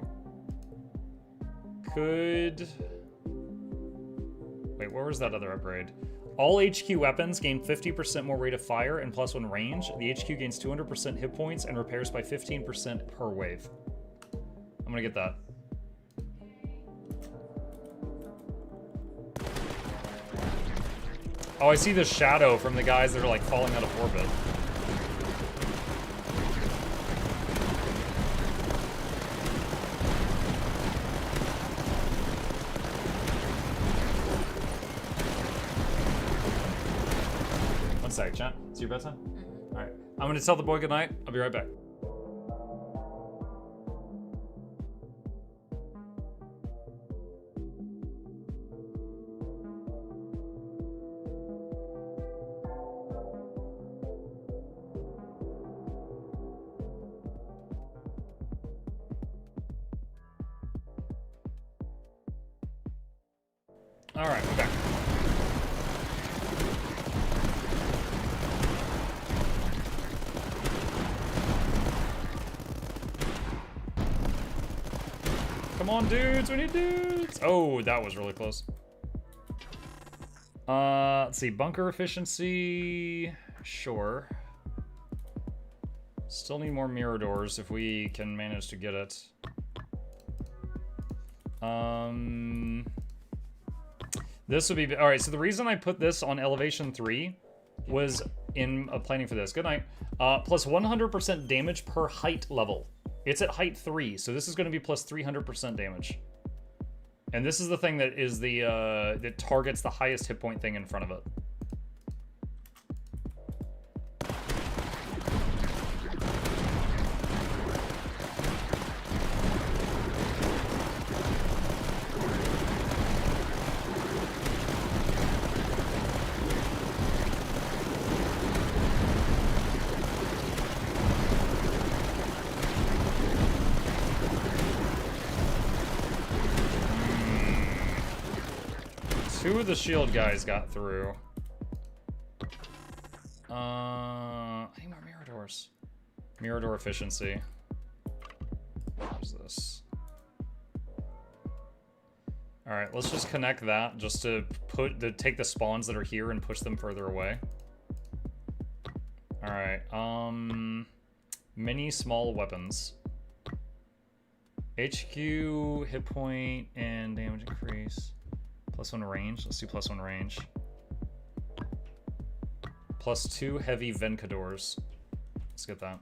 Could... Wait, where was that other upgrade? All HQ weapons gain 50% more rate of fire and plus 1 range. The HQ gains 200% hit points and repairs by 15% per wave. I'm gonna get that. Oh, I see the shadow from the guys that are like falling out of orbit. sec, chat. It's your bedtime? Alright. I'm gonna tell the boy goodnight. I'll be right back. Alright, we're back. Come on, dudes, we need dudes. Oh, that was really close. Let's see, bunker efficiency, sure. Still need more mirror doors if we can manage to get it. This would be, all right, so the reason I put this on elevation 3 was in planning for this. Good night. Plus 100% damage per height level. It's at height 3, so this is going to be plus 300% damage. And this is the thing that is the, that targets the highest hit point thing in front of it. Two of the shield guys got through. I need more mirror doors. Mirror door efficiency. Where's this? Alright, let's just connect that just to take the spawns that are here and push them further away. Alright, many small weapons. HQ, hit point, and damage increase. +1 range. Let's do +1 range. +2 heavy Vencadors. Let's get that.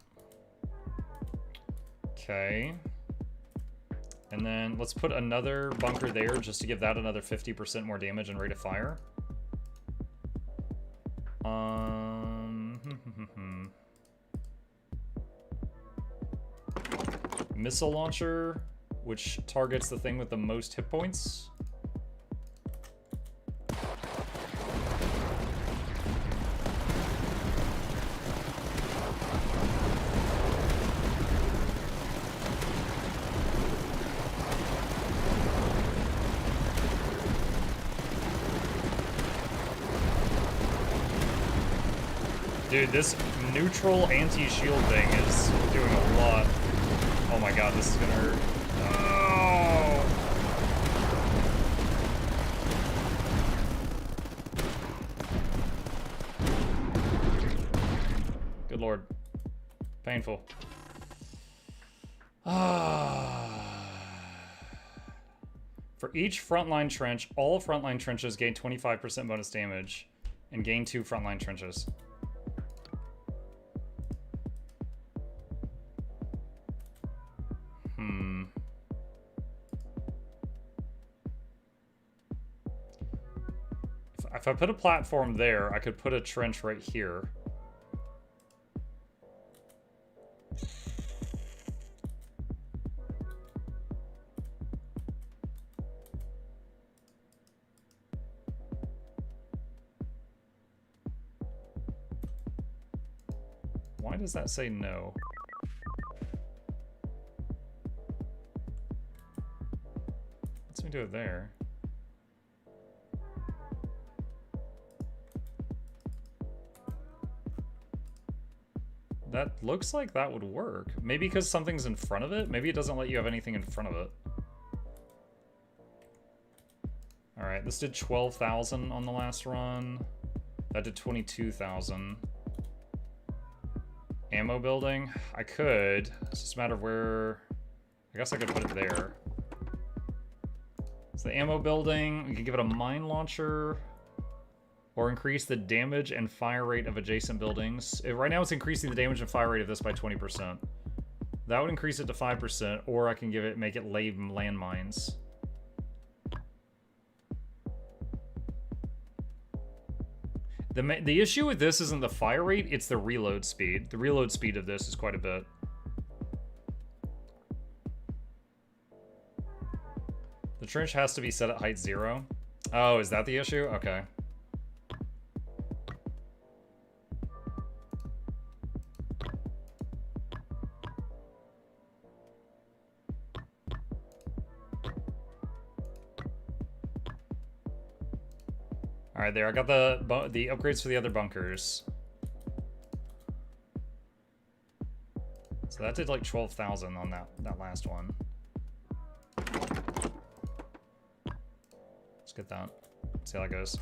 Okay. And then let's put another bunker there just to give that another 50% more damage and rate of fire. Missile launcher, which targets the thing with the most hit points. Dude, this neutral anti-shield thing is doing a lot. Oh my god, this is gonna hurt. Oh! Good lord. Painful. For each frontline trench, all frontline trenches gain 25% bonus damage and gain 2 frontline trenches. If I put a platform there, I could put a trench right here. Why does that say no? Let's me do it there. That looks like that would work. Maybe because something's in front of it? Maybe it doesn't let you have anything in front of it. Alright, this did 12,000 on the last run. That did 22,000. Ammo building? I could. It's just a matter of where... I guess I could put it there. So the ammo building, we can give it a mine launcher. Or increase the damage and fire rate of adjacent buildings. Right now it's increasing the damage and fire rate of this by 20%. That would increase it to 5%, or I can make it lay landmines. The issue with this isn't the fire rate, it's the reload speed. The reload speed of this is quite a bit. The trench has to be set at height 0. Oh, is that the issue? Okay. All right, there. I got the upgrades for the other bunkers. So that did like 12,000 on that last one. Let's get that. See how that goes.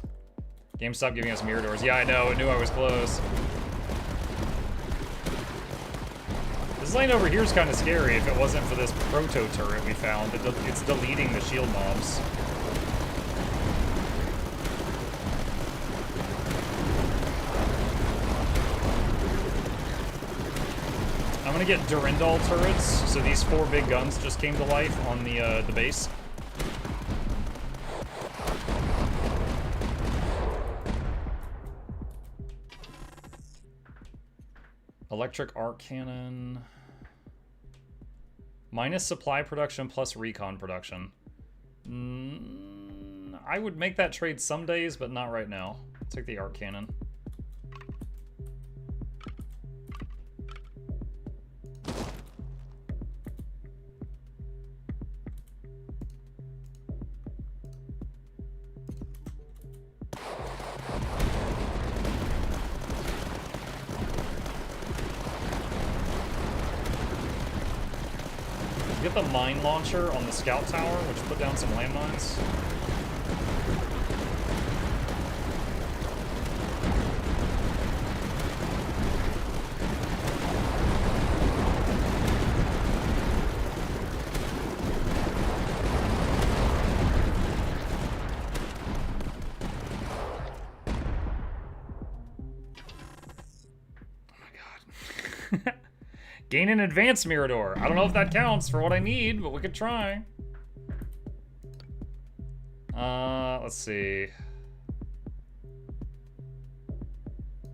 GameStop giving us mirror doors. Yeah, I know. It knew I was close. This lane over here is kind of scary if it wasn't for this proto turret we found. It's deleting the shield mobs. I'm gonna get Durandal turrets, so these 4 big guns just came to life on the base. Electric arc cannon. Minus supply production plus recon production. I would make that trade some days, but not right now. Take the arc cannon. Get the mine launcher on the scout tower, which put down some landmines. Gain an advanced Mirador. I don't know if that counts for what I need, but we could try. Let's see.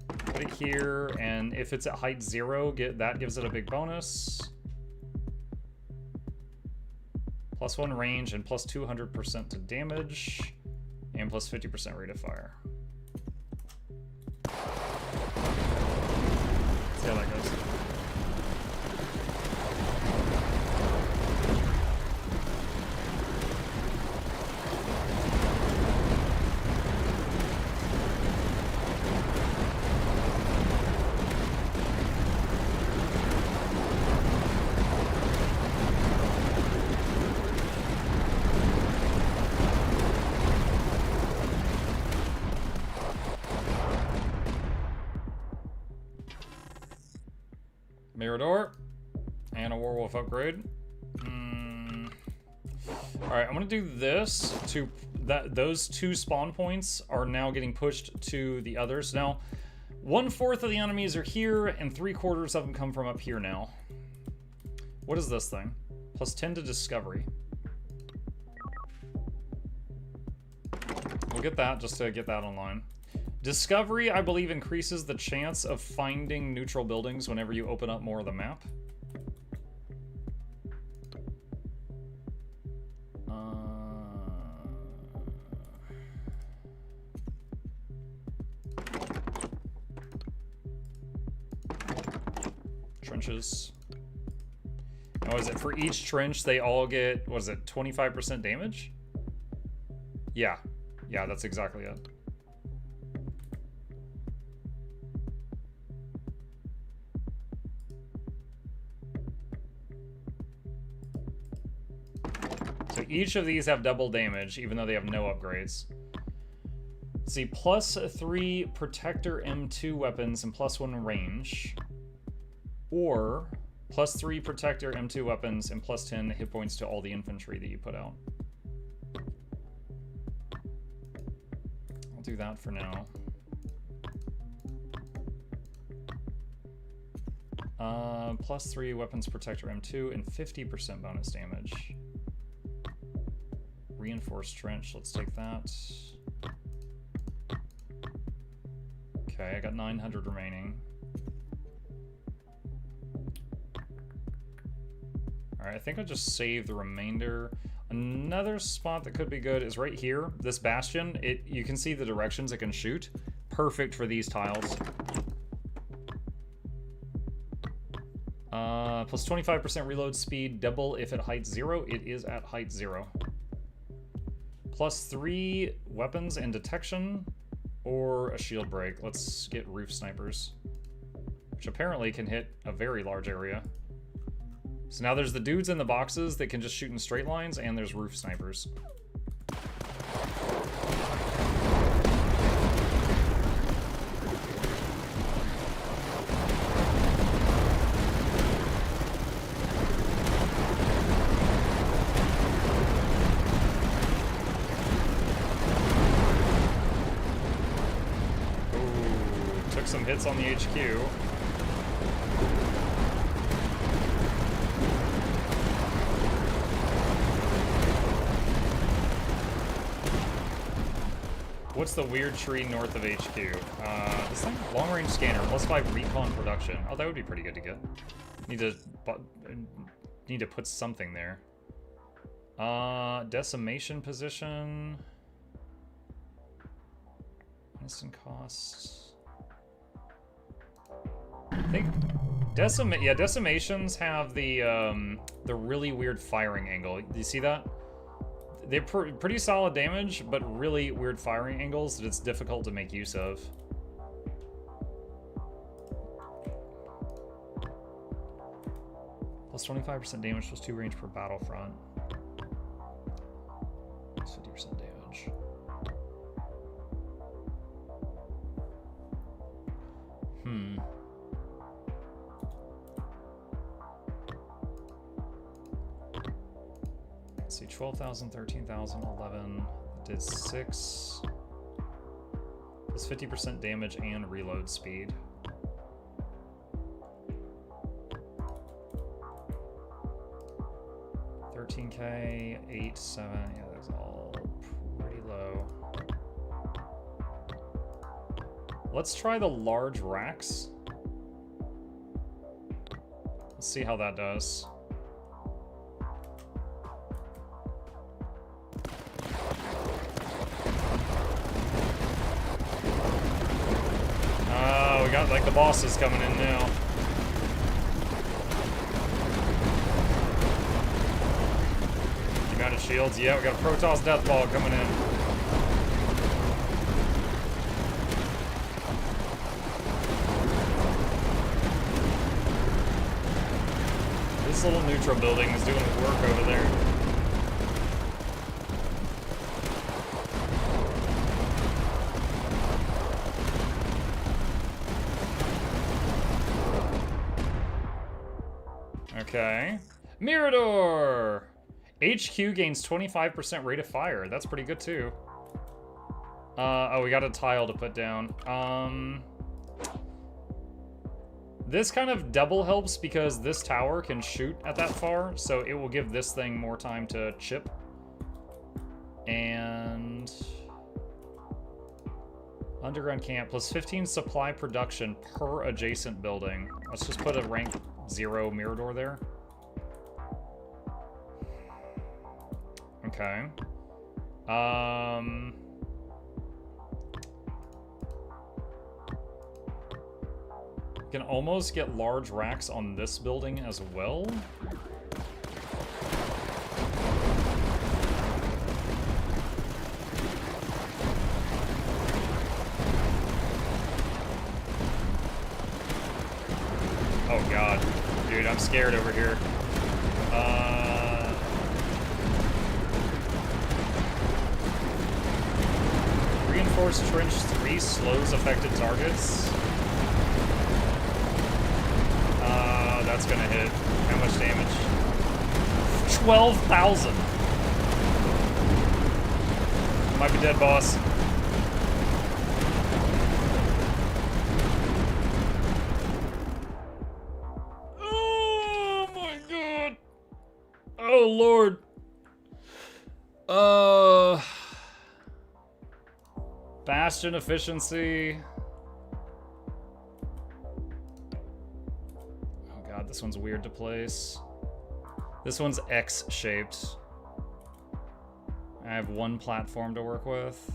Put it here, and if it's at height 0, that gives it a big bonus. +1 range and plus 200% to damage, and plus 50% rate of fire. See how that goes. Mirador and a Werewolf upgrade. Alright, I'm gonna do this to those 2 spawn points are now getting pushed to the others. Now, 1/4 of the enemies are here, and 3/4 of them come from up here now. What is this thing? +10 to discovery. We'll get that just to get that online. Discovery, I believe, increases the chance of finding neutral buildings whenever you open up more of the map. Trenches. Oh, is it for each trench they all get, what is it, 25% damage? Yeah. Yeah, that's exactly it. So each of these have double damage, even though they have no upgrades. Let's see, +3 Protector M2 weapons and +1 range. Or +3 Protector M2 weapons and +10 hit points to all the infantry that you put out. I'll do that for now. +3 weapons Protector M2 and 50% bonus damage. Reinforced trench, let's take that. Okay, I got 900 remaining. Alright, I think I'll just save the remainder. Another spot that could be good is right here. This bastion, you can see the directions it can shoot. Perfect for these tiles. Plus 25% reload speed, double if at height 0. It is at height 0. Plus 3 weapons and detection, or a shield break. Let's get roof snipers, which apparently can hit a very large area. So now there's the dudes in the boxes that can just shoot in straight lines, and there's roof snipers. Ooh, took some hits on the HQ. What's the weird tree north of HQ? This thing? Long range scanner, plus 5 recon production. Oh, that would be pretty good to get. Need to put something there. Decimation position. Instant cost. I think decimations have the really weird firing angle. Do you see that? They're pretty solid damage, but really weird firing angles that it's difficult to make use of. Plus 25% damage, plus 2 range per battlefront. Plus 50% damage. Let's see, 12,000, 13,000, 11. Did 6. Plus 50% damage and reload speed. $13K, 8, 7. Yeah, that's all pretty low. Let's try the large racks. Let's see how that does. We got like the bosses coming in now. You mounted shields? Yeah, we got a Protoss Death Ball coming in. This little neutral building is doing work over there. Okay. Mirador! HQ gains 25% rate of fire. That's pretty good too. Oh, we got a tile to put down. This kind of double helps because this tower can shoot at that far, so it will give this thing more time to chip. And underground camp plus 15 supply production per adjacent building. Let's just put a rank 0 Mirador there. Okay. Can almost get large racks on this building as well. Oh god. Dude, I'm scared over here. Reinforced Trench 3 slows affected targets. That's gonna hit. How much damage? 12,000! Might be dead, boss. Oh my god! Oh lord! Bastion efficiency. God, this one's weird to place. This one's X-shaped. I have one platform to work with.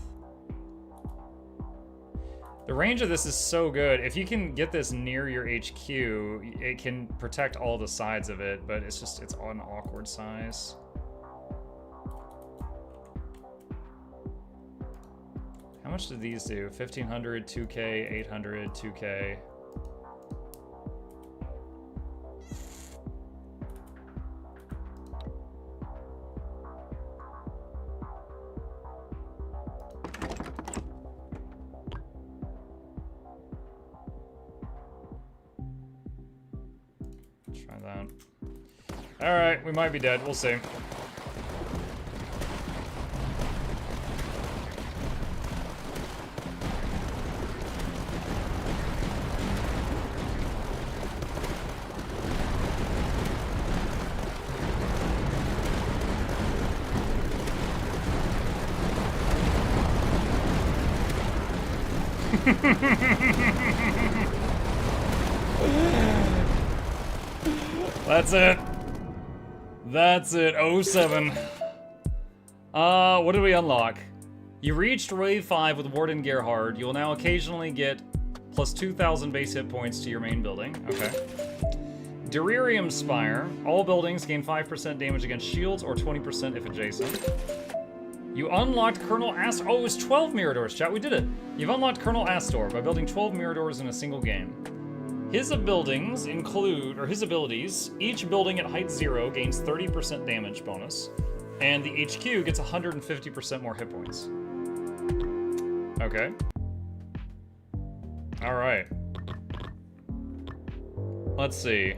The range of this is so good. If you can get this near your HQ, it can protect all the sides of it, but it's just, it's an awkward size. How much did these do? 1500, 2K, 800, 2K. Try that. All right, we might be dead. We'll see. That's it. That's it. 07. What did we unlock? You reached Wave 5 with Warden Gerhard. You will now occasionally get plus 2,000 base hit points to your main building. Okay. Delirium Spire. All buildings gain 5% damage against shields or 20% if adjacent. You unlocked Colonel Astor. Oh, it was 12 Miradors, chat. We did it. You've unlocked Colonel Astor by building 12 Miradors in a single game. His abilities include, or his abilities, each building at height 0 gains 30% damage bonus, and the HQ gets 150% more hit points. Okay. Alright. Let's see.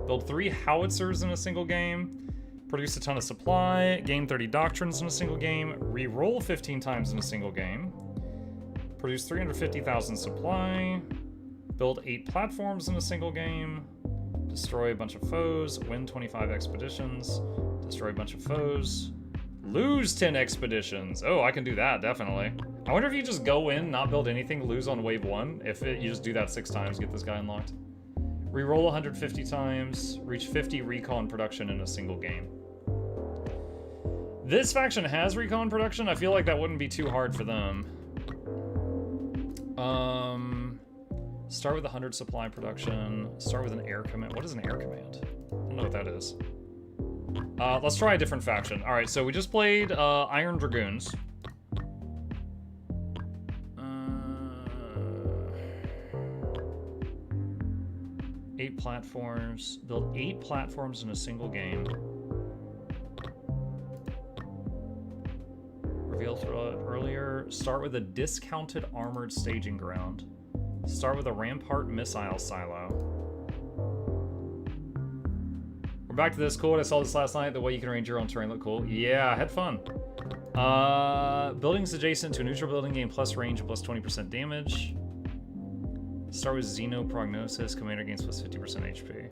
Build 3 howitzers in a single game, produce a ton of supply, gain 30 doctrines in a single game, re-roll 15 times in a single game, produce 350,000 supply, build 8 platforms in a single game, destroy a bunch of foes, win 25 expeditions, destroy a bunch of foes, lose 10 expeditions. Oh, I can do that, definitely. I wonder if you just go in, not build anything, lose on wave 1. If you just do that 6 times, get this guy unlocked. Reroll 150 times, reach 50 recon production in a single game. This faction has recon production. I feel like that wouldn't be too hard for them. Start with 100 supply production. Start with an air command. What is an air command? I don't know what that is. Let's try a different faction. All right, so we just played Iron Dragoons. 8 platforms. Build 8 platforms in a single game. Revealed earlier. Start with a discounted armored staging ground. Start with a rampart missile silo. We're back to this. Cool. I saw this last night. The way you can arrange your own terrain looked cool. Yeah, I had fun. Buildings adjacent to a neutral building gain plus range and plus 20% damage. Start with Xeno Prognosis. Commander gains plus 50% HP.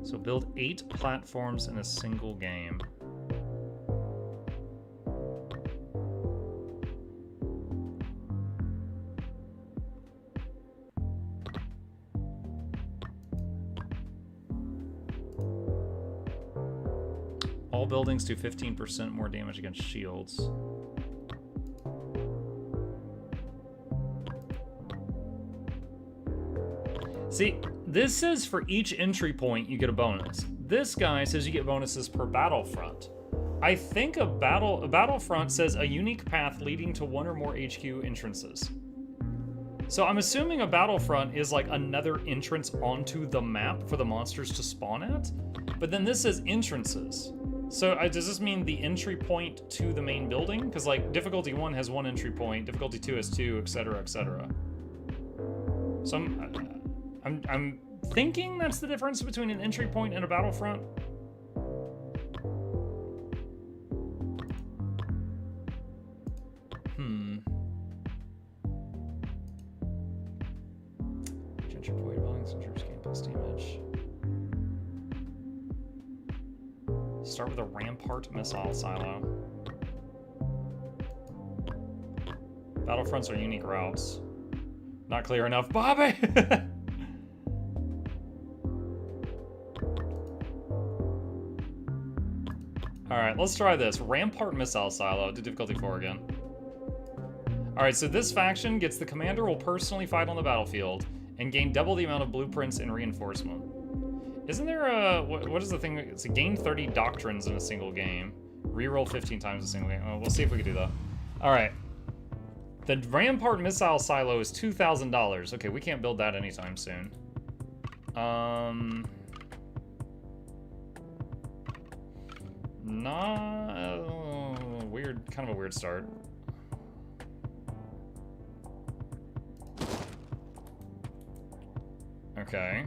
So build 8 platforms in a single game. All buildings do 15% more damage against shields. See, this says for each entry point you get a bonus. This guy says you get bonuses per battlefront. I think a battlefront says a unique path leading to 1 or more HQ entrances. So I'm assuming a battlefront is like another entrance onto the map for the monsters to spawn at. But then this says entrances. So does this mean the entry point to the main building? Because like difficulty 1 has 1 entry point, difficulty 2 has 2, etc., etc. So I'm thinking that's the difference between an entry point and a battlefront. Gentrified buildings and troops gain plus damage. Start with a rampart missile silo. Battlefronts are unique routes. Not clear enough, Bobby! Alright, let's try this. Rampart Missile Silo. Do difficulty 4 again. Alright, so this faction gets the commander will personally fight on the battlefield and gain double the amount of blueprints and reinforcement. Isn't there a... What is the thing? It's a gain 30 doctrines in a single game. Reroll 15 times a single game. Oh, we'll see if we can do that. Alright. The Rampart Missile Silo is $2,000. Okay, we can't build that anytime soon. Weird, kind of a weird start. Okay.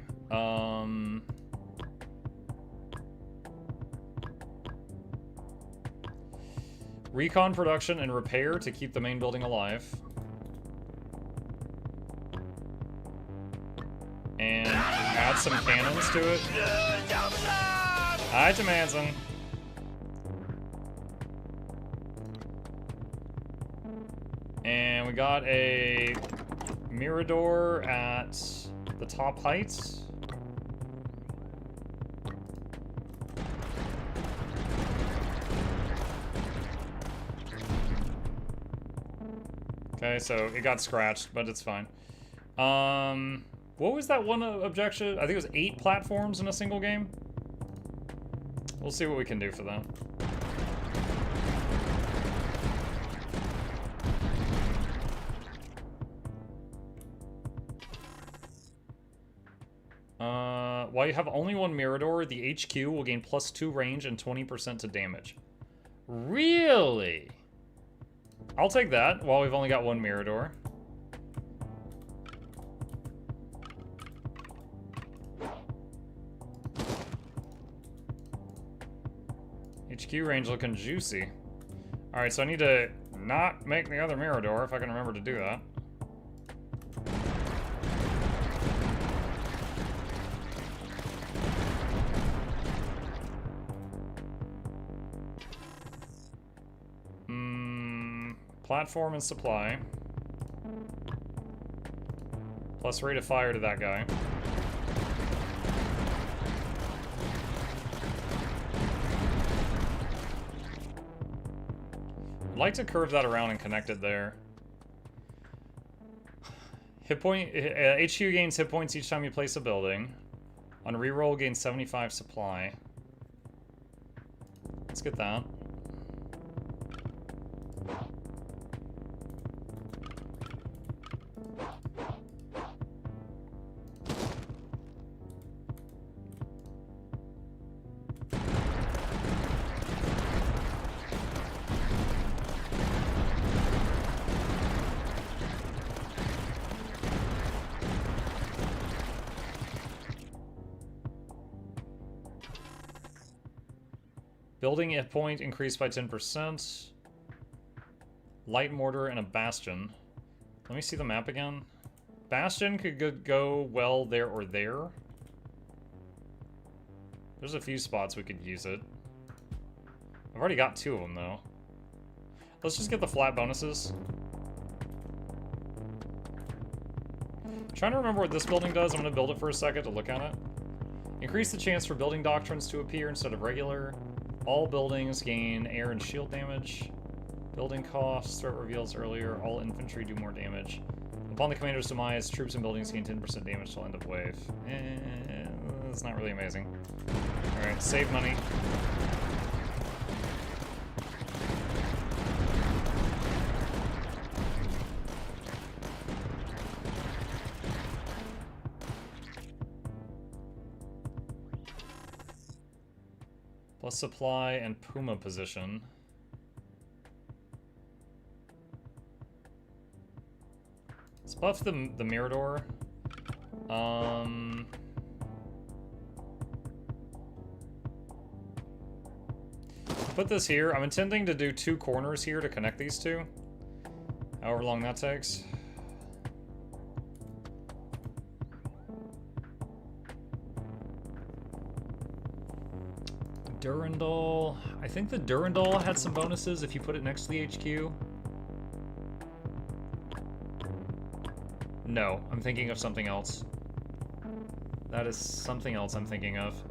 Recon production and repair to keep the main building alive. And add some cannons to it. Hi, Manson. And we got a Mirador at the top height. Okay, so it got scratched, but it's fine. What was that one objection? I think it was 8 platforms in a single game. We'll see what we can do for that. While you have only one Mirador, the HQ will gain +2 range and 20% to damage. Really? I'll take that while we've only got one Mirador. HQ range looking juicy. Alright, so I need to not make the other Mirador if I can remember to do that. Platform and supply. Plus rate of fire to that guy. I'd like to curve that around and connect it there. HQ gains hit points each time you place a building. On reroll, gains 75 supply. Let's get that. Building hit point increased by 10%. Light mortar and a bastion. Let me see the map again. Bastion could go well there or there. There's a few spots we could use it. I've already got 2 of them though. Let's just get the flat bonuses. Trying to remember what this building does. I'm going to build it for a second to look at it. Increase the chance for building doctrines to appear instead of regular. All buildings gain air and shield damage. Building costs, threat reveals earlier. All infantry do more damage. Upon the commander's demise, troops and buildings gain 10% damage till end of wave. That's not really amazing. Alright, save money. Plus supply and Puma position. Let's buff the Mirador. Put this here. I'm intending to do 2 corners here to connect these two. However long that takes. Durandal. I think the Durandal had some bonuses if you put it next to the HQ. No, I'm thinking of something else. That is something else I'm thinking of.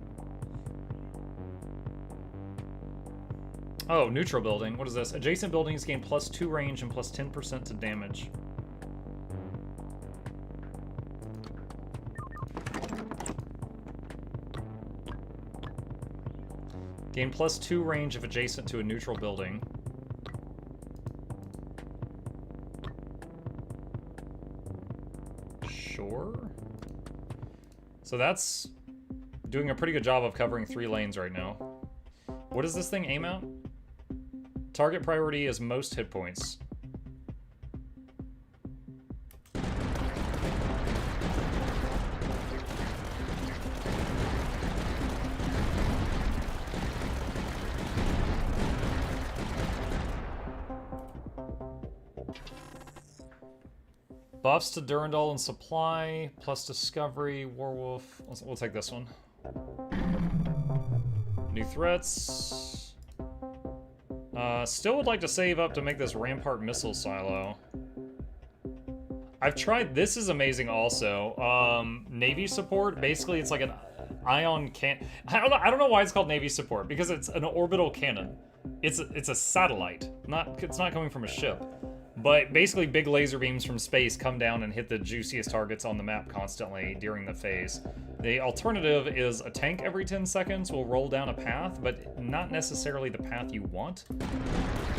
Oh, neutral building. What is this? Adjacent buildings gain +2 range and +10% to damage. Gain +2 range if adjacent to a neutral building. Sure. So that's doing a pretty good job of covering 3 lanes right now. What does this thing aim at? Target priority is most hit points. Buffs to Durandal and Supply, plus Discovery, Warwolf. We'll take this one. New threats. Still would like to save up to make this Rampart Missile Silo. I've tried, this is amazing also. Navy support, basically it's like an ion can. I don't know why it's called Navy support, because it's an orbital cannon. It's a satellite, it's not coming from a ship. But basically big laser beams from space come down and hit the juiciest targets on the map constantly during the phase. The alternative is a tank every 10 seconds will roll down a path, but not necessarily the path you want.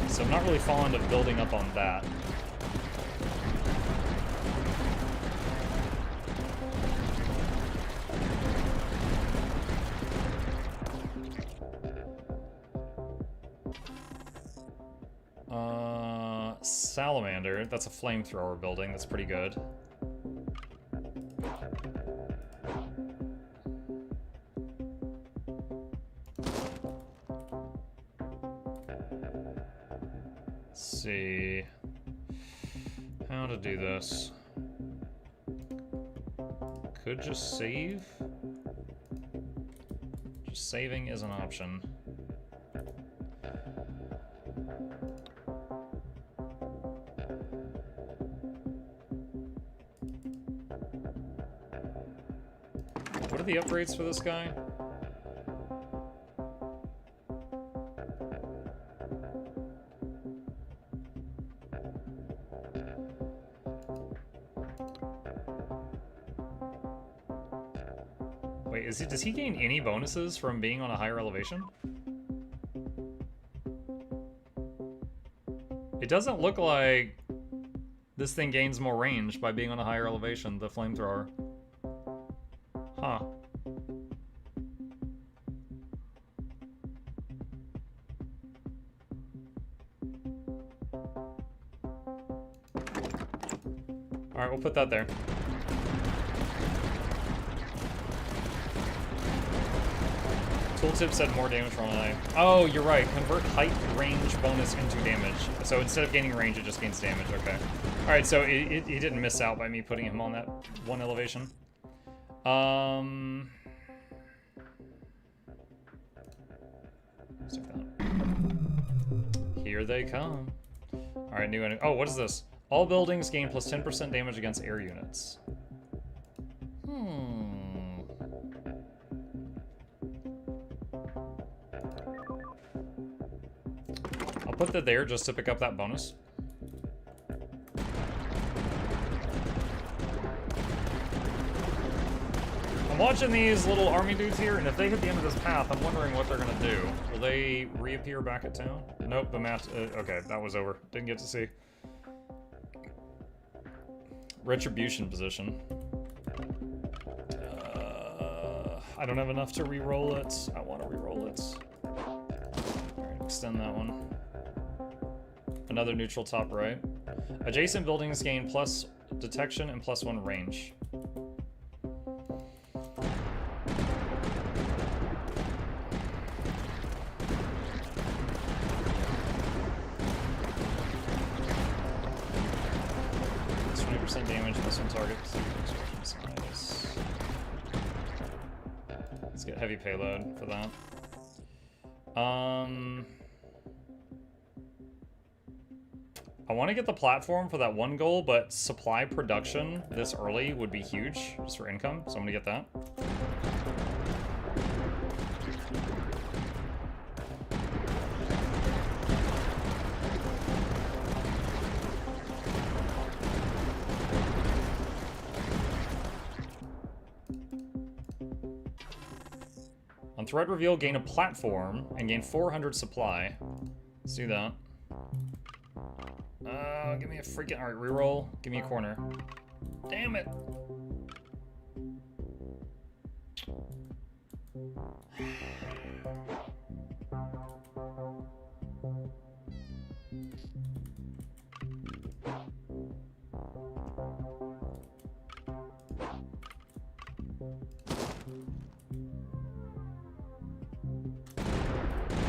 So I'm not really fond of building up on that. Salamander, that's a flamethrower building, that's pretty good. Let's see how to do this. Could just save. Just saving is an option. What are the upgrades for this guy? Wait, does he gain any bonuses from being on a higher elevation? It doesn't look like this thing gains more range by being on a higher elevation, the flamethrower. Huh. Alright, we'll put that there. Tooltip said more damage from an eye. Oh, you're right. Convert height range bonus into damage. So instead of gaining range, it just gains damage. Okay. Alright, so he didn't miss out by me putting him on that one elevation. Here they come. Alright, new enemy. Oh, what is this? All buildings gain plus 10% damage against air units. I'll put that there just to pick up that bonus. I'm watching these little army dudes here, and if they hit the end of this path, I'm wondering what they're gonna do. Will they reappear back at town? Nope, the match. Okay, that was over. Didn't get to see. Retribution position. I don't have enough to re-roll it. I want to re-roll it. Alright, extend that one. Another neutral top right. Adjacent buildings gain plus detection and +1 range. Damage, +1 target. Size. Let's get heavy payload for that. I want to get the platform for that one goal, but supply production this early would be huge just for income, so I'm gonna get that. On thread reveal, gain a platform and gain 400 supply. Let's do that. Give me a freaking... Alright, reroll. Give me a corner. Damn it!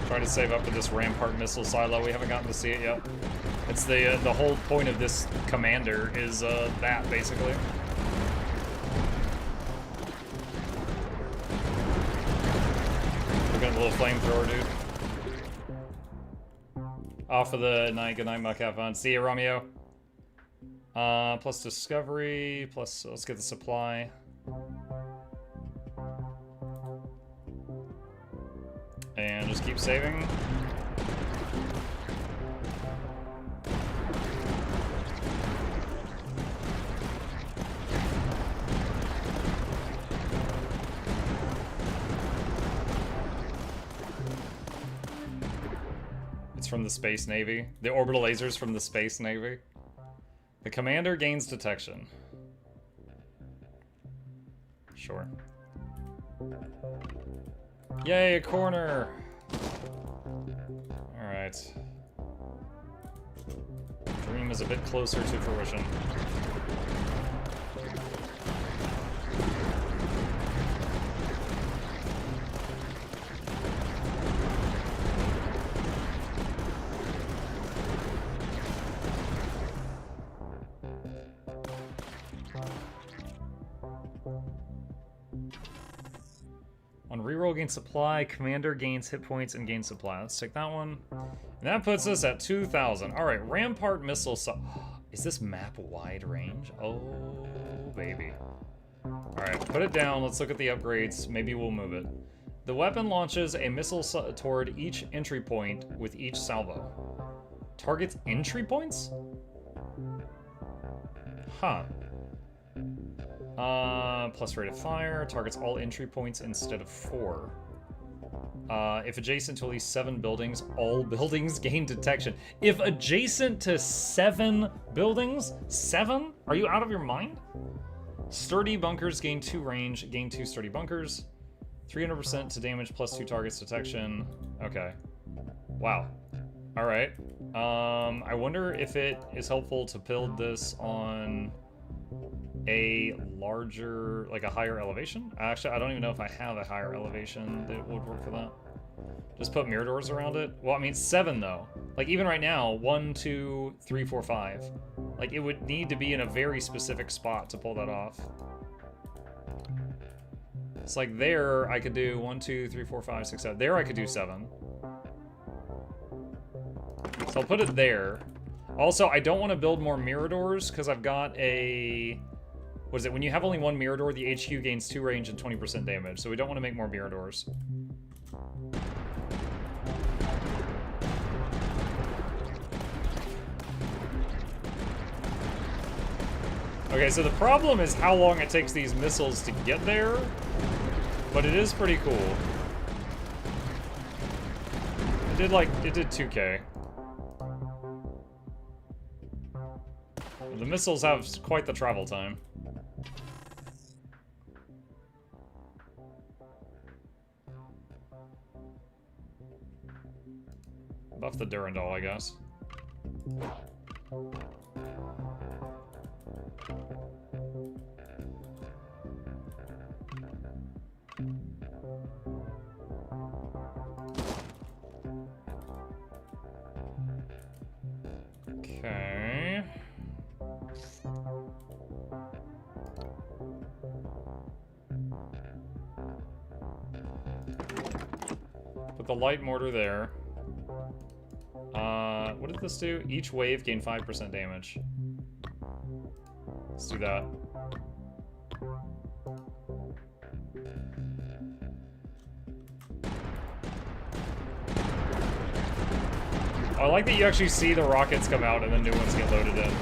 Try to save up for this Rampart missile silo. We haven't gotten to see it yet. It's the whole point of this commander is that, basically. We're getting a little flamethrower, dude. Off for the night. Good night, Muck. Have fun. See you, Romeo. Plus discovery. Plus, let's get the supply. And just keep saving. It's from the Space Navy. The orbital lasers from the Space Navy. The commander gains detection. Sure. Yay, a corner! Alright. Dream is a bit closer to fruition. On reroll, gain supply, commander gains hit points and gains supply. Let's take that one. And that puts us at 2,000. Alright, Rampart missile. Is this map wide range? Oh, baby. Alright, put it down. Let's look at the upgrades. Maybe we'll move it. The weapon launches a missile toward each entry point with each salvo. Targets entry points? Huh. Plus rate of fire, targets all entry points instead of 4. If adjacent to at least 7 buildings, all buildings gain detection. If adjacent to 7 buildings? 7? Are you out of your mind? Sturdy bunkers gain 2 range, gain 2 sturdy bunkers. 300% to damage plus 2 targets detection. Okay. Wow. Alright. I wonder if it is helpful to build this on a larger, like a higher elevation. Actually, I don't even know if I have a higher elevation that would work for that. Just put miradors around it. Well, I mean, 7 though. Like even right now, 1, 2, 3, 4, 5. Like it would need to be in a very specific spot to pull that off. It's like there, I could do 1, 2, 3, 4, 5, 6, 7. There I could do 7. So I'll put it there. Also, I don't want to build more miradors because I've got a... What is it? When you have only 1 mirador, the HQ gains 2 range and 20% damage. So we don't want to make more miradors. Okay, so the problem is how long it takes these missiles to get there. But it is pretty cool. It did 2K. The missiles have quite the travel time. Buff the Durandal, I guess. Okay. Put the light mortar there. What did this do? Each wave gain 5% damage. Let's do that. I like that you actually see the rockets come out and then new ones get loaded in.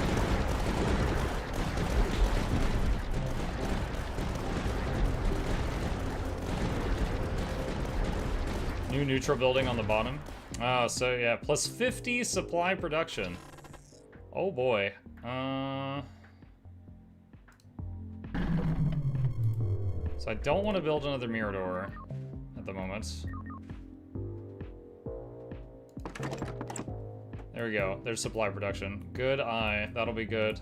New neutral building on the bottom. Oh, so yeah, plus 50 supply production. Oh boy. So I don't want to build another Mirador at the moment. There we go. There's supply production. Good eye. That'll be good.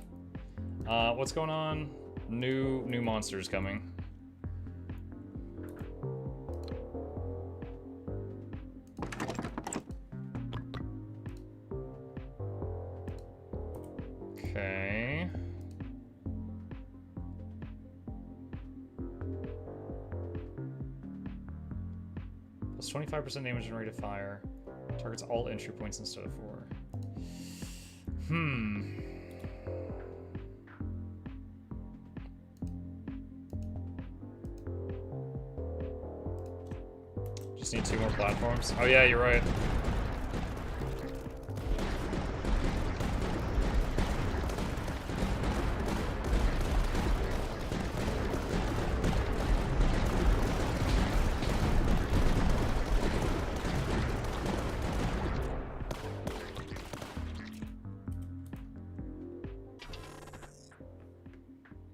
What's going on? New monsters coming. Okay. Plus 25% damage and rate of fire. Targets all entry points instead of 4. Just need 2 more platforms. Oh yeah, you're right.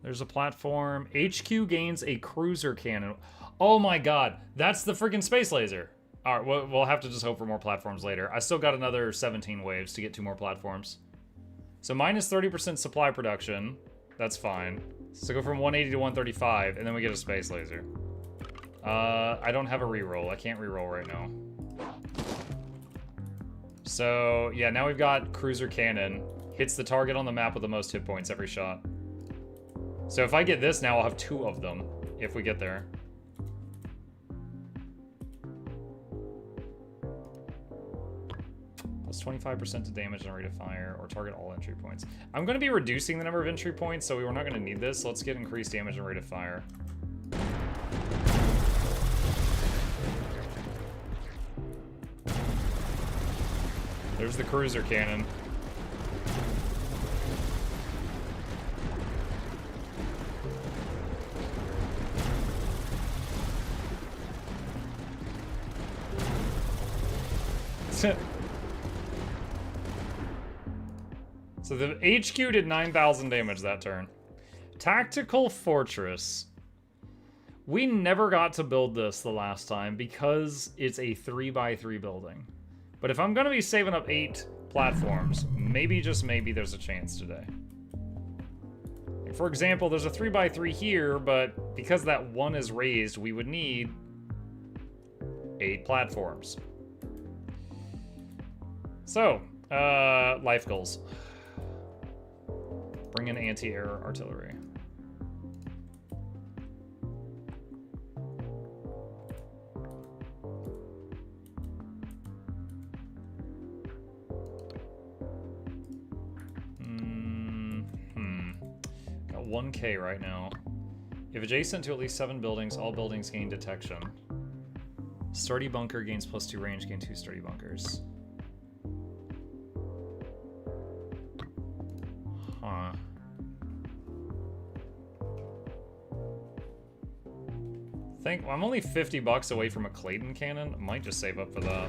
There's a platform. HQ gains a cruiser cannon. Oh my god, that's the freaking space laser. All right, we'll have to just hope for more platforms later. I still got another 17 waves to get 2 more platforms. So minus 30% supply production. That's fine. So go from 180 to 135, and then we get a space laser. I don't have a reroll. I can't reroll right now. So yeah, now we've got cruiser cannon. Hits the target on the map with the most hit points every shot. So if I get this now, I'll have 2 of them if we get there. Plus 25% to damage and rate of fire, or target all entry points. I'm going to be reducing the number of entry points, so we're not going to need this. Let's get increased damage and rate of fire. There's the cruiser cannon. So the HQ did 9,000 damage that turn. Tactical Fortress. We never got to build this the last time because it's a 3x3 building. But if I'm going to be saving up 8 platforms, maybe, just maybe, there's a chance today. Like for example, there's a 3x3 here, but because that one is raised, we would need 8 platforms. So, life goals. Bring in anti-air artillery. Got 1K right now. If adjacent to at least 7 buildings, all buildings gain detection. Sturdy bunker gains +2 range, gain 2 sturdy bunkers. Huh. Well, I'm only 50 bucks away from a Clayton cannon. I might just save up for that.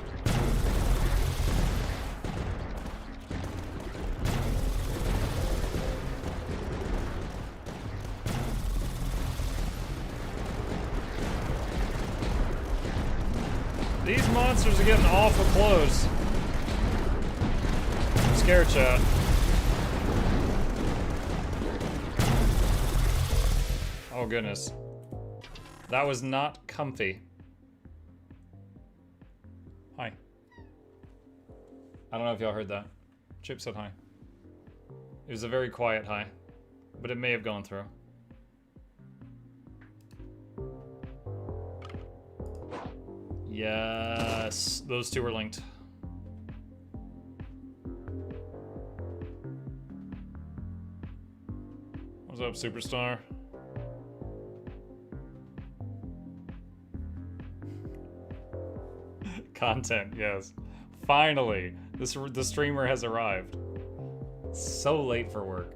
These monsters are getting awful close. I'm scared, chat. Oh goodness. That was not comfy. Hi. I don't know if y'all heard that. Chip said hi. It was a very quiet hi, but it may have gone through. Yes, those two are linked. up, Superstar? Content, yes. Finally, the streamer has arrived. So late for work.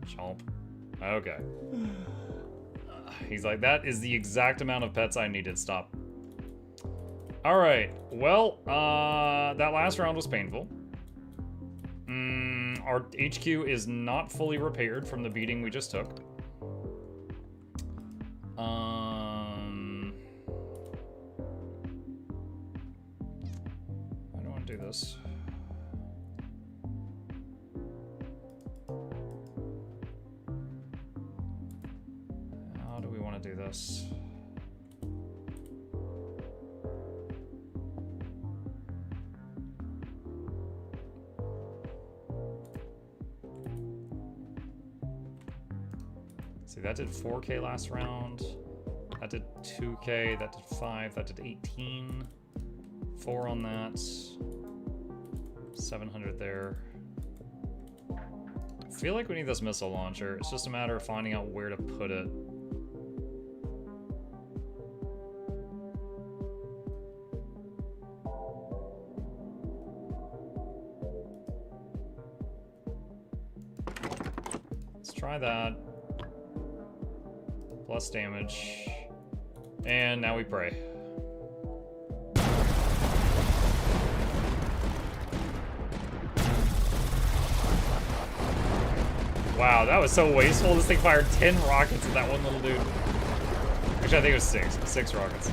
Chomp. Okay. He's like, that is the exact amount of pets I needed. Stop. Alright, well, that last round was painful. Our HQ is not fully repaired from the beating we just took. I don't want to do this. How do we want to do this? See, that did 4K last round. That did 2K, that did 5, that did 18. 4 on that. 700 there. I feel like we need this missile launcher. It's just a matter of finding out where to put it. Let's try that. Plus damage. And now we pray. Wow, that was so wasteful. This thing fired 10 rockets at that one little dude. Actually, I think it was 6. 6 rockets.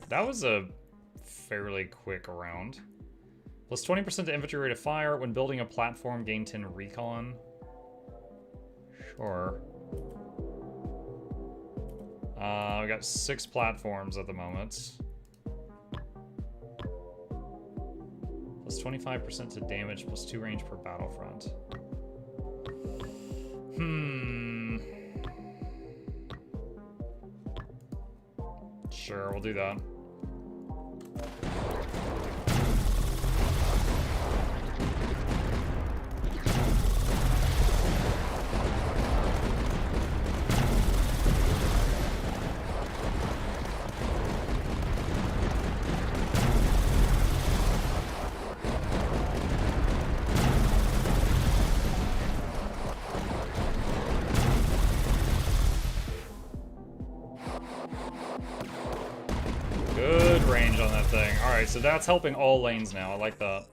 That was a fairly quick round. Plus 20% to infantry rate of fire. When building a platform, gain 10 recon. Sure. We got 6 platforms at the moment. Plus 25% to damage, plus 2 range per battlefront. Sure, we'll do that. Good range on that thing. Alright, so that's helping all lanes now. I like that.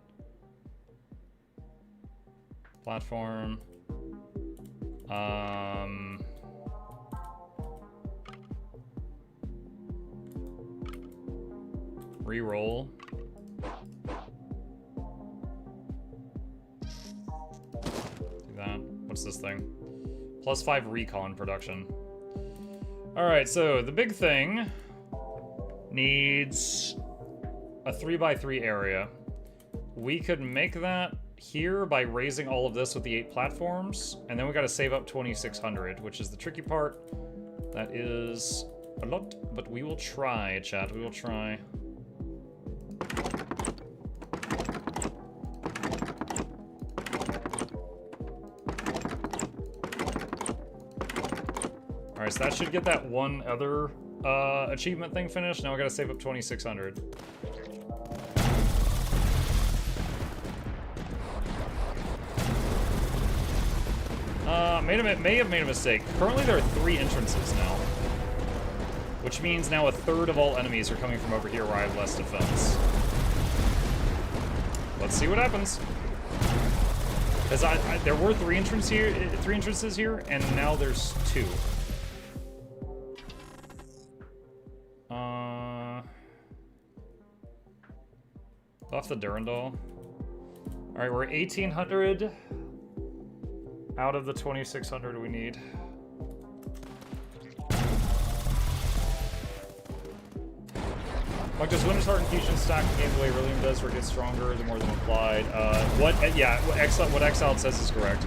Platform. Reroll. Do that. What's this thing? Plus 5 recon production. Alright, so the big thing needs a 3x3 area. We could make that here by raising all of this with the 8 platforms, and then we gotta save up 2,600, which is the tricky part. That is a lot, but we will try, chat. We will try. Alright, so that should get that one other achievement thing finished. Now we gotta save up 2,600. May have made a mistake. Currently there are 3 entrances now, which means now a third of all enemies are coming from over here where I have less defense. Let's see what happens. Because there were 3 entrances here, and now there's 2. Off the Durandal. Alright, we're 1,800 out of the 2,600 we need. Like, does Winter's Heart Infusion stack the game the way Rillium does, where it gets stronger the more than applied? What Exiled says is correct.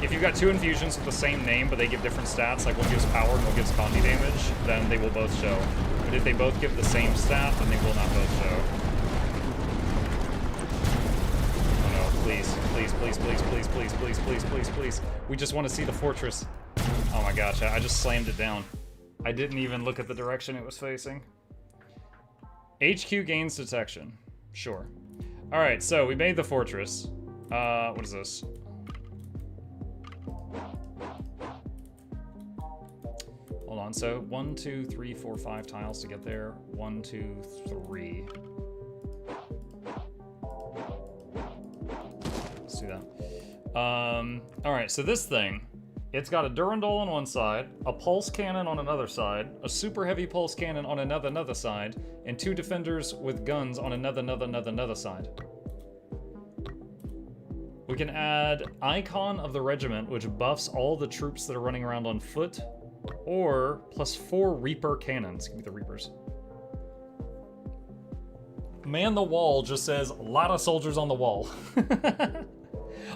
If you've got 2 infusions with the same name, but they give different stats, like one gives power and one gives Condi damage, then they will both show. But if they both give the same stat, then they will not both show. Oh no, please, please, please, please, please, please, please, please, please, please. We just want to see the fortress. Oh my gosh, I just slammed it down. I didn't even look at the direction it was facing. HQ gains detection. Sure. Alright, so we made the fortress. What is this? Hold on, so 1, 2, 3, 4, 5 tiles to get there. 1, 2, 3. Let's do that. Alright, so this thing, it's got a Durandal on one side, a pulse cannon on another side, a super heavy pulse cannon on another side, and 2 defenders with guns on another side. We can add Icon of the Regiment, which buffs all the troops that are running around on foot, or +4 Reaper cannons. Give me the Reapers. Man the wall just says, a lot of soldiers on the wall.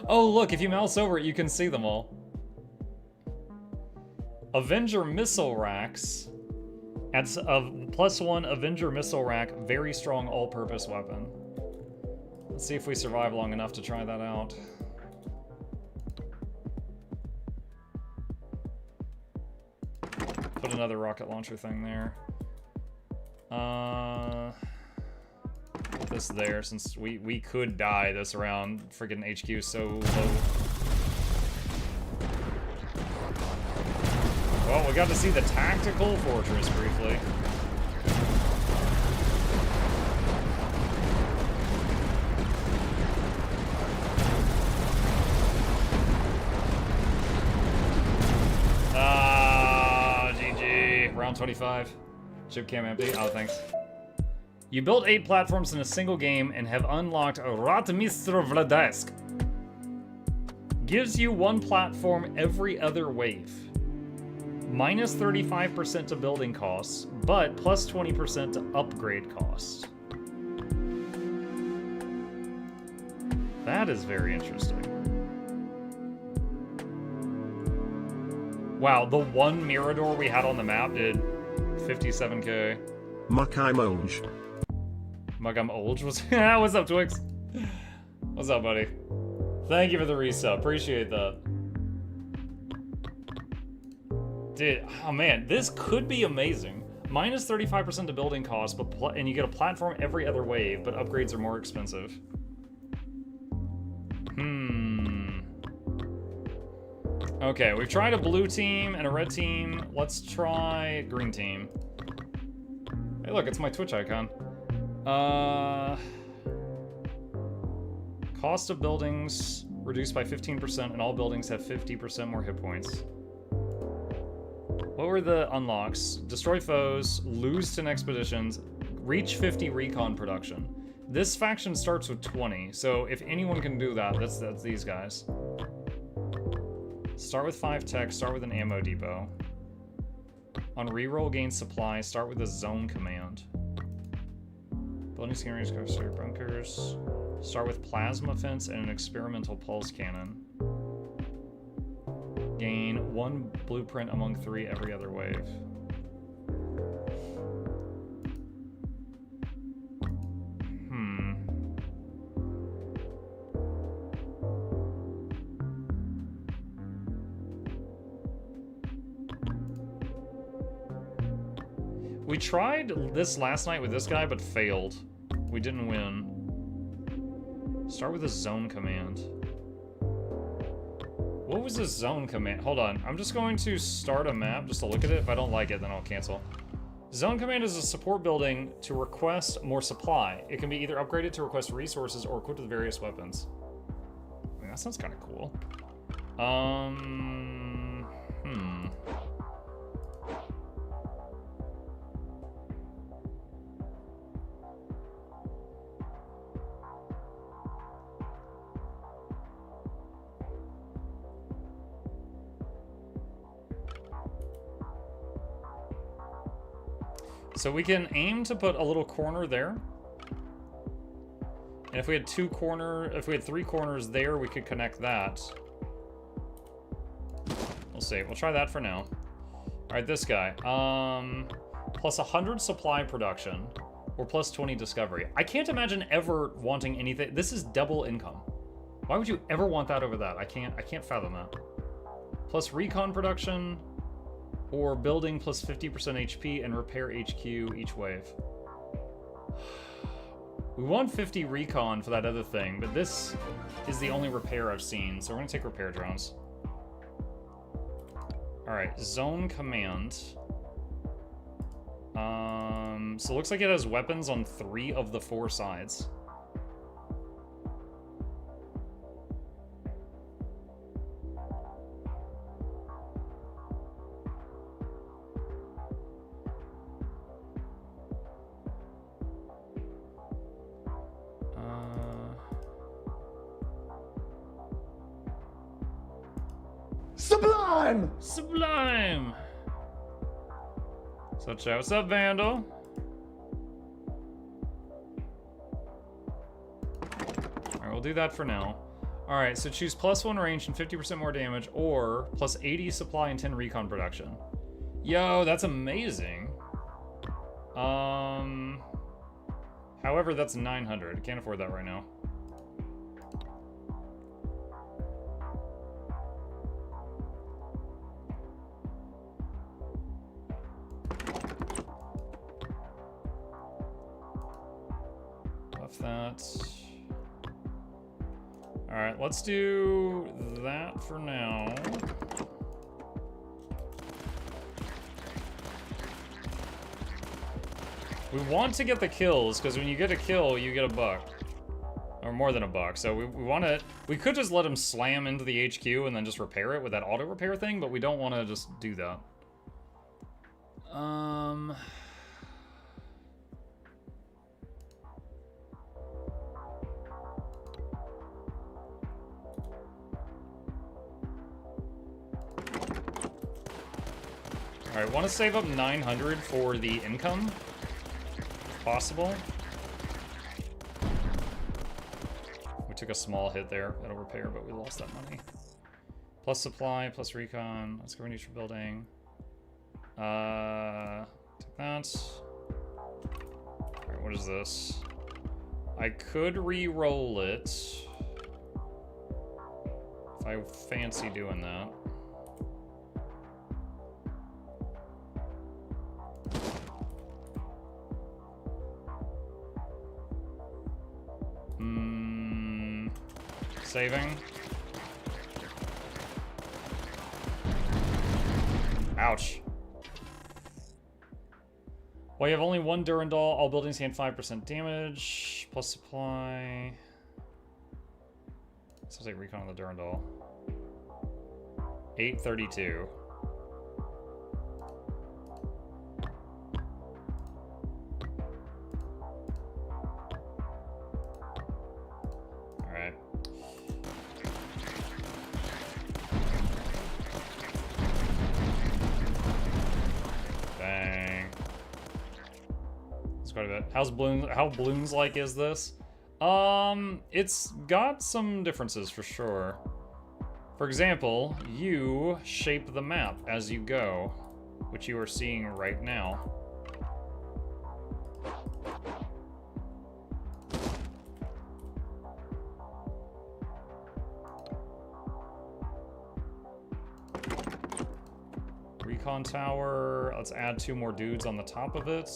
Oh, look, if you mouse over it, you can see them all. Avenger missile racks adds a +1 Avenger missile rack, very strong all-purpose weapon. Let's see if we survive long enough to try that out. Put another rocket launcher thing there. Put this there since we could die this round. Freaking HQ is so low. Well, we got to see the tactical fortress briefly. GG. Round 25. Ship cam empty. Oh, thanks. You built 8 platforms in a single game and have unlocked Rotmistr Vladesk. Gives you 1 platform every other wave. Minus 35% to building costs, but plus 20% to upgrade costs. That is very interesting. Wow, the one Mirador we had on the map did 57k. Muckime Olge. Muckime Olge was... What's up, Twix? What's up, buddy? Thank you for the resub. Appreciate that. Dude, oh man, this could be amazing. Minus 35% to building costs, but and you get a platform every other wave, but upgrades are more expensive. Okay, we've tried a blue team and a red team. Let's try green team. Hey, look, it's my Twitch icon. Cost of buildings reduced by 15%, and all buildings have 50% more hit points. What were the unlocks? Destroy foes, lose 10 expeditions, reach 50 recon production. This faction starts with 20, so if anyone can do that, that's these guys. Start with 5 tech, start with an ammo depot. On reroll, gain supply, start with a zone command. Building scenarios, go start bunkers. Start with plasma fence and an experimental pulse cannon. Gain 1 blueprint among 3 every other wave. We tried this last night with this guy, but failed. We didn't win. Start with a zone command. What was a zone command? Hold on. I'm just going to start a map just to look at it. If I don't like it, then I'll cancel. Zone command is a support building to request more supply. It can be either upgraded to request resources or equipped with various weapons. I mean, that sounds kind of cool. So we can aim to put a little corner there. And if we had 3 corners there, we could connect that. We'll see. We'll try that for now. All right, this guy. plus 100 supply production, or plus 20 discovery. I can't imagine ever wanting anything. This is double income. Why would you ever want that over that? I can't fathom that. Plus recon production, or building plus 50% HP and repair HQ each wave. We want 50 recon for that other thing, but this is the only repair I've seen, so we're gonna take repair drones. Alright, zone command. So it looks like it has weapons on 3 of the 4 sides. Sublime! Sublime! So chat, what's up, Vandal? Alright, we'll do that for now. Alright, so choose +1 range and 50% more damage, or plus 80 supply and 10 recon production. Yo, that's amazing. However, that's 900. I can't afford that right now. That. Alright, let's do that for now. We want to get the kills, because when you get a kill, you get a buck. Or more than a buck. So we want to... We could just let him slam into the HQ and then just repair it with that auto repair thing, but we don't want to just do that. Alright, want to save up 900 for the income, if possible. We took a small hit there. It'll repair, but we lost that money. Plus supply, plus recon. Let's go neutral building. Take that. Alright, what is this? I could re-roll it if I fancy doing that. Saving. Ouch. Well, you have only 1 Durandal. All buildings gain 5% damage. Plus supply. So I'll take recon on the Durandal. 832. Alright. Dang. That's quite a bit. How balloons-like is this? It's got some differences for sure. For example, you shape the map as you go, which you are seeing right now. Recon tower, let's add 2 more dudes on the top of it.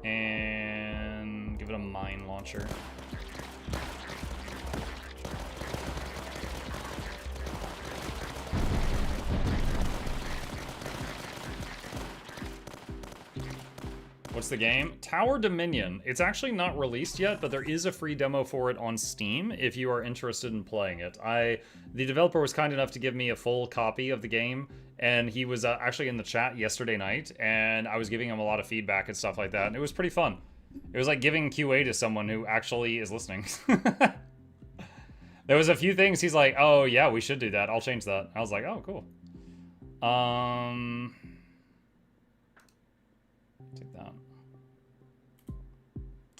And give it a mine launcher. What's the game? Tower Dominion. It's actually not released yet, but there is a free demo for it on Steam if you are interested in playing it. The developer was kind enough to give me a full copy of the game, and he was actually in the chat yesterday night, and I was giving him a lot of feedback and stuff like that, and it was pretty fun. It was like giving QA to someone who actually is listening. There was a few things he's like, oh yeah, we should do that. I'll change that. I was like, oh, cool. Take that.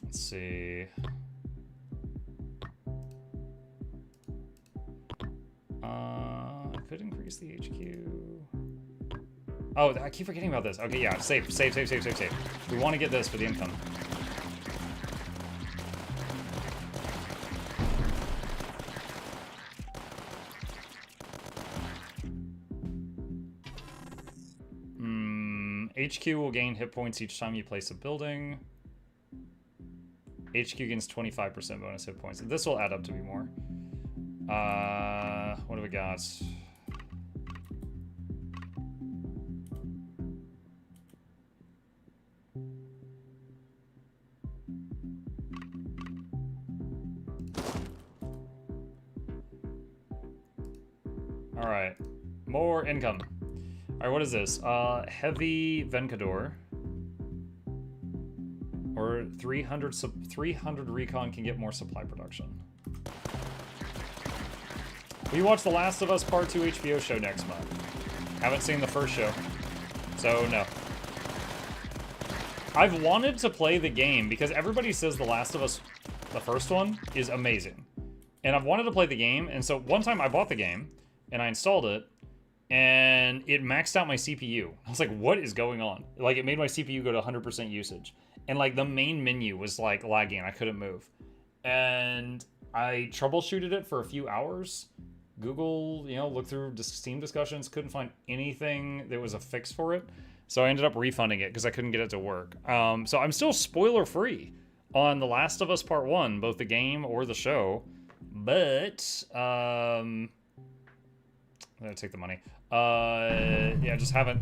Let's see. I could increase the HQ. Oh, I keep forgetting about this. Okay, yeah, save. We want to get this for the income. HQ will gain hit points each time you place a building. HQ gains 25% bonus hit points. This will add up to be more. What do we got? All right, more income. All right, what is this? Heavy Vencador. Or 300 recon can get more supply production. We watch The Last of Us Part 2 HBO show next month. Haven't seen the first show, so no. I've wanted to play the game because everybody says The Last of Us, the first one, is amazing. And I've wanted to play the game, and so one time I bought the game, and I installed it, and it maxed out my CPU. I was like, what is going on? Like, it made my CPU go to 100% usage. And, like, the main menu was, like, lagging. I couldn't move. And I troubleshooted it for a few hours. Google, you know, looked through Steam discussions, couldn't find anything that was a fix for it. So I ended up refunding it because I couldn't get it to work. So I'm still spoiler-free on The Last of Us Part 1, both the game or the show. But, I'm gonna take the money. Yeah, just haven't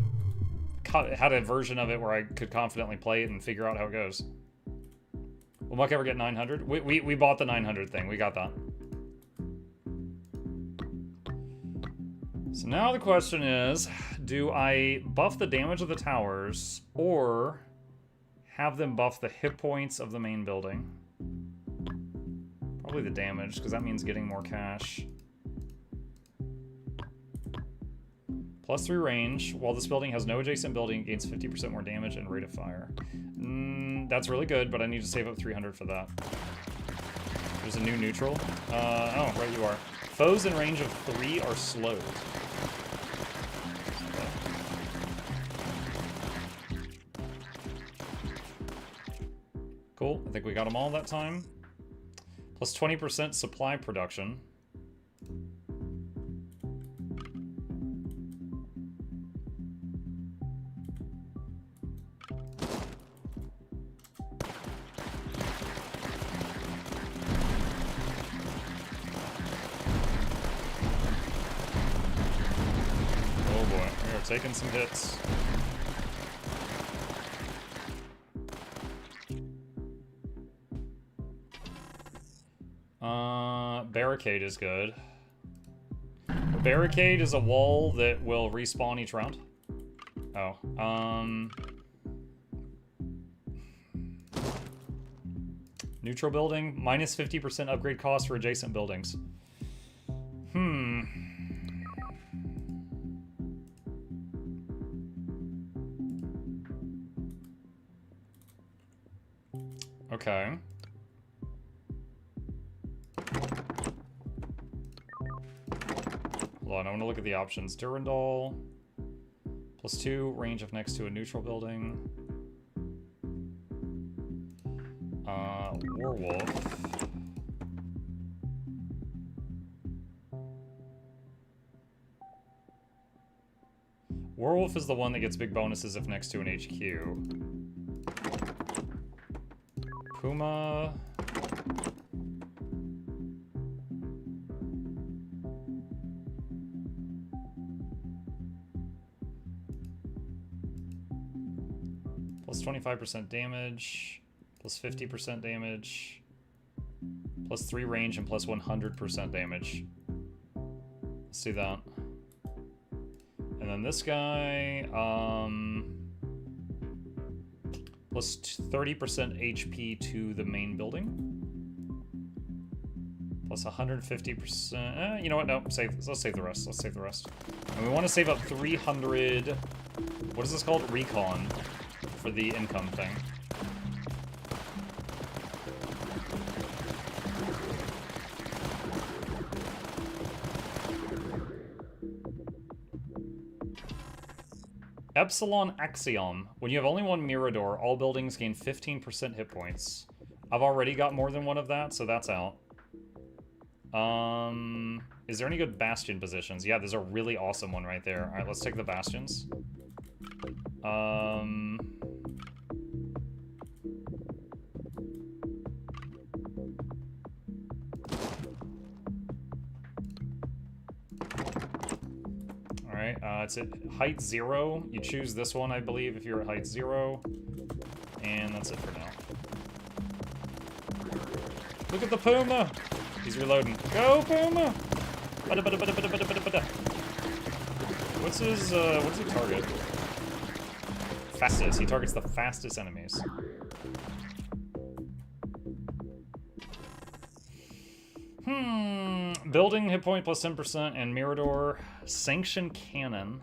had a version of it where I could confidently play it and figure out how it goes. Will Muck ever get 900? We bought the 900 thing. We got that. So now the question is, do I buff the damage of the towers or have them buff the hit points of the main building? Probably the damage, because that means getting more cash. +3 range. While this building has no adjacent building, it gains 50% more damage and rate of fire. That's really good, but I need to save up 300 for that. There's a new neutral. Oh, right you are. Foes in range of 3 are slowed. Cool. I think we got them all that time. Plus 20% supply production. Taking some hits. Barricade is good. A barricade is a wall that will respawn each round. Oh, neutral building, minus 50% upgrade cost for adjacent buildings. Okay. Hold on, I want to look at the options. Durandal. +2, range of next to a neutral building. Werewolf. Werewolf is the one that gets big bonuses if next to an HQ. Puma. +25% damage, +50% damage, +3 range, and +100% damage. Let's do that. And then this guy, plus 30% HP to the main building. Plus 150%. You know what? No, save. Let's save the rest. Let's save the rest. And we want to save up 300. What is this called? Recon for the income thing. Epsilon Axiom. When you have only one Mirador, all buildings gain 15% hit points. I've already got more than one of that, so that's out. Is there any good bastion positions? Yeah, there's a really awesome one right there. All right, let's take the bastions. Alright, it's at height 0. You choose this one, I believe, if you're at height 0. And that's it for now. Look at the Puma! He's reloading. Go, Puma! What's his target? Fastest. He targets the fastest enemies. Building, hit point plus 10%, and Mirador. Sanction Cannon.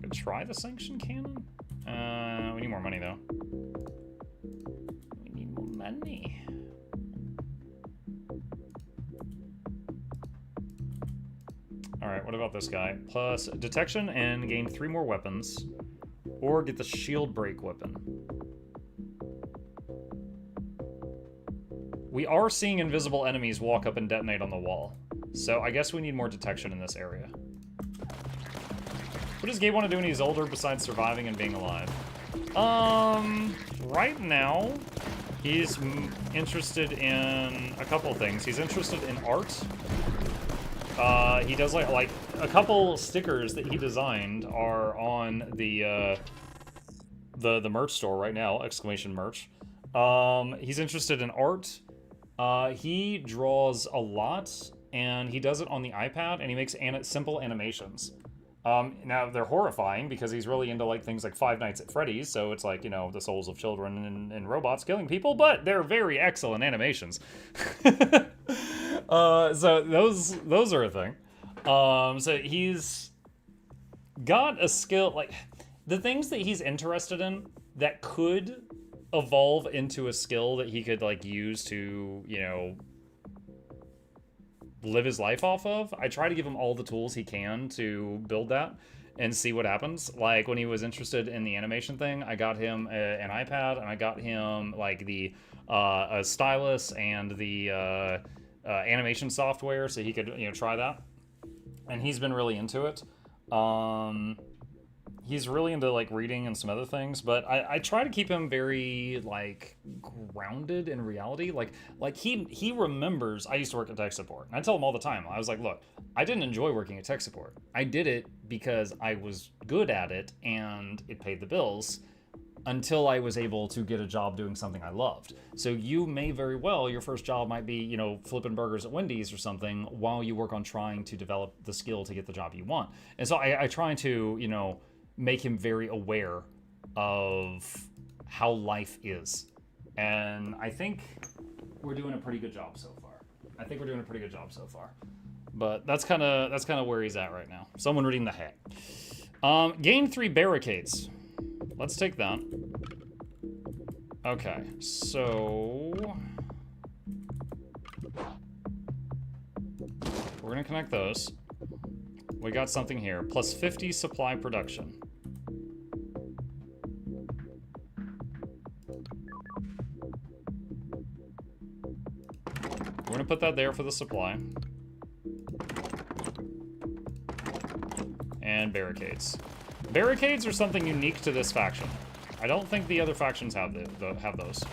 Could try the Sanction Cannon? We need more money, though. We need more money. Alright, what about this guy? Plus detection and gain 3 more weapons. Or get the shield break weapon. We are seeing invisible enemies walk up and detonate on the wall. So I guess we need more detection in this area. What does Gabe want to do when he's older besides surviving and being alive? Right now, he's interested in a couple things. He's interested in art. He does like a couple stickers that he designed are on the merch store right now, exclamation merch. He's interested in art. He draws a lot, and he does it on the iPad, and he makes simple animations. Now, they're horrifying, because he's really into, like, things like Five Nights at Freddy's, so it's like, you know, the souls of children and robots killing people, but they're very excellent animations. So those are a thing. So he's got a skill, like, the things that he's interested in that could evolve into a skill that he could, like, use to, you know, live his life off of. I try to give him all the tools he can to build that and see what happens. Like, when he was interested in the animation thing, I got him an iPad, and I got him, like, the a stylus and the animation software so he could, you know, try that. And he's been really into it. He's really into, like, reading and some other things, but I try to keep him very, like, grounded in reality. Like he remembers I used to work at tech support. And I tell him all the time, I was like, look, I didn't enjoy working at tech support. I did it because I was good at it and it paid the bills until I was able to get a job doing something I loved. So you may very well, your first job might be, you know, flipping burgers at Wendy's or something while you work on trying to develop the skill to get the job you want. And so I try to, you know, make him very aware of how life is. And I think we're doing a pretty good job so far. But that's kind of where he's at right now. Someone reading the hat. Gain 3 barricades. Let's take that. Okay, so we're gonna connect those. We got something here. Plus 50 supply production. We're gonna put that there for the supply. And barricades. Barricades are something unique to this faction. I don't think the other factions have those.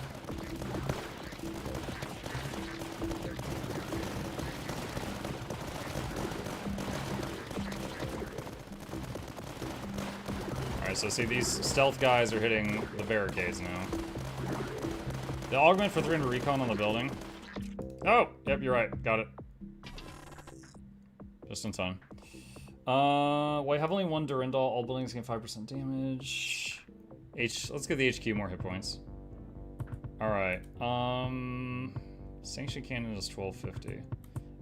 Alright, so see, these stealth guys are hitting the barricades now. The augment for 300 recon on the building. Oh, yep, you're right. Got it. Just in time. Well, I have only one Durandal. All buildings gain 5% damage. Let's get the HQ more hit points. Alright. Sanction Cannon is 1250.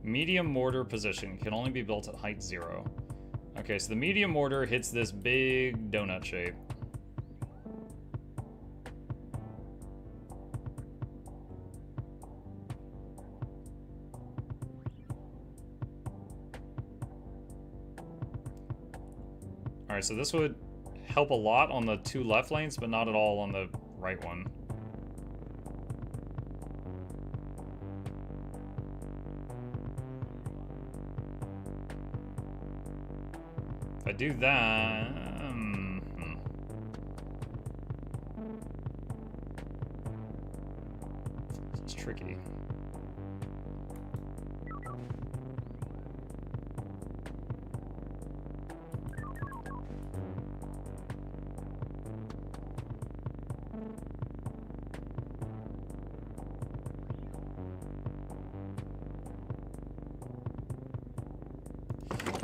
Medium mortar position can only be built at height 0. Okay, so the medium mortar hits this big donut shape. Alright, so this would help a lot on the 2 left lanes, but not at all on the right one. If I do that... It's tricky.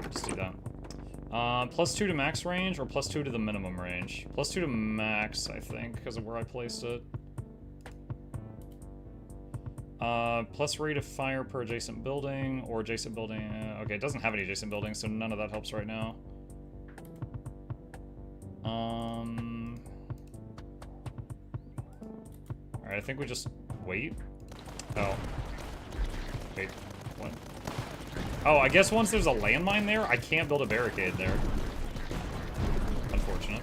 Let's do that. +2 to max range or +2 to the minimum range? +2 to max, I think, because of where I placed it. Plus rate of fire per adjacent building or adjacent building. Okay, it doesn't have any adjacent buildings, so none of that helps right now. Alright, I think we just wait. Oh. Wait, what? Oh, I guess once there's a landmine there, I can't build a barricade there. Unfortunate.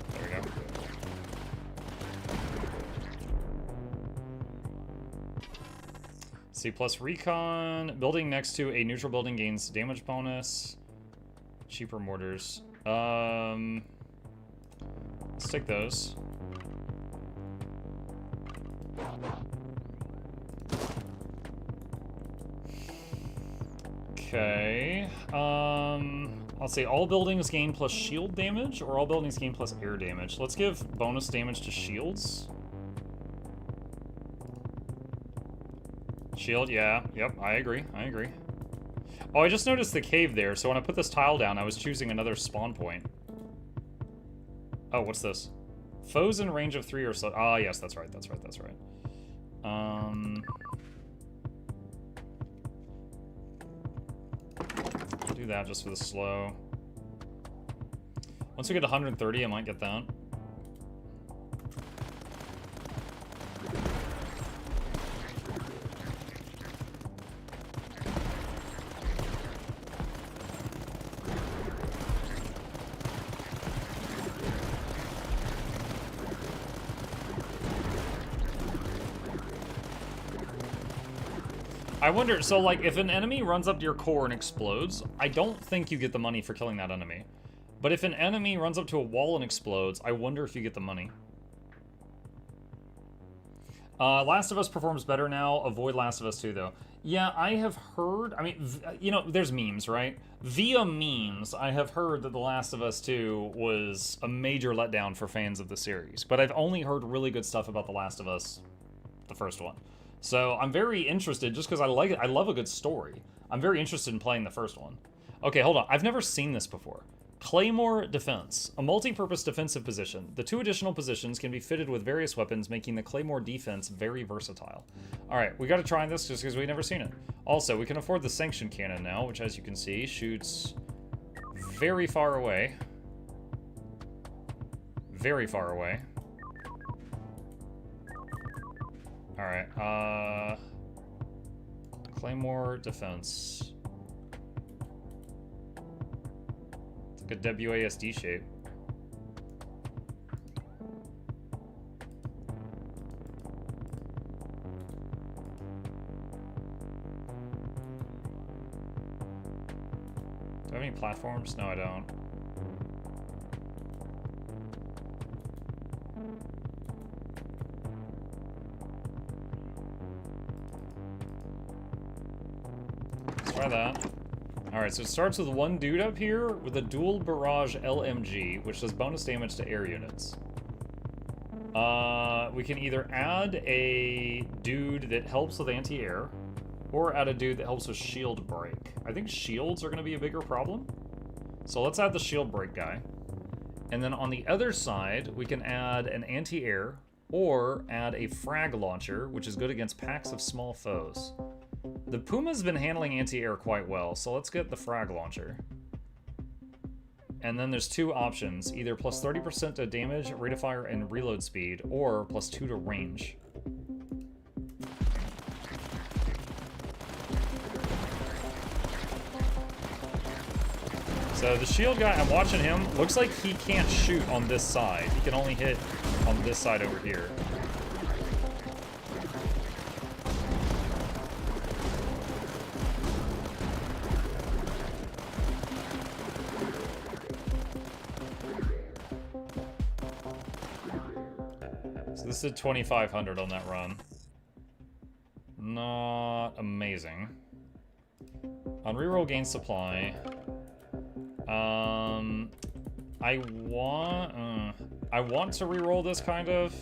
There we go. C plus recon. Building next to a neutral building gains damage bonus. Cheaper mortars. Let's take those. Okay. I'll say all buildings gain plus shield damage, or all buildings gain plus air damage. Let's give bonus damage to shields. Shield, yeah. Yep, I agree. I agree. Oh, I just noticed the cave there, so when I put this tile down, I was choosing another spawn point. Oh, what's this? Foes in range of 3 or so. Ah, yes, that's right, that's right, that's right. Do that just for the slow. Once we get 130, I might get that. I wonder, so like, if an enemy runs up to your core and explodes, I don't think you get the money for killing that enemy. But if an enemy runs up to a wall and explodes, I wonder if you get the money. Last of Us performs better now. Avoid Last of Us 2, though. Yeah, I have heard, I mean, you know, there's memes, right? Via memes, I have heard that The Last of Us 2 was a major letdown for fans of the series. But I've only heard really good stuff about The Last of Us, the first one. So I'm very interested, just because I like it. I love a good story. I'm very interested in playing the first one. Okay, hold on. I've never seen this before. Claymore Defense, a multi-purpose defensive position. The 2 additional positions can be fitted with various weapons, making the Claymore defense very versatile. All right, we got to try this just because we've never seen it. Also, we can afford the Sanction Cannon now, which, as you can see, shoots very far away. Very far away. Alright, Claymore Defense. It's like a WASD shape. Do I have any platforms? No, I don't. Try that. Alright, so it starts with one dude up here with a dual barrage LMG, which does bonus damage to air units. We can either add a dude that helps with anti-air, or add a dude that helps with shield break. I think shields are going to be a bigger problem. So let's add the shield break guy. And then on the other side, we can add an anti-air, or add a frag launcher, which is good against packs of small foes. The Puma's been handling anti-air quite well, so let's get the frag launcher. And then there's 2 options, either plus 30% to damage, rate of fire, and reload speed, or plus 2 to range. So the shield guy, I'm watching him. Looks like he can't shoot on this side. He can only hit on this side over here. So this did 2,500 on that run. Not amazing. On reroll gain supply. I want to reroll this kind of,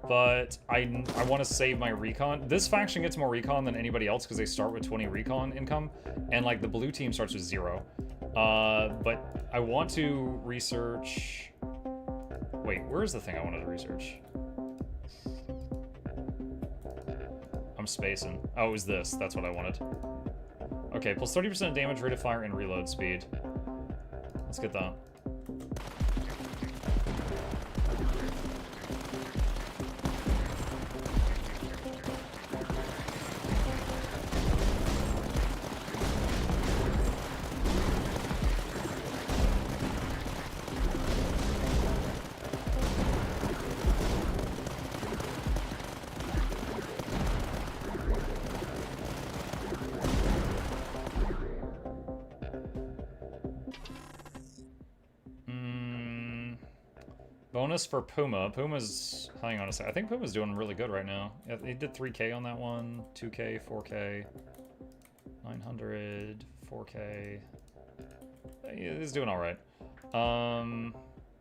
but I want to save my recon. This faction gets more recon than anybody else because they start with 20 recon income, and like the blue team starts with 0. But I want to research. Wait, where's the thing I wanted to research? I'm spacing. Oh, it was this. That's what I wanted. Okay, plus 30% damage, rate of fire, and reload speed. Let's get that. Bonus for Puma. Puma's, hang on a sec. I think Puma's doing really good right now. Yeah, he did 3K on that one, 2K, 4K, 900, 4K. He's doing all right.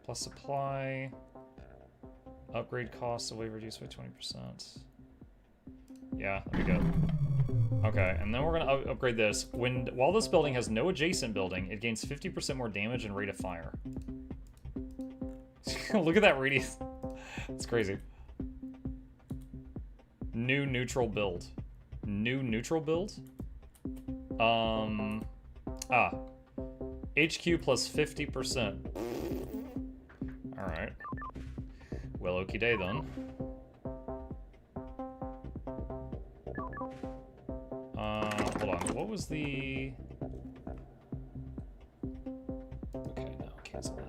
Plus supply, upgrade costs will be reduced by 20%. Yeah, that'd be good. Okay, and then we're gonna upgrade this. While this building has no adjacent building, it gains 50% more damage and rate of fire. Look at that radius. It's crazy. New neutral build. New neutral build? HQ plus 50%. Alright. Well, okie day then. Hold on. What was the... Okay, no, cancel that.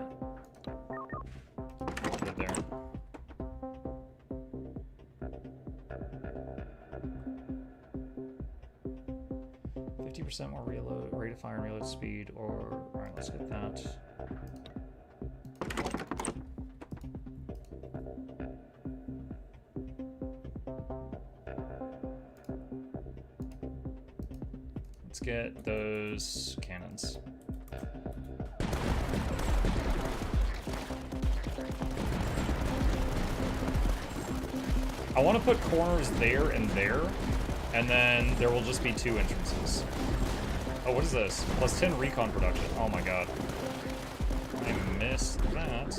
Put it there. %, more reload, rate of fire and reload speed, or... Alright, let's get that. Let's get those cannons. I want to put corners there, and then there will just be 2 entrances. Oh, what is this? Plus 10 recon production. Oh my god. I missed that.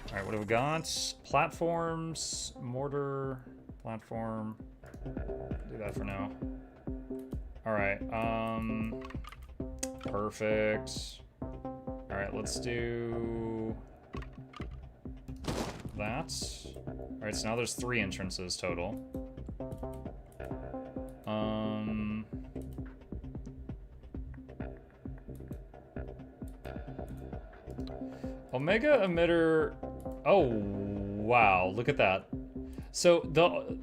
Alright, what have we got? Platforms, mortar, platform. Do that for now. Alright, perfect. Alright, let's do that. Alright, so now there's 3 entrances total. Omega emitter. Oh, wow, look at that. So the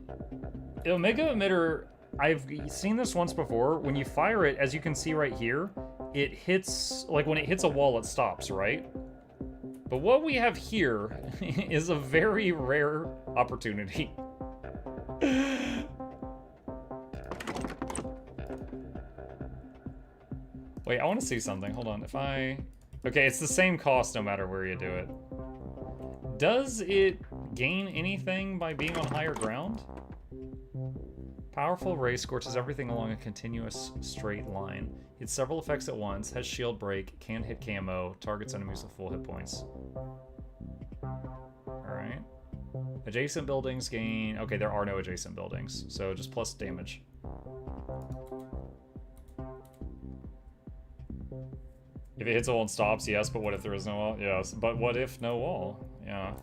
Omega emitter, I've seen this once before. When you fire it, as you can see right here, it hits, like when it hits a wall, it stops, right? But what we have here is a very rare opportunity. Wait, I want to see something. Hold on. If I... Okay, it's the same cost no matter where you do it. Does it gain anything by being on higher ground? Powerful ray scorches everything along a continuous straight line. Hits several effects at once, has shield break, can hit camo, targets enemies with full hit points. Alright. Adjacent buildings gain... Okay, there are no adjacent buildings, so just plus damage. If it hits a wall and stops, yes, but what if there is no wall? Yes, but what if no wall? Yeah.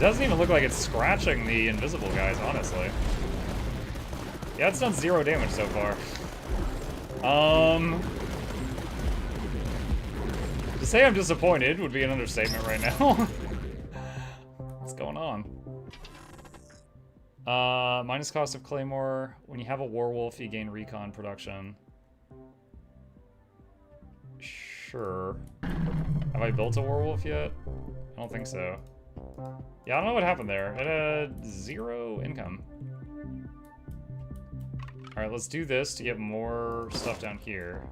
doesn't even look like it's scratching the invisible guys, honestly. Yeah, it's done 0 damage so far. To say I'm disappointed would be an understatement right now. What's going on? Minus cost of Claymore. When you have a werewolf, you gain recon production. Sure. Have I built a werewolf yet? I don't think so. Yeah, I don't know what happened there. It had 0 income. Alright, let's do this to get more stuff down here.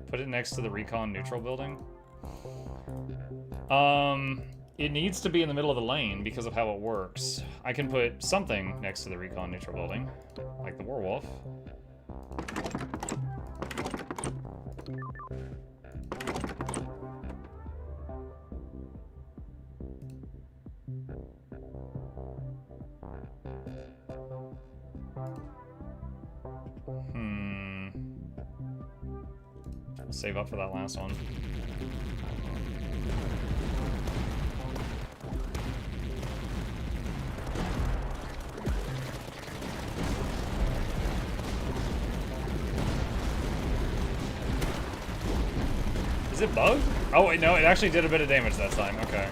Put it next to the recon neutral building. It needs to be in the middle of the lane because of how it works. I can put something next to the recon neutral building, like the werewolf. I'll save up for that last one. Is it bugged? Oh wait, no, it actually did a bit of damage that time. Okay.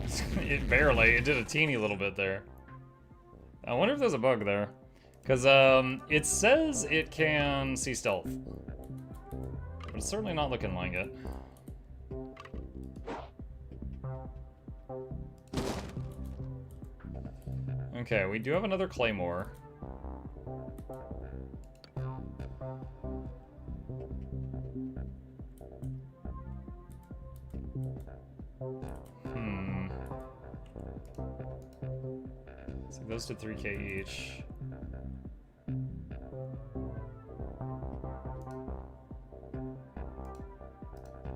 What's happening? It barely. It did a teeny little bit there. I wonder if there's a bug there. Because it says it can see stealth. But it's certainly not looking like it. Okay, we do have another Claymore. So those did 3k each.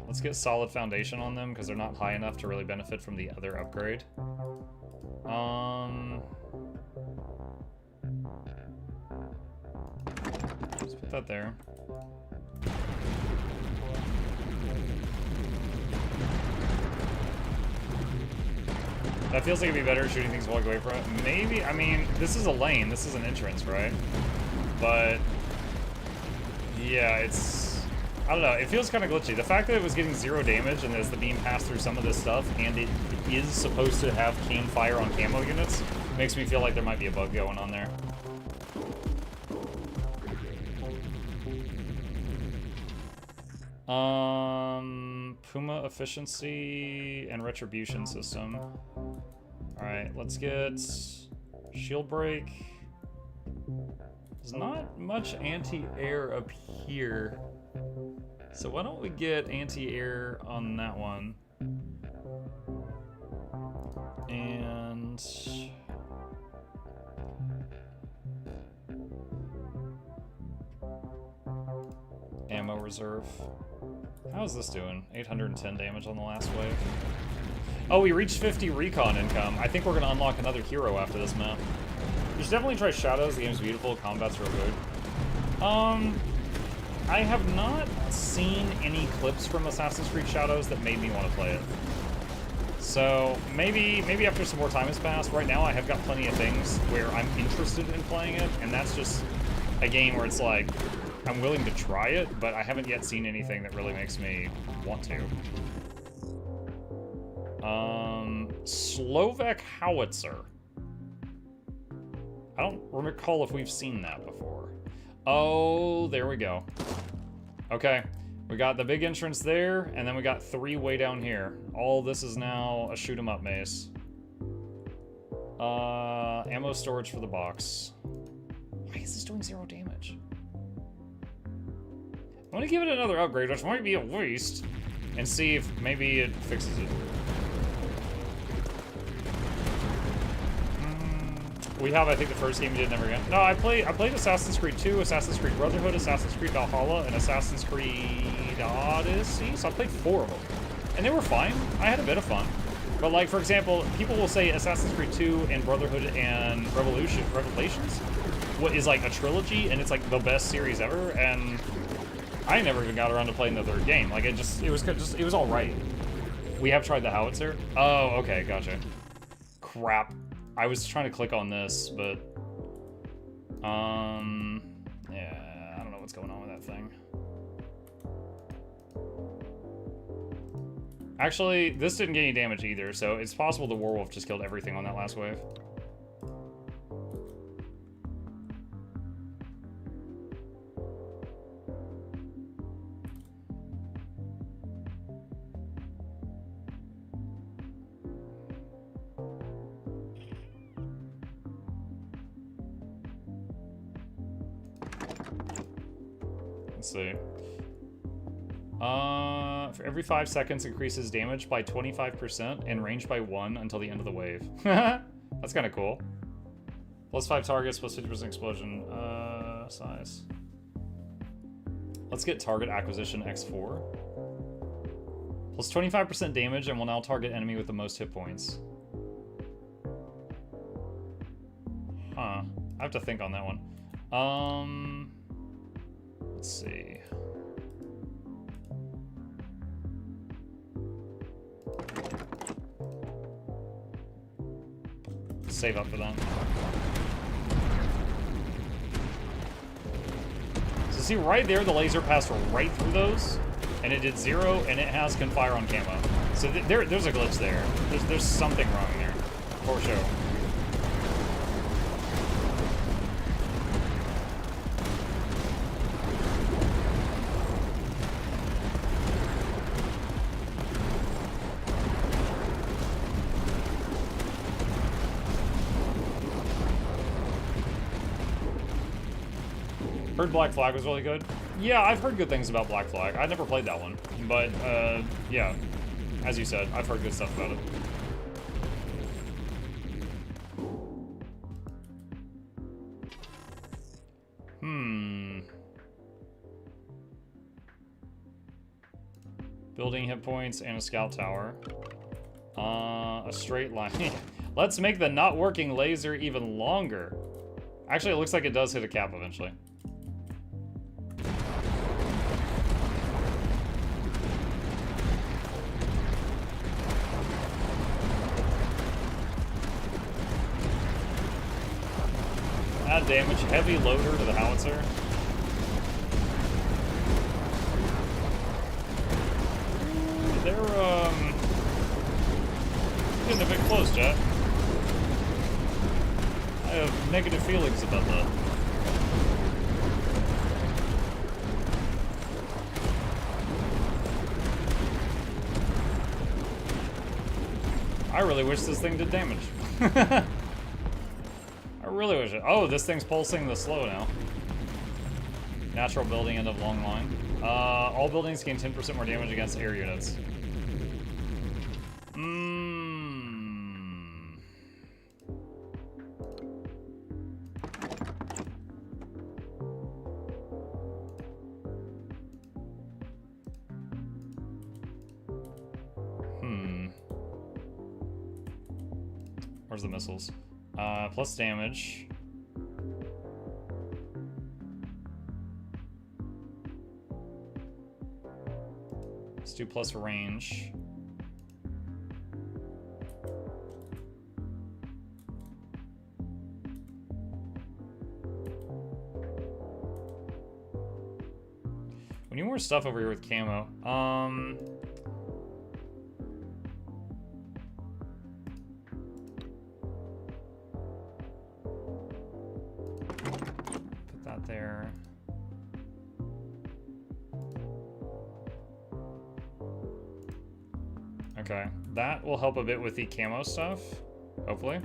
Let's get solid foundation on them because they're not high enough to really benefit from the other upgrade. Let's put that there. That feels like it'd be better shooting things walk away from it. Maybe, I mean, this is a lane, this is an entrance, right? But, yeah, it's, I don't know, it feels kind of glitchy. The fact that it was getting 0 damage and as the beam passed through some of this stuff, and it is supposed to have cam fire on camo units, makes me feel like there might be a bug going on there. Puma efficiency and retribution system. Alright, let's get shield break. There's not much anti-air up here. So why don't we get anti-air on that one? And ammo reserve. How's this doing? 810 damage on the last wave. Oh, we reached 50 recon income. I think we're gonna unlock another hero after this map. You should definitely try Shadows. The game's beautiful. Combat's real good. I have not seen any clips from Assassin's Creed Shadows that made me want to play it. So maybe after some more time has passed. Right now I have got plenty of things where I'm interested in playing it, and that's just a game where it's like, I'm willing to try it, but I haven't yet seen anything that really makes me want to. Slovak Howitzer. I don't recall if we've seen that before. Oh, there we go. Okay, we got the big entrance there, and then we got 3 way down here. All this is now a shoot 'em up maze. Ammo storage for the box. Why is this doing 0 damage? I'm gonna give it another upgrade, which might be a waste, and see if maybe it fixes it. We have, I think, the first game we did never again. No, I played Assassin's Creed 2, Assassin's Creed Brotherhood, Assassin's Creed Valhalla, and Assassin's Creed Odyssey. So I played 4 of them. and they were fine. I had a bit of fun. But like, for example, people will say Assassin's Creed 2 and Brotherhood and Revelations is like a trilogy, and it's like the best series ever, and I never even got around to playing the third game. Like, it was all right. We have tried the howitzer. Oh, okay, gotcha. Crap. I was trying to click on this, but yeah, I don't know what's going on with that thing. Actually, this didn't get any damage either, so it's possible the werewolf just killed everything on that last wave. Let's see. For every 5 seconds increases damage by 25% and range by 1 until the end of the wave. That's kind of cool. Plus 5 targets, plus 50% explosion size. Let's get target acquisition X4. Plus 25% damage and will now target enemy with the most hit points. Huh. I have to think on that one. Let's see. Save up for that. So see right there, the laser passed right through those, and it did 0, and it has can fire on camo. So there's a glitch there. There's something wrong there, for sure. Heard Black Flag was really good. Yeah, I've heard good things about Black Flag. I never played that one, but yeah, as you said, I've heard good stuff about it. Building hit points and a scout tower. A straight line. Let's make the not working laser even longer. Actually, it looks like it does hit a cap eventually. Add damage, heavy loader to the howitzer. They're getting a bit close, chat. I have negative feelings about that. I really wish this thing did damage. I really wish it. Oh, this thing's pulsing the slow now. Natural building, end of long line. All buildings gain 10% more damage against air units. Where's the missiles? Plus damage. Let's do plus range. We need more stuff over here with camo. Put that there. Okay, that will help a bit with the camo stuff, hopefully.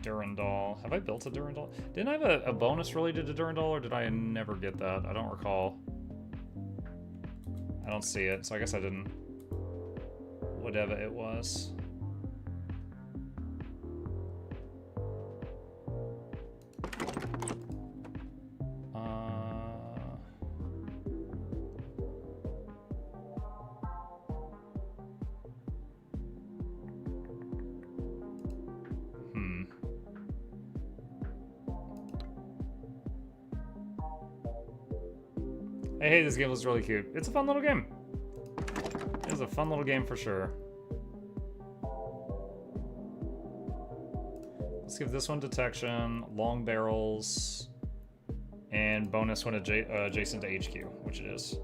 Durandal. Have I built a Durandal? Didn't I have a bonus related to Durandal, or did I never get that? I don't recall. I don't see it, so I guess I didn't. Whatever it was. Hey, this game looks really cute. It's a fun little game. It is a fun little game for sure. Let's give this one detection, long barrels, and bonus when adjacent to HQ, which it is.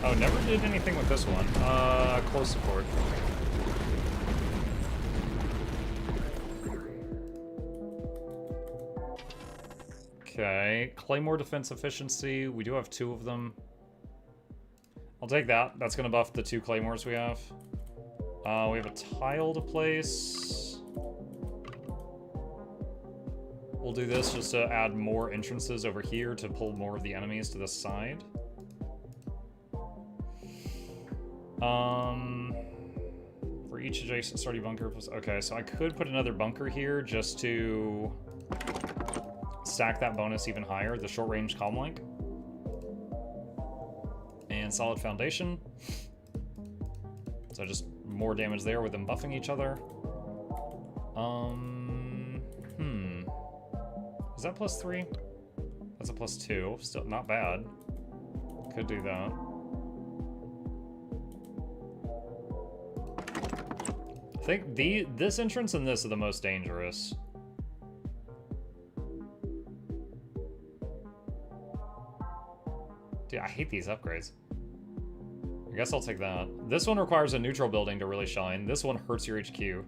Oh, never did anything with this one. Close support. Okay, Claymore defense efficiency. We do have 2 of them. I'll take that. That's gonna buff the 2 Claymores we have. We have a tile to place. We'll do this just to add more entrances over here to pull more of the enemies to this side. For each adjacent starting bunker. Okay, so I could put another bunker here just to stack that bonus even higher, the short range comm link. And solid foundation. So just more damage there with them buffing each other. Is that +3? That's a +2. Still not bad. Could do that. I think this entrance and this are the most dangerous. Dude, I hate these upgrades. I guess I'll take that. This one requires a neutral building to really shine. This one hurts your HQ.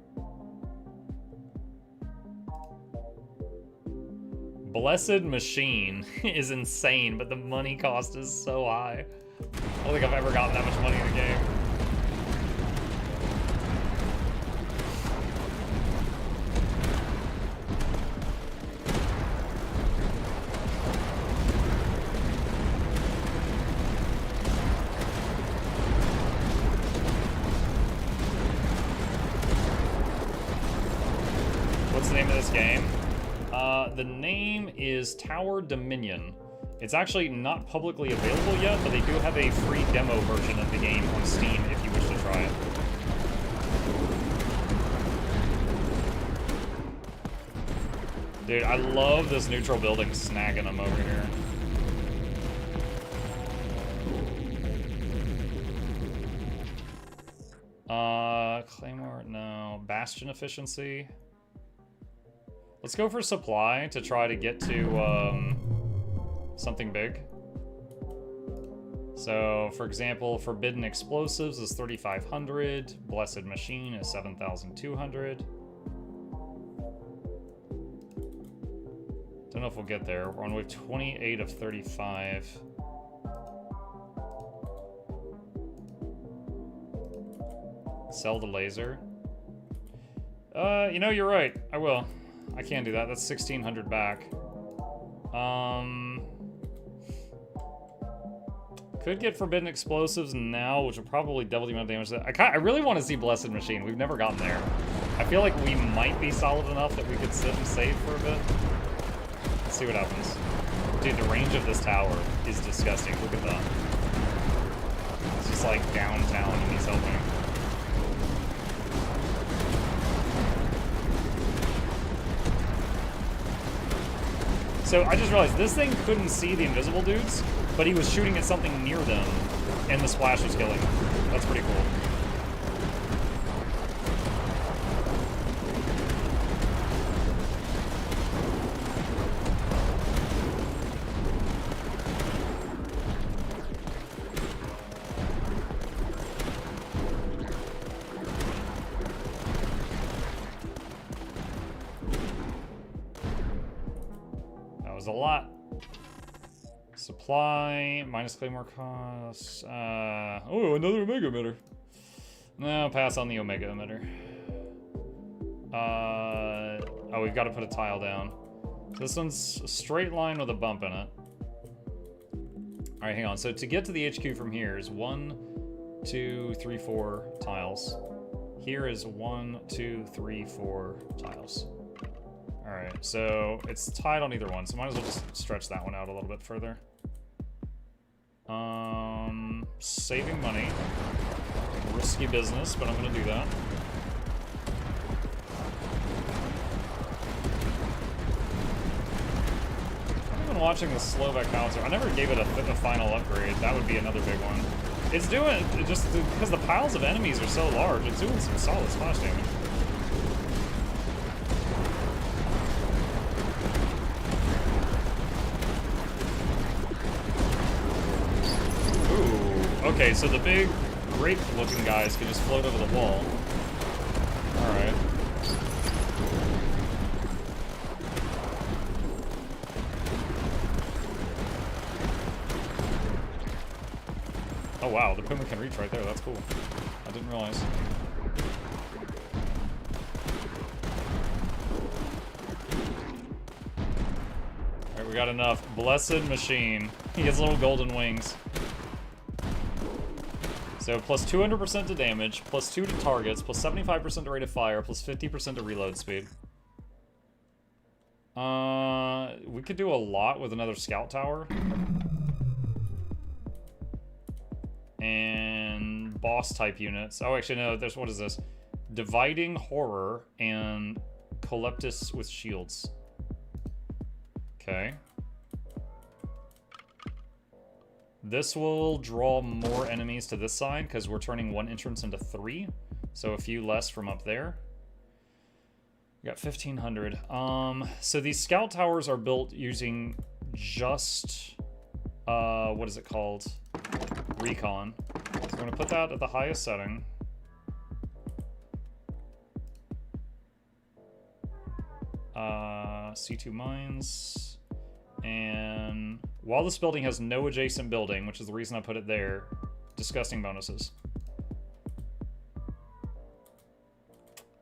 Blessed Machine is insane, but the money cost is so high. I don't think I've ever gotten that much money in a game. What's the name of this game? The name is Tower Dominion. It's actually not publicly available yet, but they do have a free demo version of the game on Steam if you wish to try it. Dude, I love this neutral building snagging them over here. Claymore, no. Bastion efficiency. Let's go for supply to try to get to something big. So, for example, Forbidden Explosives is 3,500. Blessed Machine is 7,200. Don't know if we'll get there. We're on wave 28 of 35. Sell the laser. You know, you're right. I will. I can do that. That's 1,600 back. Could get Forbidden Explosives now, which will probably double the amount of damage. I really want to see Blessed Machine. We've never gotten there. I feel like we might be solid enough that we could sit and save for a bit. Let's see what happens. Dude, the range of this tower is disgusting. Look at that. It's just like downtown and he's helping. So I just realized this thing couldn't see the invisible dudes, but he was shooting at something near them, and the splash was killing them. That's pretty cool. A lot. Supply, minus Claymore costs. Oh, another Omega emitter. No, pass on the Omega emitter. Oh, we've got to put a tile down. This one's a straight line with a bump in it. Alright, hang on. So to get to the HQ from here is 1, 2, 3, 4 tiles. Here is 1, 2, 3, 4 tiles. Alright, so it's tied on either one, so might as well just stretch that one out a little bit further. Saving money. Risky business, but I'm gonna do that. I've been watching the Slovak howitzer. I never gave it a final upgrade. That would be another big one. It's doing, just because the piles of enemies are so large, it's doing some solid splash damage. Ooh, okay, so the big grape-looking guys can just float over the wall. Alright. Oh wow, the Puma can reach right there, that's cool. I didn't realize. Alright, we got enough. Blessed machine. He has little golden wings. So plus 200% to damage, plus 2 to targets, plus 75% to rate of fire, plus 50% to reload speed. We could do a lot with another scout tower. And boss type units. Oh, actually, no, there's, what is this? Dividing Horror and Coleptus with shields. Okay. This will draw more enemies to this side because we're turning one entrance into 3. So a few less from up there. We got 1,500. So these scout towers are built using just, what is it called? Recon. So I'm going to put that at the highest setting. C2 mines. And while this building has no adjacent building, which is the reason I put it there, disgusting bonuses.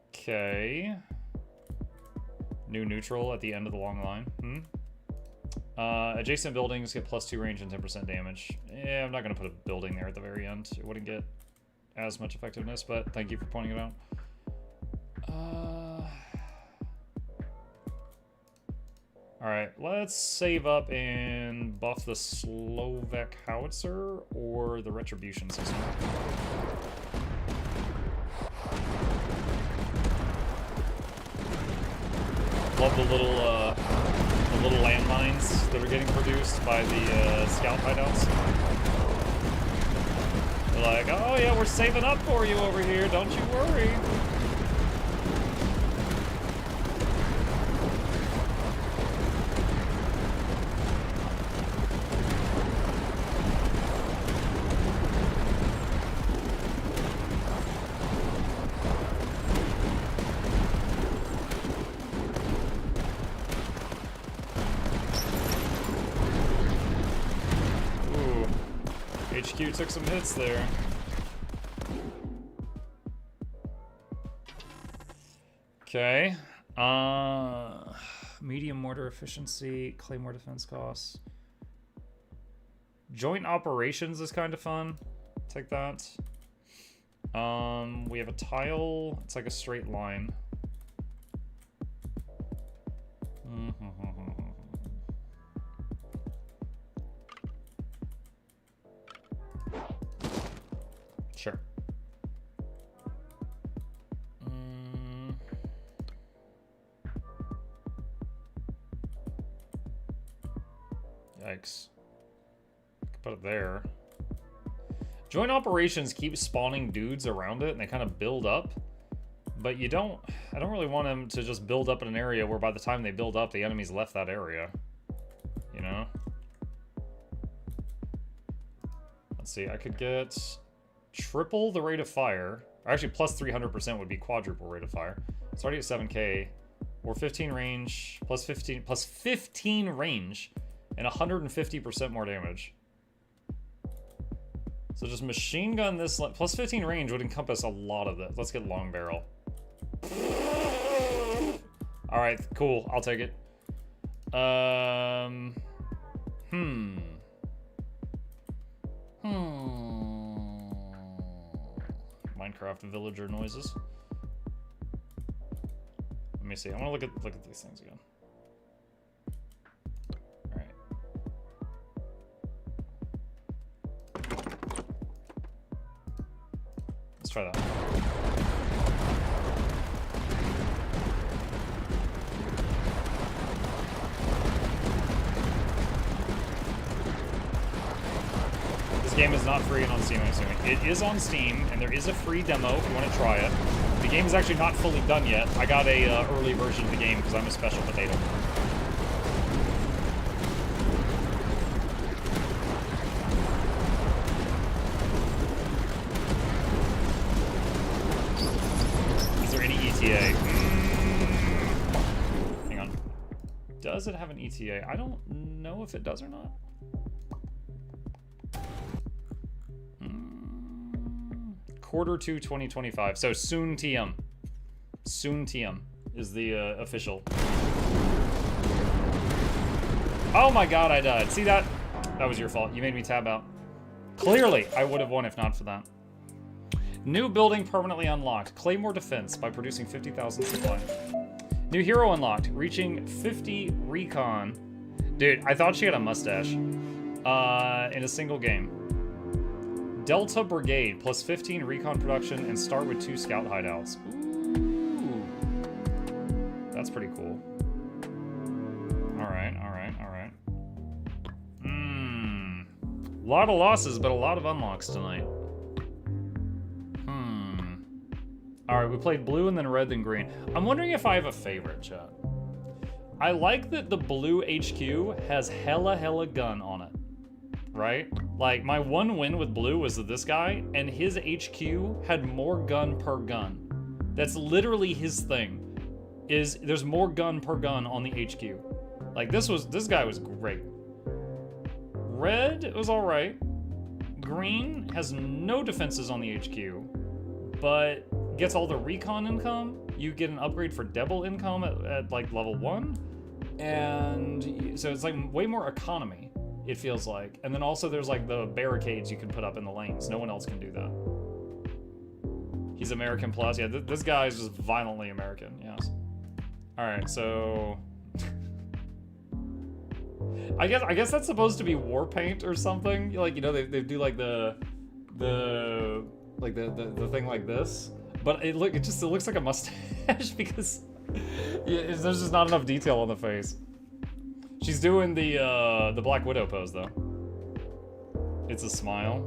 Okay. New neutral at the end of the long line. Adjacent buildings get plus 2 range and 10% damage. Yeah, I'm not going to put a building there at the very end. It wouldn't get as much effectiveness, but thank you for pointing it out. Alright, let's save up and buff the Slovak howitzer or the retribution system. Love the little landmines that are getting produced by the scout hideouts. They're like, oh yeah, we're saving up for you over here, don't you worry. HQ took some hits there. Okay. Medium mortar efficiency, claymore defense costs. Joint operations is kind of fun. Take that. We have a tile. It's like a straight line. Sure. Yikes. Put it there. Joint operations keep spawning dudes around it and they kind of build up. But I don't really want them to just build up in an area where by the time they build up, the enemy's left that area. You know? Let's see, I could get triple the rate of fire. Or actually, plus 300% would be quadruple rate of fire. It's already at 7k. Or 15 range, plus 15 range, and 150% more damage. So just machine gun this, plus 15 range would encompass a lot of this. Let's get long barrel. Alright, cool, I'll take it. Minecraft villager noises. Let me see. I want to look at these things again. All right. Let's try that. This game is not free and on Steam, I'm assuming. It is on Steam, and there is a free demo if you want to try it. The game is actually not fully done yet. I got a early version of the game because I'm a special potato. Is there any ETA? Hang on. Does it have an ETA? I don't know if it does or not. Q2 2025. So soon TM. Soon TM is the official. Oh my god, I died. See that? That was your fault. You made me tab out. Clearly, I would have won if not for that. New building permanently unlocked. Claymore defense by producing 50,000 supply. New hero unlocked. Reaching 50 recon. Dude, I thought she had a mustache. In a single game. Delta Brigade, plus 15 recon production, and start with 2 scout hideouts. Ooh. That's pretty cool. Alright, alright, alright. A lot of losses, but a lot of unlocks tonight. Alright, we played blue and then red then green. I'm wondering if I have a favorite, chat. I like that the blue HQ has hella gun on it. Right? Like, my one win with blue was this guy, and his HQ had more gun per gun. That's literally his thing. Is there's more gun per gun on the HQ. Like, this guy was great. Red was alright. Green has no defenses on the HQ, but gets all the recon income. You get an upgrade for double income at like level 1. And so it's like way more economy. It feels like. And then also there's like the barricades you can put up in the lanes. No one else can do that. He's American plus. Yeah, this guy is just violently American. Yes. Alright, so... I guess that's supposed to be war paint or something. Like, you know, they do like the thing like this. But it looks like a mustache because there's just not enough detail on the face. She's doing the Black Widow pose though. It's a smile.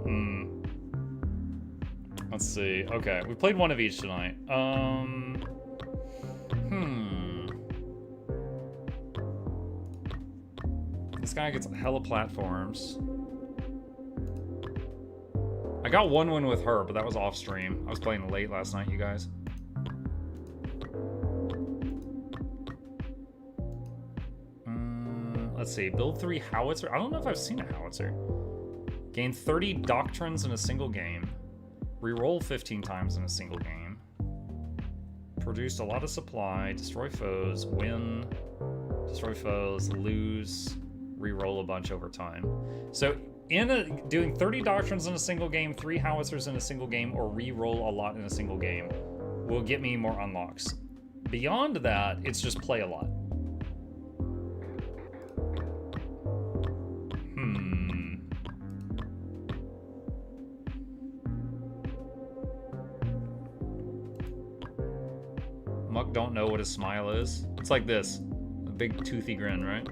Let's see. Okay, we played one of each tonight. This guy gets hella platforms. I got one win with her, but that was off stream. I was playing late last night, you guys. Let's see, build 3 howitzer. I don't know if I've seen a howitzer. Gain 30 doctrines in a single game. Reroll 15 times in a single game. Produced a lot of supply. Destroy foes. Win. Destroy foes. Lose. Reroll a bunch over time. So doing 30 doctrines in a single game, 3 howitzers in a single game, or reroll a lot in a single game will get me more unlocks. Beyond that, it's just play a lot. Muck don't know what a smile is. It's like this. A big toothy grin, right?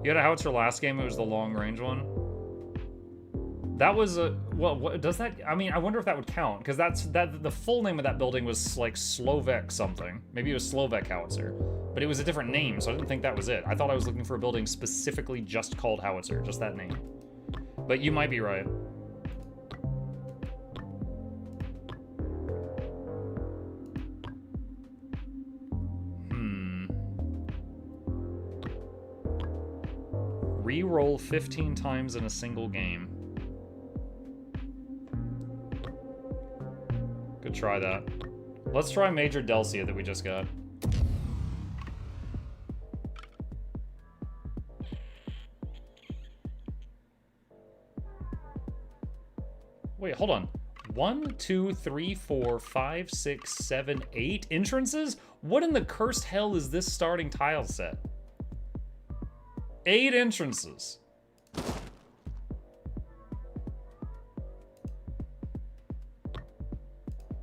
You had a howitzer last game, it was the long range one. That was a, well, what does that, I mean, I wonder if that would count, because the full name of that building was like Slovak something. Maybe it was Slovak howitzer, but it was a different name, so I didn't think that was it. I thought I was looking for a building specifically just called howitzer, just that name. But you might be right. Reroll 15 times in a single game. Could try that. Let's try Major Delcia that we just got. Wait, hold on. 1, 2, 3, 4, 5, 6, 7, 8 entrances? What in the cursed hell is this starting tile set? 8 entrances.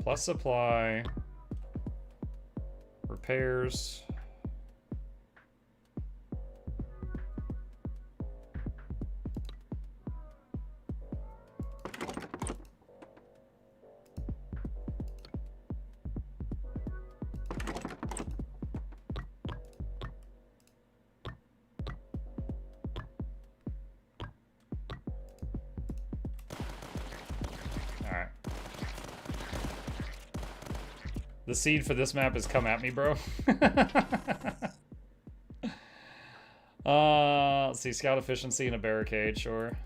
Plus supply. Repairs. Alright. The seed for this map is come at me, bro. Let's see, scout efficiency and a barricade, sure.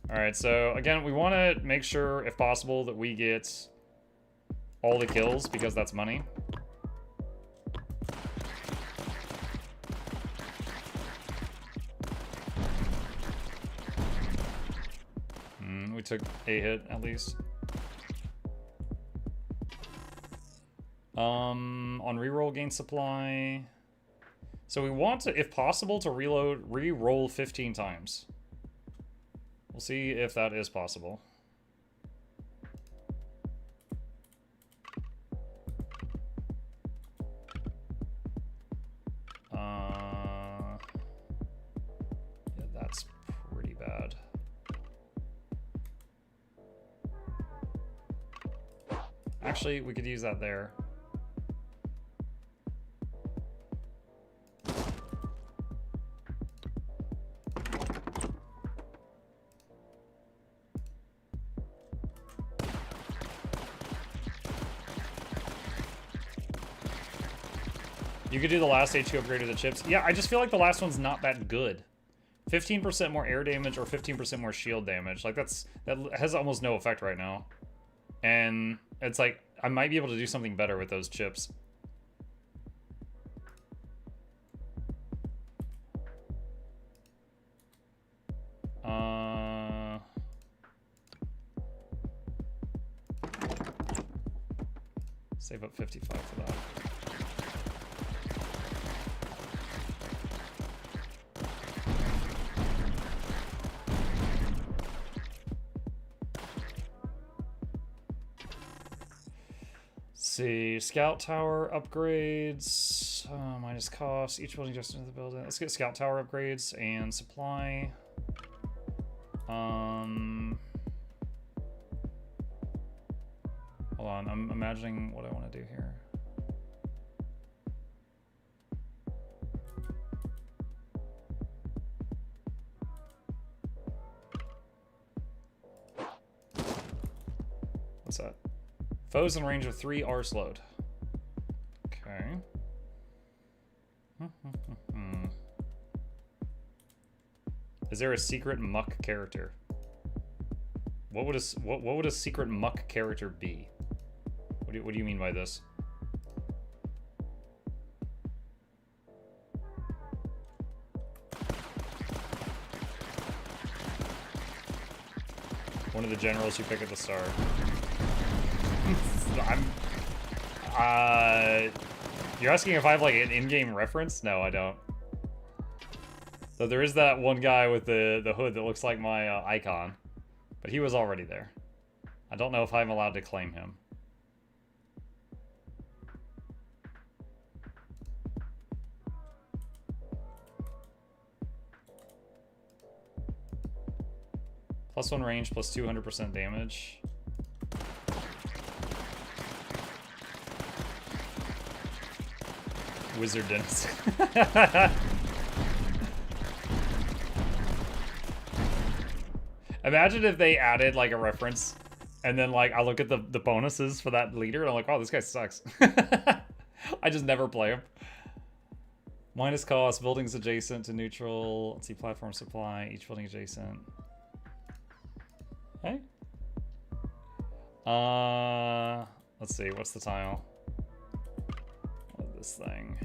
Alright, so again, we want to make sure, if possible, that we get all the kills, because that's money. We took a hit, at least. On reroll gain supply. So we want to, if possible, to re-roll 15 times. We'll see if that is possible. Yeah, that's pretty bad. Actually, we could use that there. You could do the last HQ upgrade of the chips. Yeah, I just feel like the last one's not that good. 15% more air damage or 15% more shield damage. Like that has almost no effect right now. And it's like, I might be able to do something better with those chips. Save up 55 for that. See, scout tower upgrades, minus cost, each building just into the building. Let's get scout tower upgrades and supply. Hold on, I'm imagining what I want to do here. What's that? Foes in range of 3 are slowed. Okay. Is there a secret muck character? What would a secret muck character be? What do you mean by this? One of the generals you pick at the start. You're asking if I have like an in-game reference? No, I don't. So there is that one guy with the hood that looks like my icon, but he was already there. I don't know if I'm allowed to claim him. +1 range, plus 200% damage. Wizard Dennis. Imagine if they added like a reference and then like I look at the bonuses for that leader and I'm like, oh, this guy sucks. I just never play him. Minus cost, buildings adjacent to neutral. Let's see, platform supply, each building adjacent. Hey. Let's see, what's the tile? What is this thing?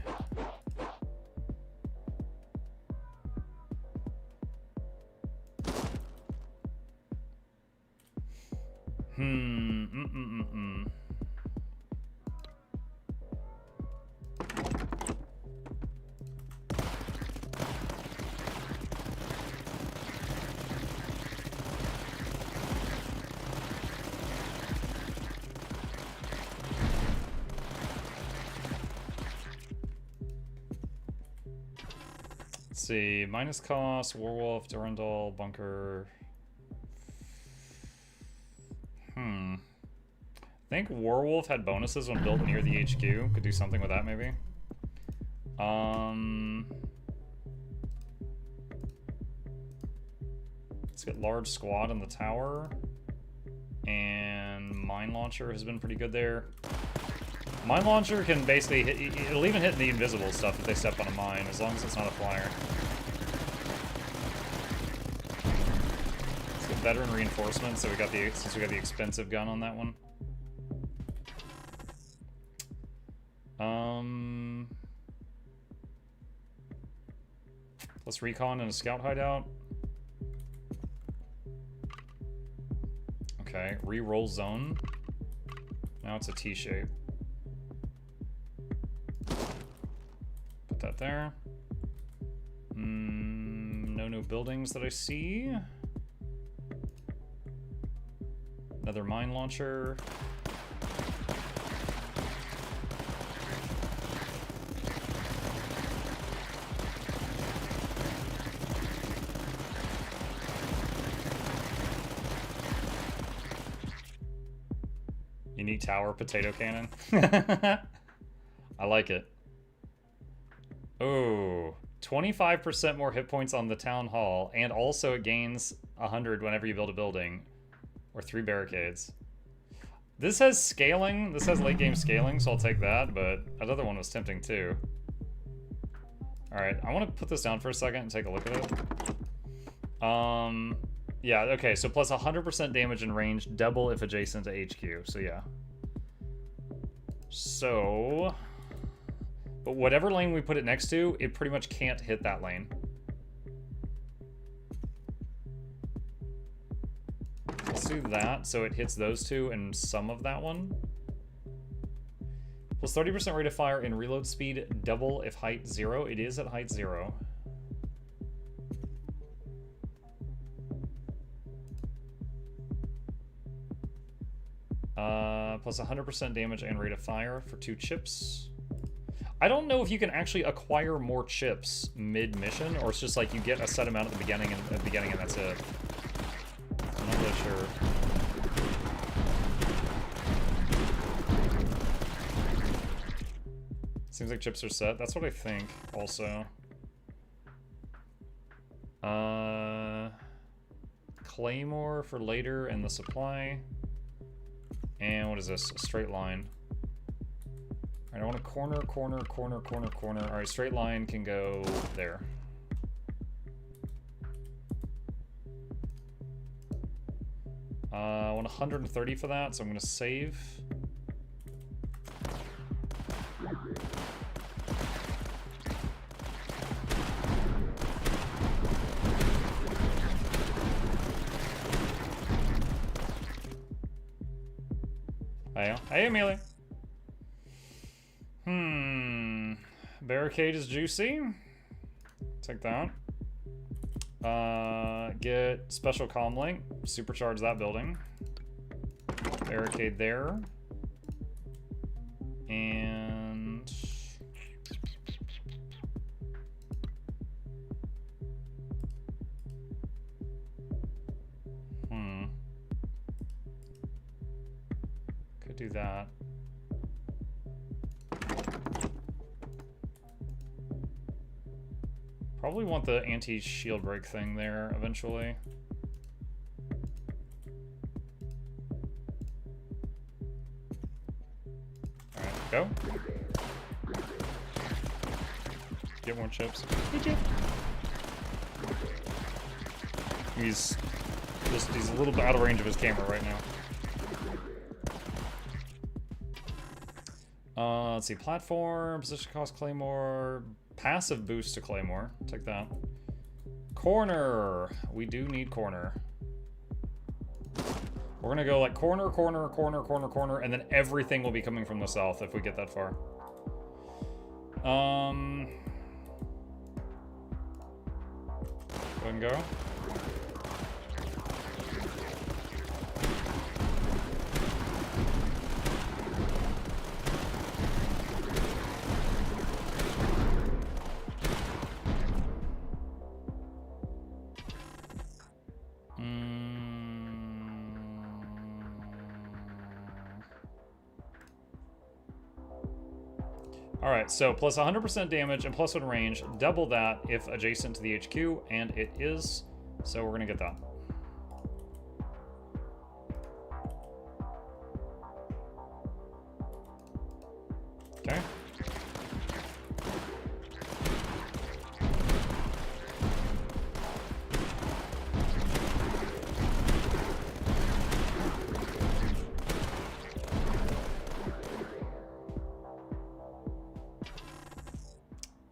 Let's see, minus cost, Werewolf, Durandal, Bunker. I think Werewolf had bonuses when built near the HQ. Could do something with that, maybe. Let's get large squad in the tower. And mine launcher has been pretty good there. Mine launcher can basically hit, it'll even hit the invisible stuff if they step on a mine, as long as it's not a flyer. Let's get veteran reinforcements, so since we got the expensive gun on that one. Plus recon and a scout hideout. Okay, re-roll zone. Now it's a T-shape. Put that there. No new buildings that I see. Another mine launcher. Unique tower potato cannon. I like it. Oh, 25% more hit points on the town hall, and also it gains 100 whenever you build a building, or 3 barricades. This has scaling. This has late game scaling, so I'll take that. But that other one was tempting too. All right, I want to put this down for a second and take a look at it. Yeah, okay, so plus 100% damage in range, double if adjacent to HQ, so yeah. So, but whatever lane we put it next to, it pretty much can't hit that lane. Let's do that, so it hits those two and some of that one. Plus 30% rate of fire and reload speed, double if height 0. It is at height 0. Plus 100% damage and rate of fire for 2 chips. I don't know if you can actually acquire more chips mid-mission, or it's just like you get a set amount at the beginning and that's it. I'm not really sure. Seems like chips are set. That's what I think also. Claymore for later and the supply. And what is this? A straight line. Alright, I want a corner. Alright, straight line can go there. I want 130 for that, so I'm going to save. Hey, Amelia. Barricade is juicy. Take that. Get special comm link. Supercharge that building. Barricade there. And... could do that. Probably want the anti-shield break thing there eventually. Alright, go. Get more chips. Hey, Chip. He's a little bit out of range of his camera right now. Let's see, platform, position cost Claymore, passive boost to Claymore. Take that. Corner. We do need corner. We're gonna go like corner, corner, corner, corner, corner, and then everything will be coming from the south if we get that far. Go ahead and go. Alright, so plus 100% damage and plus 1 range, double that if adjacent to the HQ, and it is, so we're gonna get that. Okay.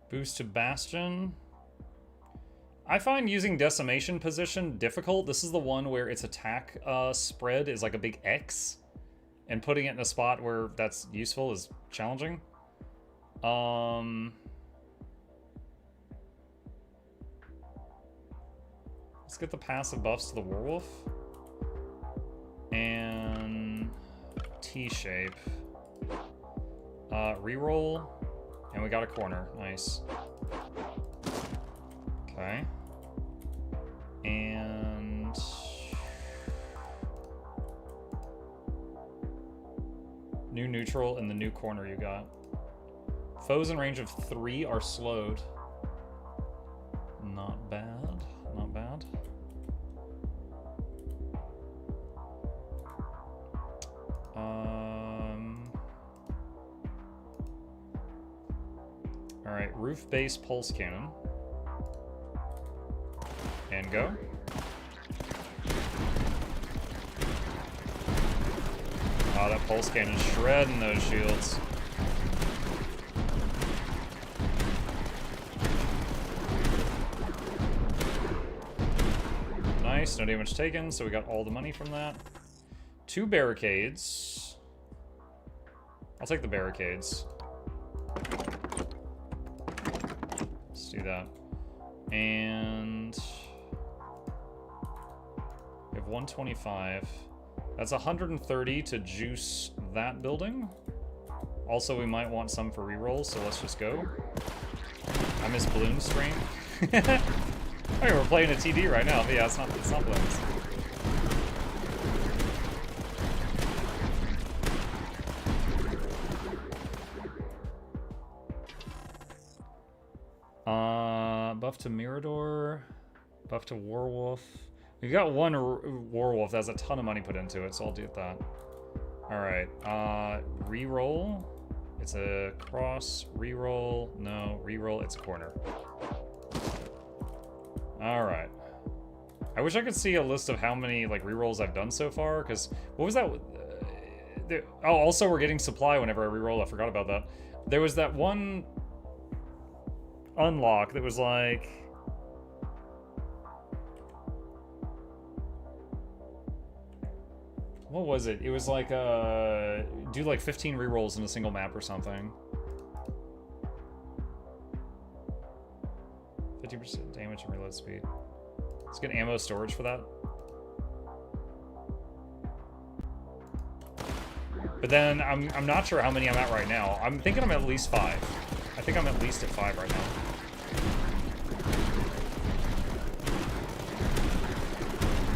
Boost to Bastion. I find using Decimation position difficult. This is the one where its attack spread is like a big X, and putting it in a spot where that's useful is challenging. Let's get the passive buffs to the Werewolf. And T-shape. Reroll. And we got a corner. Nice. Okay. And... new neutral in the new corner you got. Foes in range of 3 are slowed. Not bad. Not bad. Alright, roof-based pulse cannon. And go. Oh, that pulse cannon's shredding those shields. Nice, no damage taken, so we got all the money from that. 2 barricades. I'll take the barricades. Let's do that. And we have 125. That's 130 to juice that building. Also, we might want some for rerolls, so let's just go. I miss Bloom Strength. Okay, we're playing a TD right now, but yeah, it's not Blooms. Buff to Mirador, buff to Werewolf. We've got one Werewolf that has a ton of money put into it, so I'll do that. Alright, reroll. It's a cross, reroll, no, reroll, it's a corner. Alright. I wish I could see a list of how many like rerolls I've done so far, because what was that? Oh, also we're getting supply whenever I reroll, I forgot about that. There was that one unlock that was like... what was it? It was like, do like 15 rerolls in a single map or something. 50% damage and reload speed. Let's get ammo storage for that. But then I'm not sure how many I'm at right now. I'm thinking I'm at least 5. I think I'm at least at 5 right now.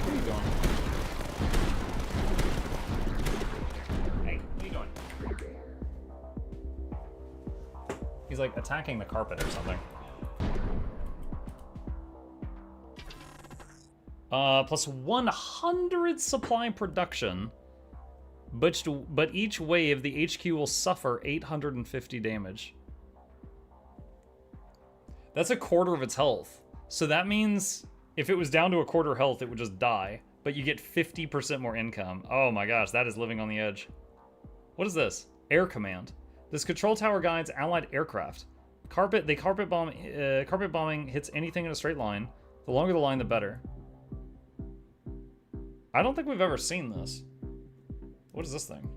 Where are you going? Hey, what are you doing? He's like attacking the carpet or something. Plus 100 supply production. But each wave, the HQ will suffer 850 damage. That's a quarter of its health. So that means if it was down to a quarter health, it would just die. But you get 50% more income. Oh my gosh, that is living on the edge. What is this? Air command. This control tower guides allied aircraft. Carpet bombing hits anything in a straight line. The longer the line, the better. I don't think we've ever seen this. What is this thing?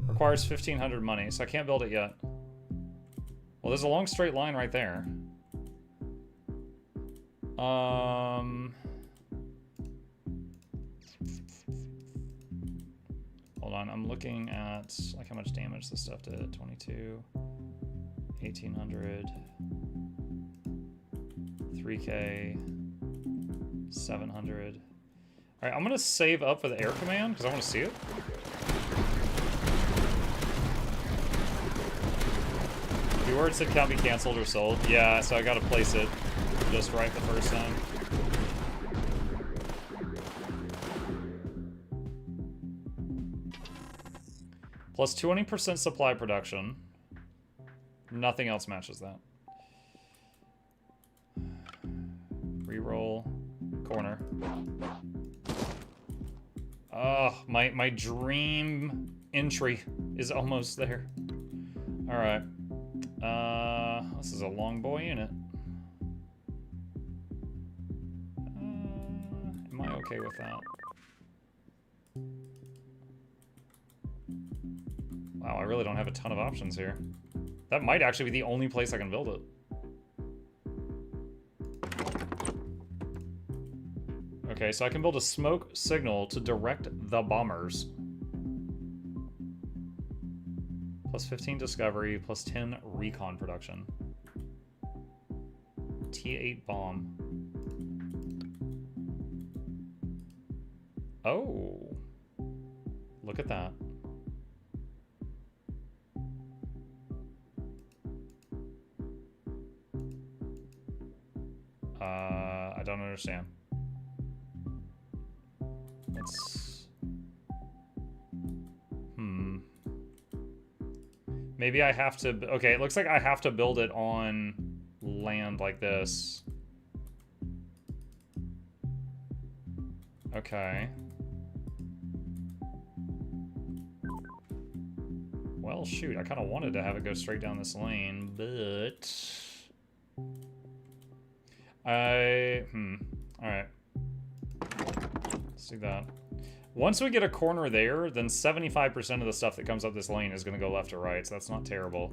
Requires 1,500 money, so I can't build it yet. Well, there's a long straight line right there. Hold on, I'm looking at like how much damage this stuff did. 22, 1,800, 3K, 700. All right, I'm gonna save up for the air command because I want to see it. Keywords said can't be canceled or sold. Yeah, so I gotta place it just right the first time. Plus 20% supply production. Nothing else matches that. Reroll. Corner. Oh, my dream entry is almost there. Alright. This is a long boy unit. Am I okay with that? Wow, I really don't have a ton of options here. That might actually be the only place I can build it. Okay, so I can build a smoke signal to direct the bombers. Plus 15 discovery, plus 10 recon production. T8 bomb. Oh. Look at that. I don't understand. Let's... Maybe I have to... Okay, it looks like I have to build it on land like this. Okay. Well, shoot, I kind of wanted to have it go straight down this lane, but... Alright. Let's do that. Once we get a corner there, then 75% of the stuff that comes up this lane is going to go left or right, so that's not terrible.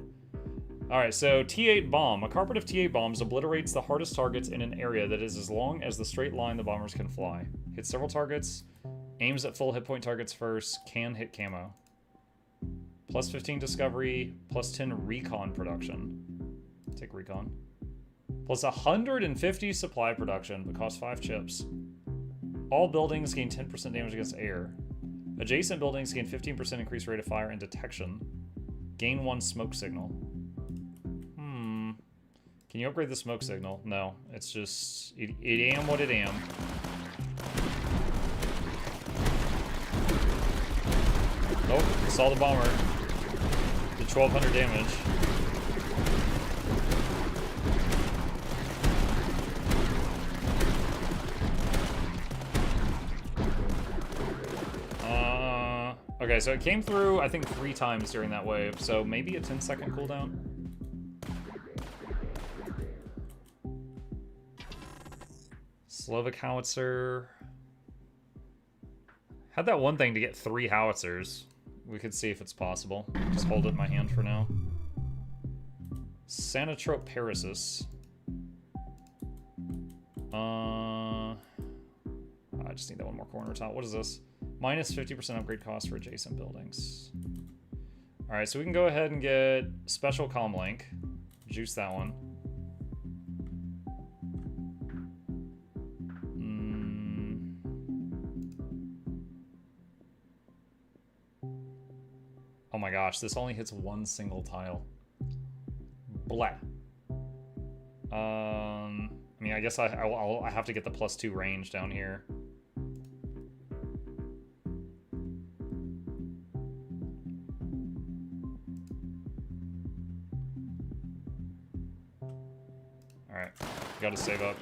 Alright, so T8 bomb. A carpet of T8 bombs obliterates the hardest targets in an area that is as long as the straight line the bombers can fly. Hits several targets, aims at full hit point targets first, can hit camo. Plus 15 discovery, plus 10 recon production. Take recon. Plus 150 supply production, but costs 5 chips. All buildings gain 10% damage against air. Adjacent buildings gain 15% increased rate of fire and detection. Gain 1 smoke signal. Can you upgrade the smoke signal? No, it's just... It am what it am. Nope, saw the bomber. Did 1,200 damage. Okay, so it came through, I think, 3 times during that wave, so maybe a 10-second cooldown? Slovak howitzer. Had that one thing to get 3 howitzers. We could see if it's possible. Just hold it in my hand for now. Sanatrope Parasis. I just need that one more corner top. What is this? Minus 50% upgrade cost for adjacent buildings. Alright, so we can go ahead and get Special Comm Link. Juice that one. Oh my gosh, this only hits 1 single tile. Blah. I mean, I guess I have to get the +2 range down here. Alright, gotta save up.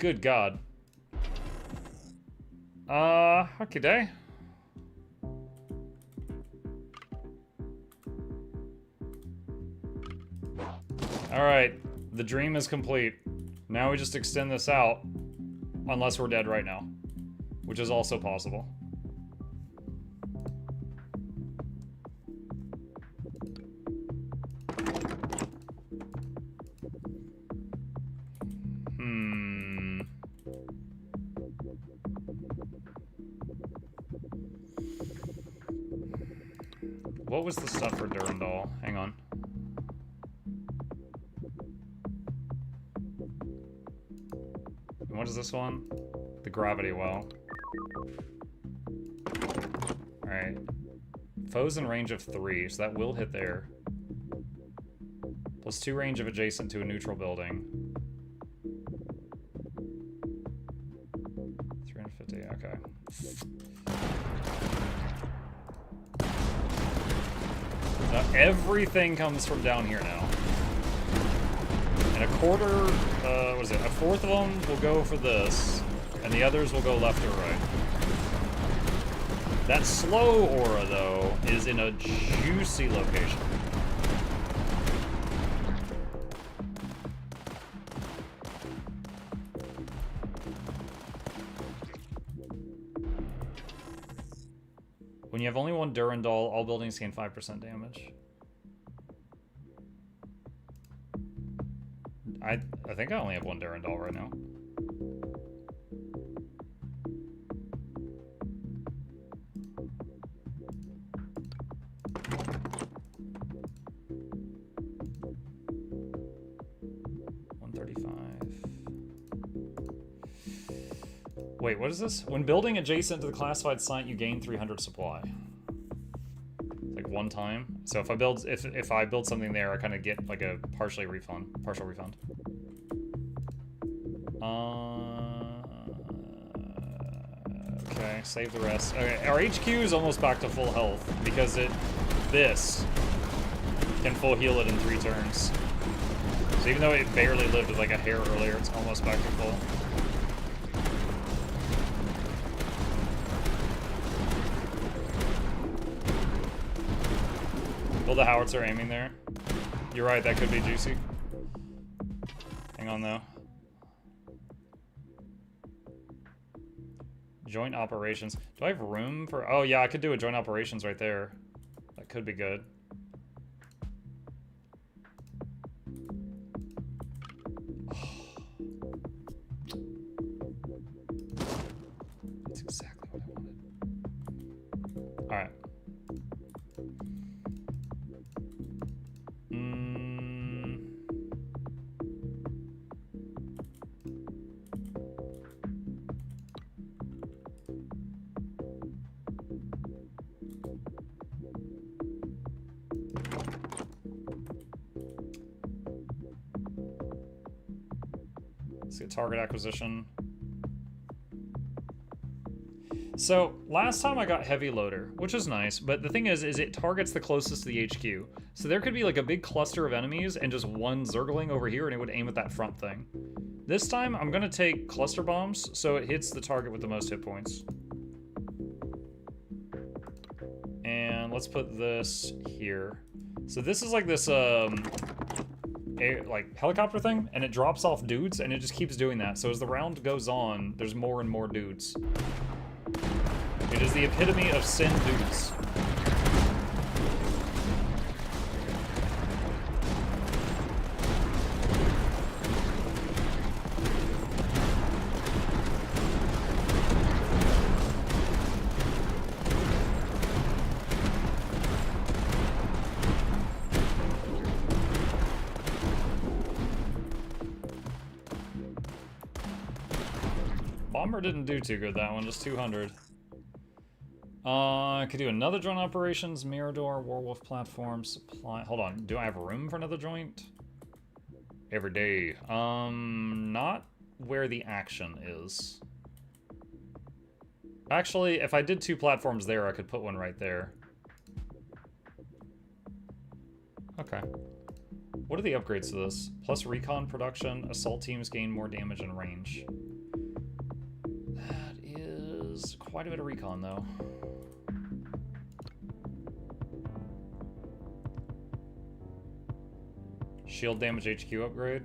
Good God. Okay, day. Alright, the dream is complete. Now we just extend this out, unless we're dead right now, which is also possible. What was the stuff for Durandal? Hang on. And what is this one? The gravity well. Alright. Foes in range of 3, so that will hit there. Plus 2 range of adjacent to a neutral building. 350, okay. Now everything comes from down here now. And a quarter, what is it? A fourth of them will go for this, and the others will go left or right. That slow aura, though, is in a juicy location. When you have only one Durandal, all buildings gain 5% damage. I think I only have one Durandal right now. Wait, what is this? When building adjacent to the classified site, you gain 300 supply. It's like one time. So if I build if I build something there, I kind of get like a partial refund. Okay, save the rest. Okay, our HQ is almost back to full health because this can full heal it in 3 turns. So even though it barely lived with like a hair earlier, it's almost back to full. Will the howitzer aiming there? You're right, that could be juicy. Hang on though. Joint operations. Do I have room for... Oh yeah, I could do a joint operations right there. That could be good. That's exactly what I wanted. Alright. Let's get target acquisition. So last time I got heavy loader, which is nice, but the thing is it targets the closest to the HQ. So there could be like a big cluster of enemies and just one zergling over here and it would aim at that front thing. This time I'm gonna take cluster bombs so it hits the target with the most hit points. And let's put this here. So this is like this like helicopter thing, and it drops off dudes, and it just keeps doing that. So as the round goes on, there's more and more dudes. It is the epitome of sin dudes. Bomber didn't do too good, that one, just 200. I could do another joint operations, Mirador, Warwolf platform, supply. Hold on, do I have room for another joint? Every day. Not where the action is. Actually, if I did 2 platforms there, I could put one right there. Okay. What are the upgrades to this? Plus recon production, assault teams gain more damage and range. Why do it a recon, though? Shield damage HQ upgrade?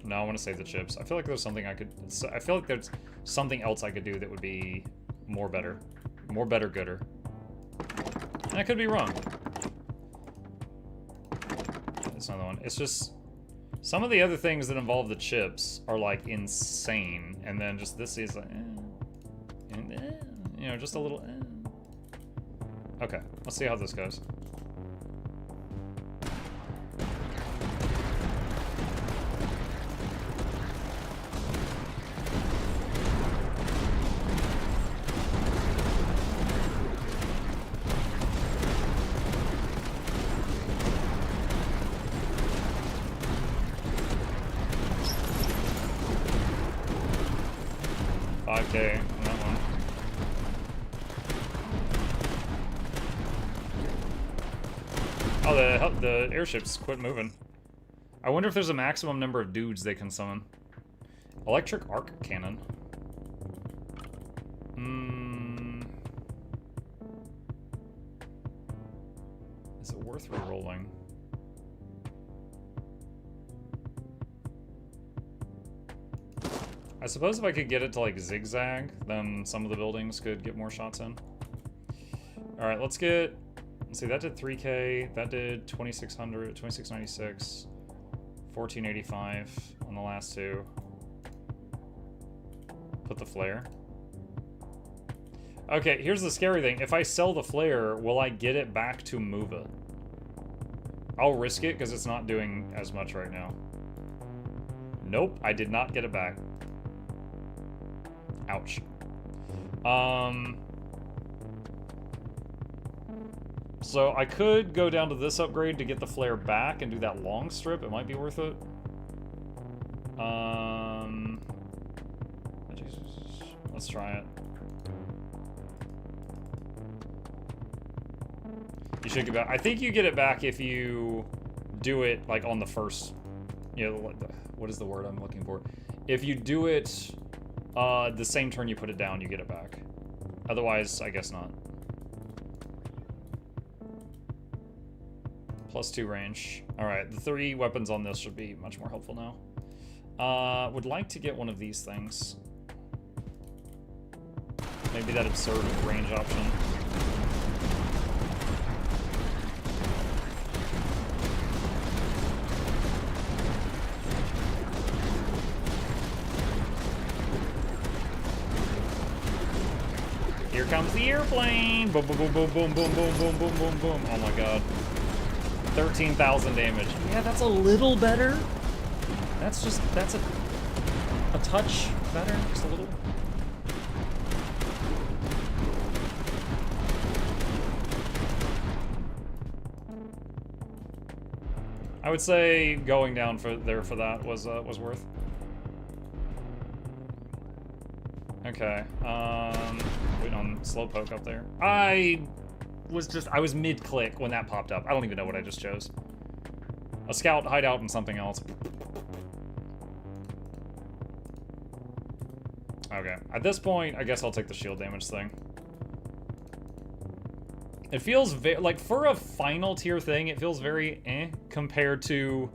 No, I want to save the chips. I feel like there's something I could... I feel like there's something else I could do that would be more better. More better gooder. And I could be wrong. That's another one. It's just... Some of the other things that involve the chips are, like, insane. And then just this is like... and, you know, just a little... Okay, let's see how this goes. Okay, on that one. Oh, the airships quit moving. I wonder if there's a maximum number of dudes they can summon. Electric arc cannon. Is it worth re-rolling? I suppose if I could get it to, like, zigzag, then some of the buildings could get more shots in. Alright, let's see, that did 3K, that did 2600, 2696, 1485 on the last two. Put the flare. Okay, here's the scary thing. If I sell the flare, will I get it back to move it? I'll risk it, because it's not doing as much right now. Nope, I did not get it back. Ouch. So I could go down to this upgrade to get the flare back and do that long strip. It might be worth it. Let's try it. You should get back. I think you get it back if you do it like on the first, you know, what is the word I'm looking for? If you do it the same turn you put it down, you get it back. Otherwise, I guess not. +2 range. Alright, the 3 weapons on this should be much more helpful now. Would like to get one of these things. Maybe that absurd range option. Here comes the airplane! Boom, boom, boom, boom, boom, boom, boom, boom, boom, boom, boom. Oh my god. 13,000 damage. Yeah, that's a little better. That's a touch better, just a little. I would say going down for that was worth. Okay, waiting on Slowpoke up there. I was mid-click when that popped up. I don't even know what I just chose. A scout, hideout, and something else. Okay, at this point, I guess I'll take the shield damage thing. It feels like, for a final tier thing, it feels very compared to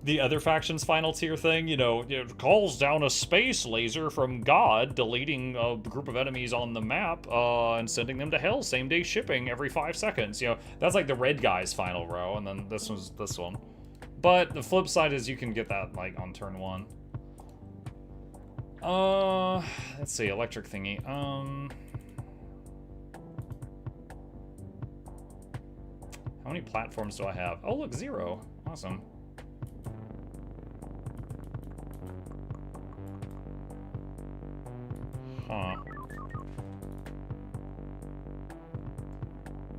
the other faction's final tier thing. You know, it calls down a space laser from God, deleting a group of enemies on the map, and sending them to hell, same day shipping every 5 seconds. You know, that's like the red guy's final row, and then this was this one. But the flip side is you can get that, like, on turn 1. Let's see, electric thingy. How many platforms do I have? Oh, look, 0. Awesome. Huh.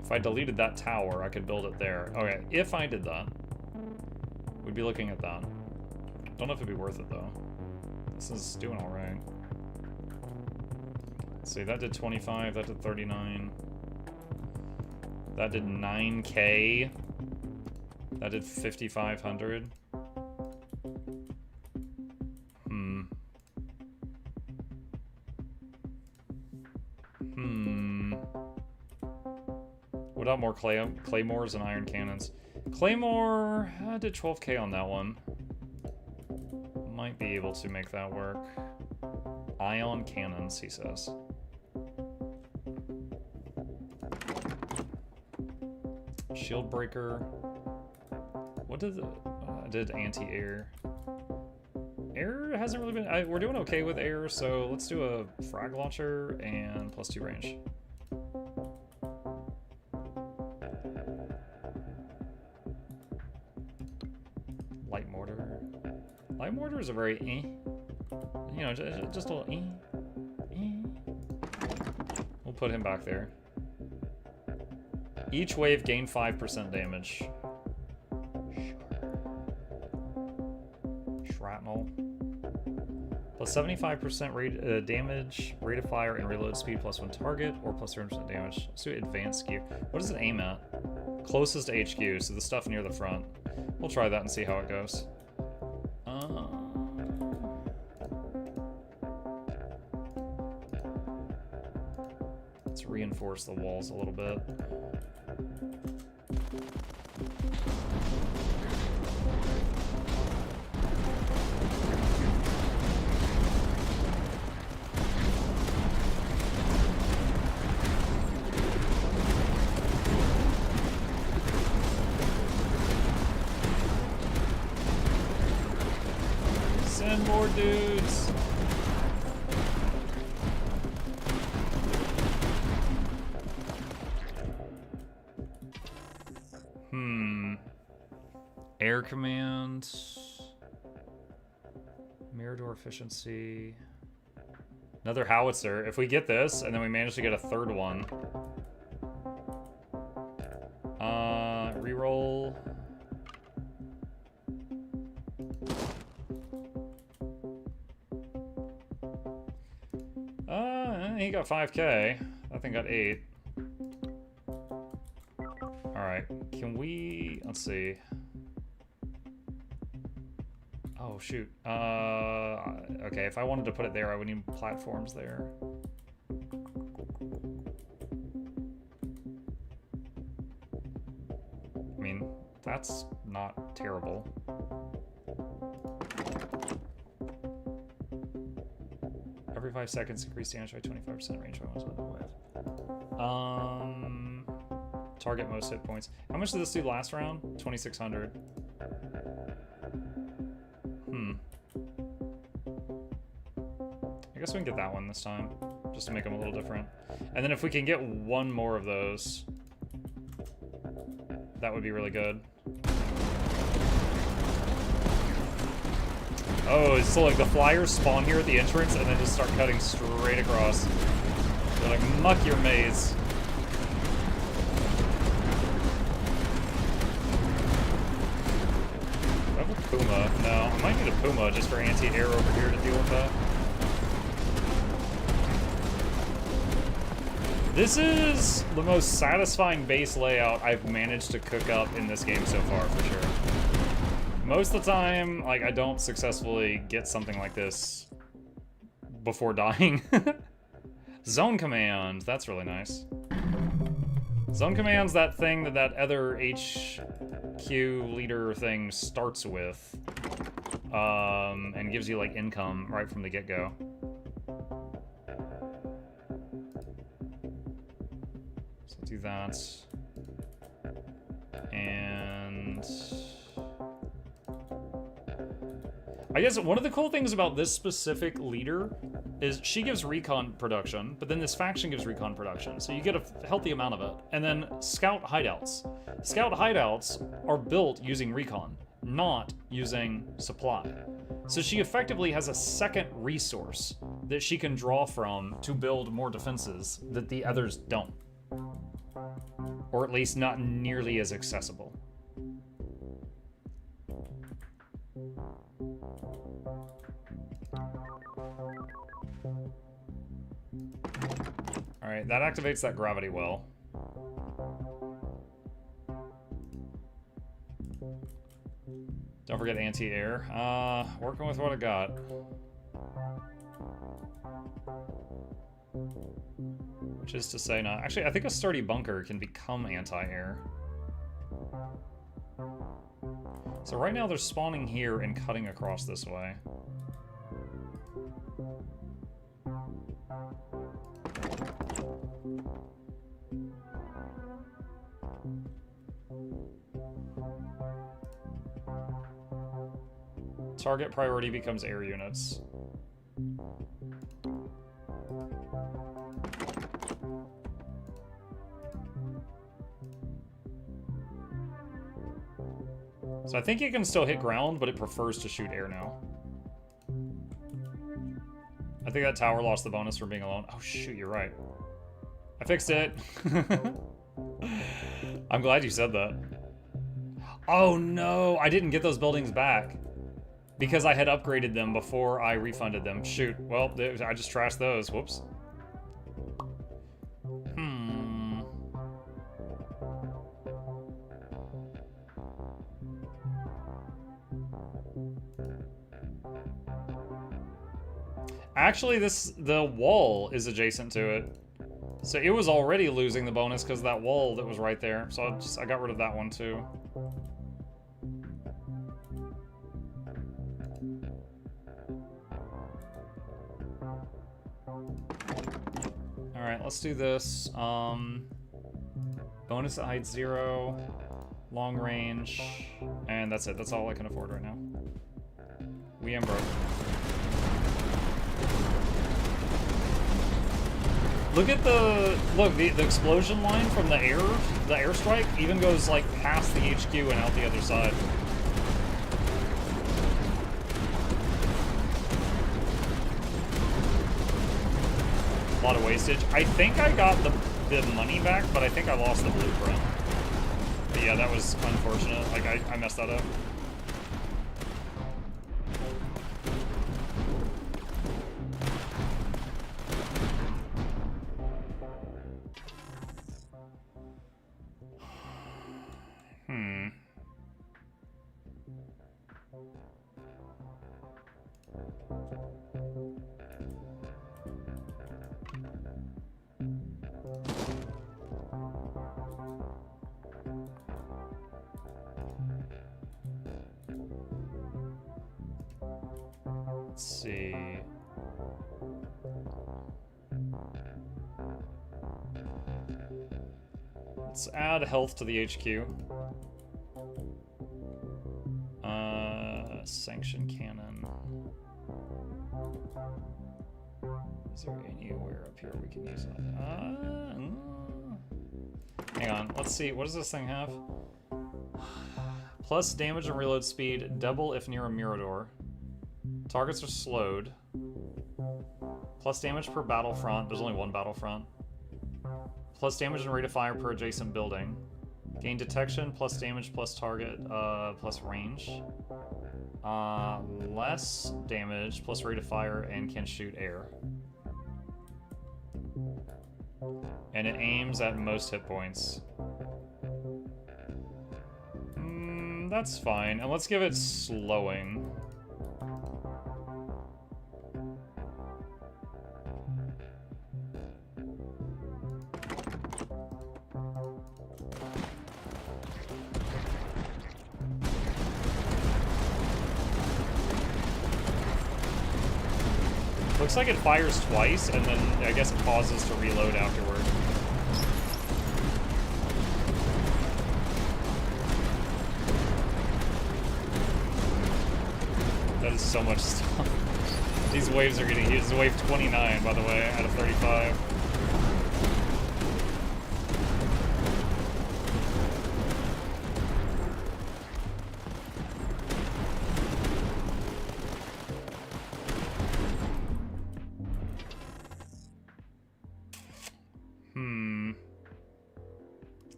If I deleted that tower, I could build it there. Okay, if I did that, we'd be looking at that. Don't know if it'd be worth it, though. This is doing all right. Let's see, that did 25, that did 39. That did 9K. That did 5,500. What about more claymores and iron cannons? Claymore, I did 12k on that one. Might be able to make that work. Ion cannons, he says. Shield breaker. What did did anti-air? Air hasn't really been. We're doing okay with air, so let's do a frag launcher and +2 range. Light mortar. Light mortar is a very you know, just a little We'll put him back there. Each wave gain 5% damage. Shrapnel. Plus 75% rate damage, rate of fire, and reload speed +1 target, or plus 30% damage. Let's do advanced gear. What does it aim at? Closest to HQ, so the stuff near the front. We'll try that and see how it goes. Let's reinforce the walls a little bit. Send more dudes. Air command. Mirror door efficiency. Another howitzer. If we get this, and then we manage to get a third one. Reroll. He got 5k. That thing got 8. Alright, can we... Let's see. Oh, shoot. Okay, if I wanted to put it there, I would need platforms there. I mean, that's not terrible. Every 5 seconds, increase damage by 25% range by 1 wave. Target most hit points. How much did this do last round? 2,600. I guess we can get that one this time, just to make them a little different. And then if we can get one more of those, that would be really good. Oh, so like the flyers spawn here at the entrance and then just start cutting straight across. They're like, muck your maze. Do I have a Puma? No, I might need a Puma just for anti-air over here to deal with that. This is the most satisfying base layout I've managed to cook up in this game so far, for sure. Most of the time, like, I don't successfully get something like this before dying. Zone command, that's really nice. Zone command's that thing that other HQ leader thing starts with, and gives you like income right from the get-go. So do that, and I guess one of the cool things about this specific leader is she gives recon production, but then this faction gives recon production, so you get a healthy amount of it. And then scout hideouts. Scout hideouts are built using recon, not using supply. So she effectively has a second resource that she can draw from to build more defenses that the others don't. Or at least not nearly as accessible. Alright, that activates that gravity well. Don't forget anti-air. Working with what I got. Which is to say not... Actually, I think a sturdy bunker can become anti-air. So right now they're spawning here and cutting across this way. Target priority becomes air units. So I think it can still hit ground, but it prefers to shoot air now. I think that tower lost the bonus for being alone. Oh shoot, you're right. I fixed it. I'm glad you said that. Oh no, I didn't get those buildings back because I had upgraded them before I refunded them. Shoot, well, I just trashed those. Whoops. Actually, the wall is adjacent to it. So it was already losing the bonus because of that wall that was right there. So I got rid of that one too. Alright, let's do this. Bonus at height 0, long range, and that's it. That's all I can afford right now. We am broke. Look at the explosion line from the airstrike even goes like past the HQ and out the other side. A lot of wastage. I think I got the money back, but I think I lost the blueprint. But yeah, that was unfortunate. Like I messed that up. Let's see. Let's add health to the HQ. Sanction cannon. Is there anywhere up here we can use that? Hang on, let's see. What does this thing have? Plus damage and reload speed, double if near a Mirador. Targets are slowed. Plus damage per battlefront. There's only one battlefront. Plus damage and rate of fire per adjacent building. Gain detection, plus damage, plus target, plus range. Less damage, plus rate of fire, and can shoot air. And it aims at most hit points. That's fine. And let's give it slowing. Looks like it fires twice, and then I guess it pauses to reload afterward. That is so much stuff. These waves are getting huge. This is wave 29, by the way, out of 35.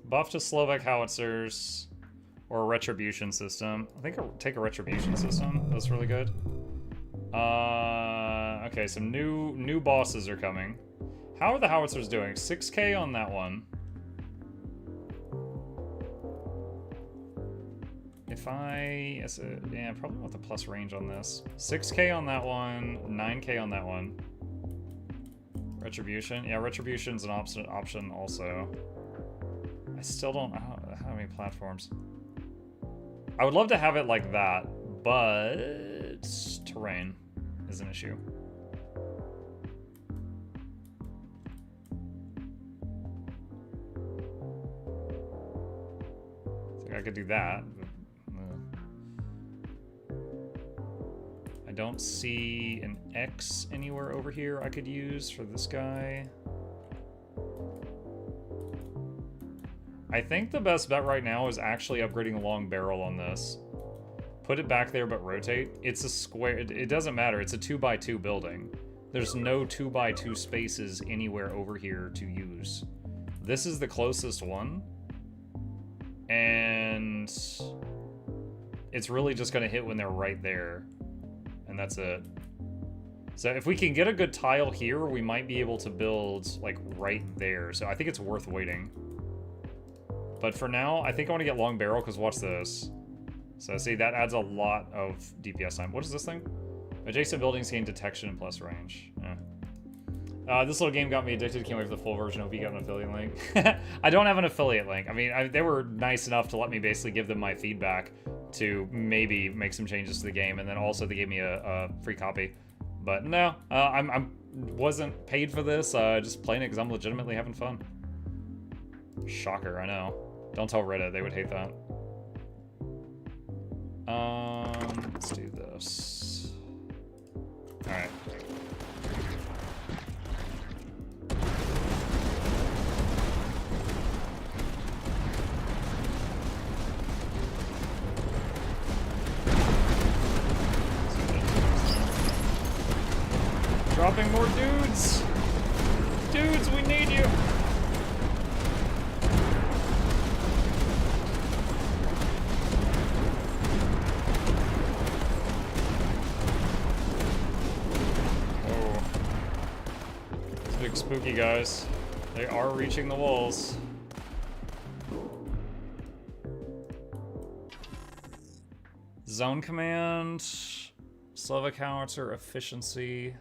Buff to Slovak howitzers or a retribution system. I think I'll take a retribution system. That's really good. Okay, some new bosses are coming. How are the howitzers doing? 6k on that one. If I... yeah, probably want the plus range on this. 6k on that one, 9k on that one. Retribution. Yeah, Retribution's an option also. I don't have any platforms. I would love to have it like that, but terrain is an issue. So I could do that. I don't see an X anywhere over here I could use for this guy. I think the best bet right now is actually upgrading a long barrel on this. Put it back there, but rotate. It's a square. It doesn't matter. It's a 2x2 building. There's no 2x2 spaces anywhere over here to use. This is the closest one. And it's really just going to hit when they're right there. And that's it. So if we can get a good tile here, we might be able to build like right there. So I think it's worth waiting. But for now, I think I want to get long barrel because watch this. So see, that adds a lot of DPS time. What is this thing? Adjacent buildings gain detection and plus range. This little game got me addicted. Can't wait for the full version. Hope you got an affiliate link. I don't have an affiliate link. I mean, they were nice enough to let me basically give them my feedback to maybe make some changes to the game, and then also they gave me a free copy. But no, I wasn't paid for this. Just playing it because I'm legitimately having fun. Shocker, I know. Don't tell Reddit; they would hate that. Let's do this. All right. Dropping more dudes! Dudes, we need you! Oh. These big spooky guys. They are reaching the walls. Zone command. Slova counter, efficiency.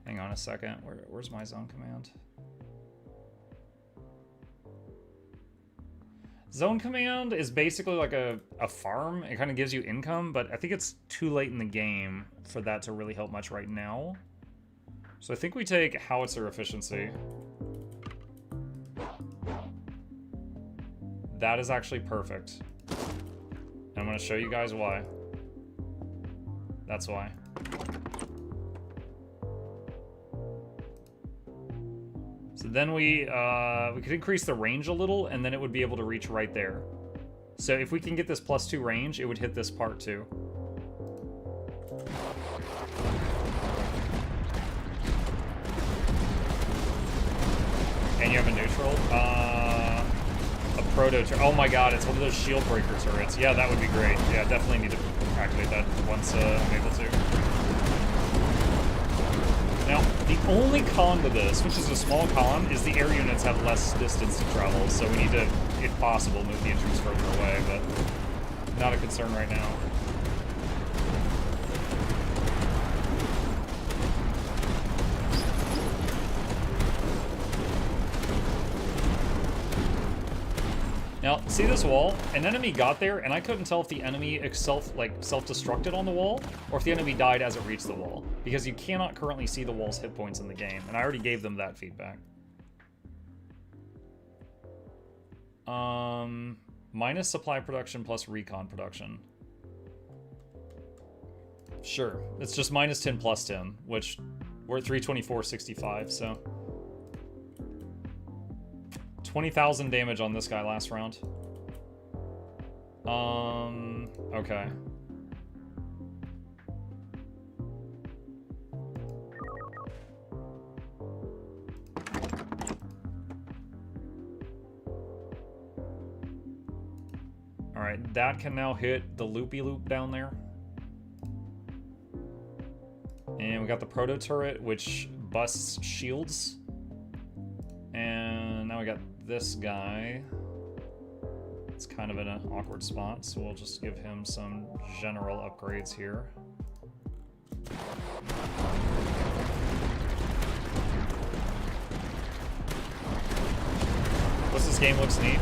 Hang on a second. Where's my zone command? Zone command is basically like a farm. It kind of gives you income, but I think it's too late in the game for that to really help much right now. So I think we take howitzer efficiency. That is actually perfect. And I'm going to show you guys why. That's why. So then we could increase the range a little, and then it would be able to reach right there. So if we can get this +2 range, it would hit this part too. And you have a neutral? A proto turret. Oh my god, it's one of those shield breaker turrets. Yeah, that would be great. Yeah, definitely need to activate that once I'm able to. Now, the only con to this, which is a small con, is the air units have less distance to travel, so we need to, if possible, move the engines further away, but not a concern right now. Now, see this wall? An enemy got there, and I couldn't tell if the enemy self-destructed on the wall, or if the enemy died as it reached the wall, because you cannot currently see the wall's hit points in the game, and I already gave them that feedback. Minus supply production plus recon production. Sure, it's just minus 10 plus 10, which we're at 324.65, so 20,000 damage on this guy last round. Okay. Alright, that can now hit the loopy-loop down there. And we got the proto turret, which busts shields. And now we got this guy. It's kind of in an awkward spot, so we'll just give him some general upgrades here. This game looks neat.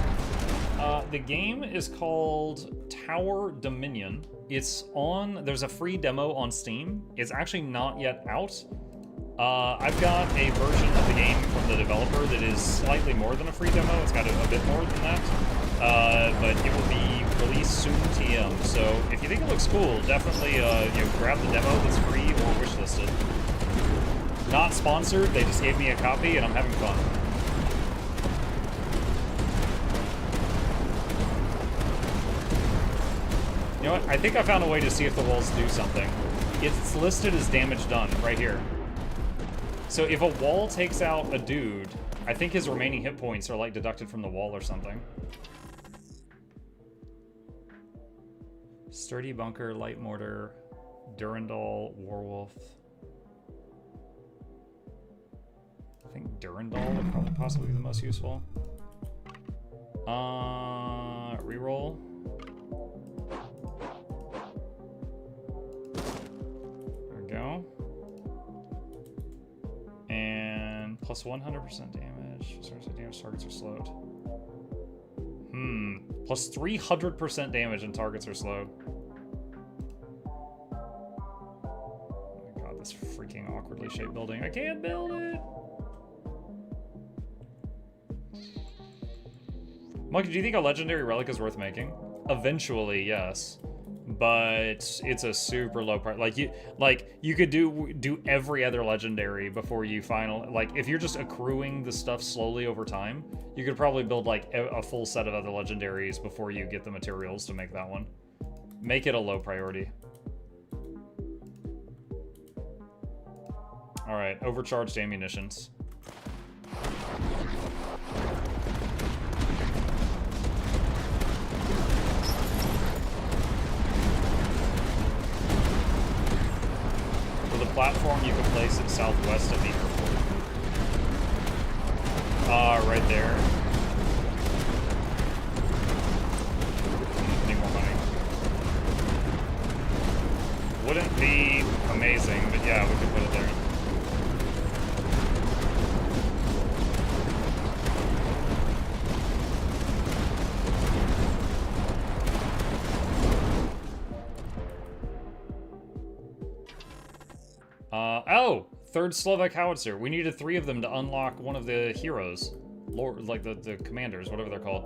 The game is called Tower Dominion. It's on, there's a free demo on Steam. It's actually not yet out. I've got a version of the game from the developer that is slightly more than a free demo. It's got a bit more than that. But it will be released soon TM. So if you think it looks cool, definitely grab the demo that's free or wishlisted. Not sponsored, they just gave me a copy and I'm having fun. You know what? I think I found a way to see if the walls do something. It's listed as damage done right here. So if a wall takes out a dude, I think his remaining hit points are like deducted from the wall or something. Sturdy bunker, light mortar, Durandal, Warwolf. I think Durandal would probably possibly be the most useful. Reroll. There we go. And plus 100% damage. Damage targets are slowed. Plus 300% damage and targets are slowed. Oh my god, this freaking awkwardly shaped building. I can't build it! Monkey, do you think a legendary relic is worth making? Eventually, yes. But it's a super low price. You could do every other legendary before you if you're just accruing the stuff slowly over time, you could probably build like a full set of other legendaries before you get the materials to make that one. Make it a low priority. All right, overcharged ammunitions. Platform, you can place it southwest of the airport. Right there. Need more money. Wouldn't be amazing, but yeah, we could put it there. Oh! Third Slovak howitzer. We needed 3 of them to unlock one of the heroes. Like the commanders, whatever they're called.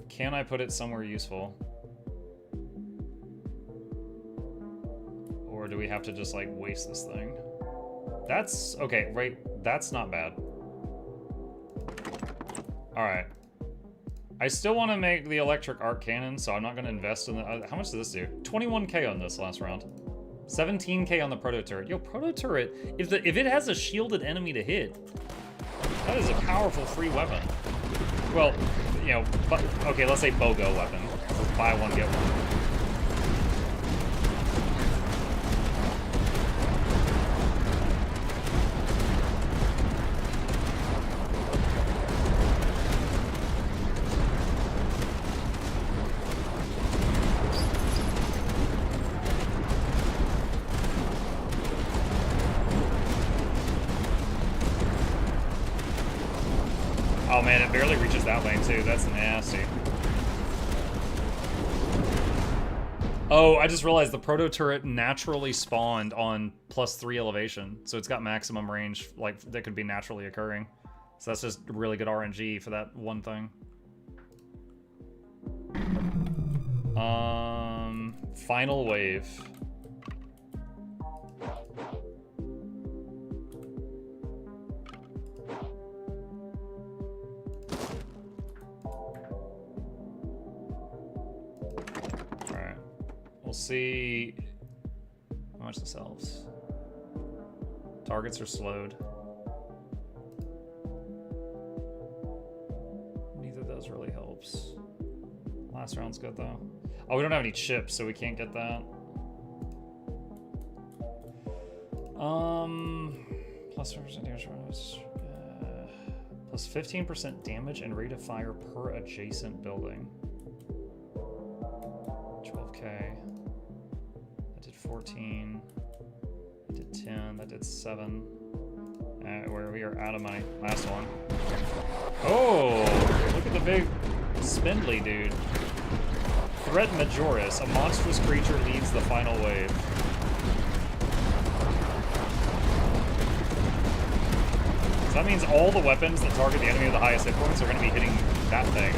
Can I put it somewhere useful? Or do we have to just like waste this thing? That's, okay, right, that's not bad. Alright. I still want to make the electric arc cannon, so I'm not going to invest in the, how much does this do? 21k on this last round. 17k on the proto turret. Yo, proto turret, if it has a shielded enemy to hit, that is a powerful free weapon. Well, you know, but, okay, let's say BOGO weapon. Buy one, get one. Oh man, it barely reaches that lane too. That's nasty. Oh, I just realized the proto turret naturally spawned on +3 elevation, so it's got maximum range, like that could be naturally occurring. So that's just really good RNG for that one thing. Final wave. We'll see how much this helps. Targets are slowed. Neither of those really helps. Last round's good though. Oh, we don't have any chips, so we can't get that. Plus 5% damage plus 15% damage and rate of fire per adjacent building. 12k. That did 14. That did 10. That did 7. Where we are out of money. Last one. Oh, look at the big spindly dude. Threat Majoris. A monstrous creature leads the final wave. So that means all the weapons that target the enemy with the highest hit points are going to be hitting that thing.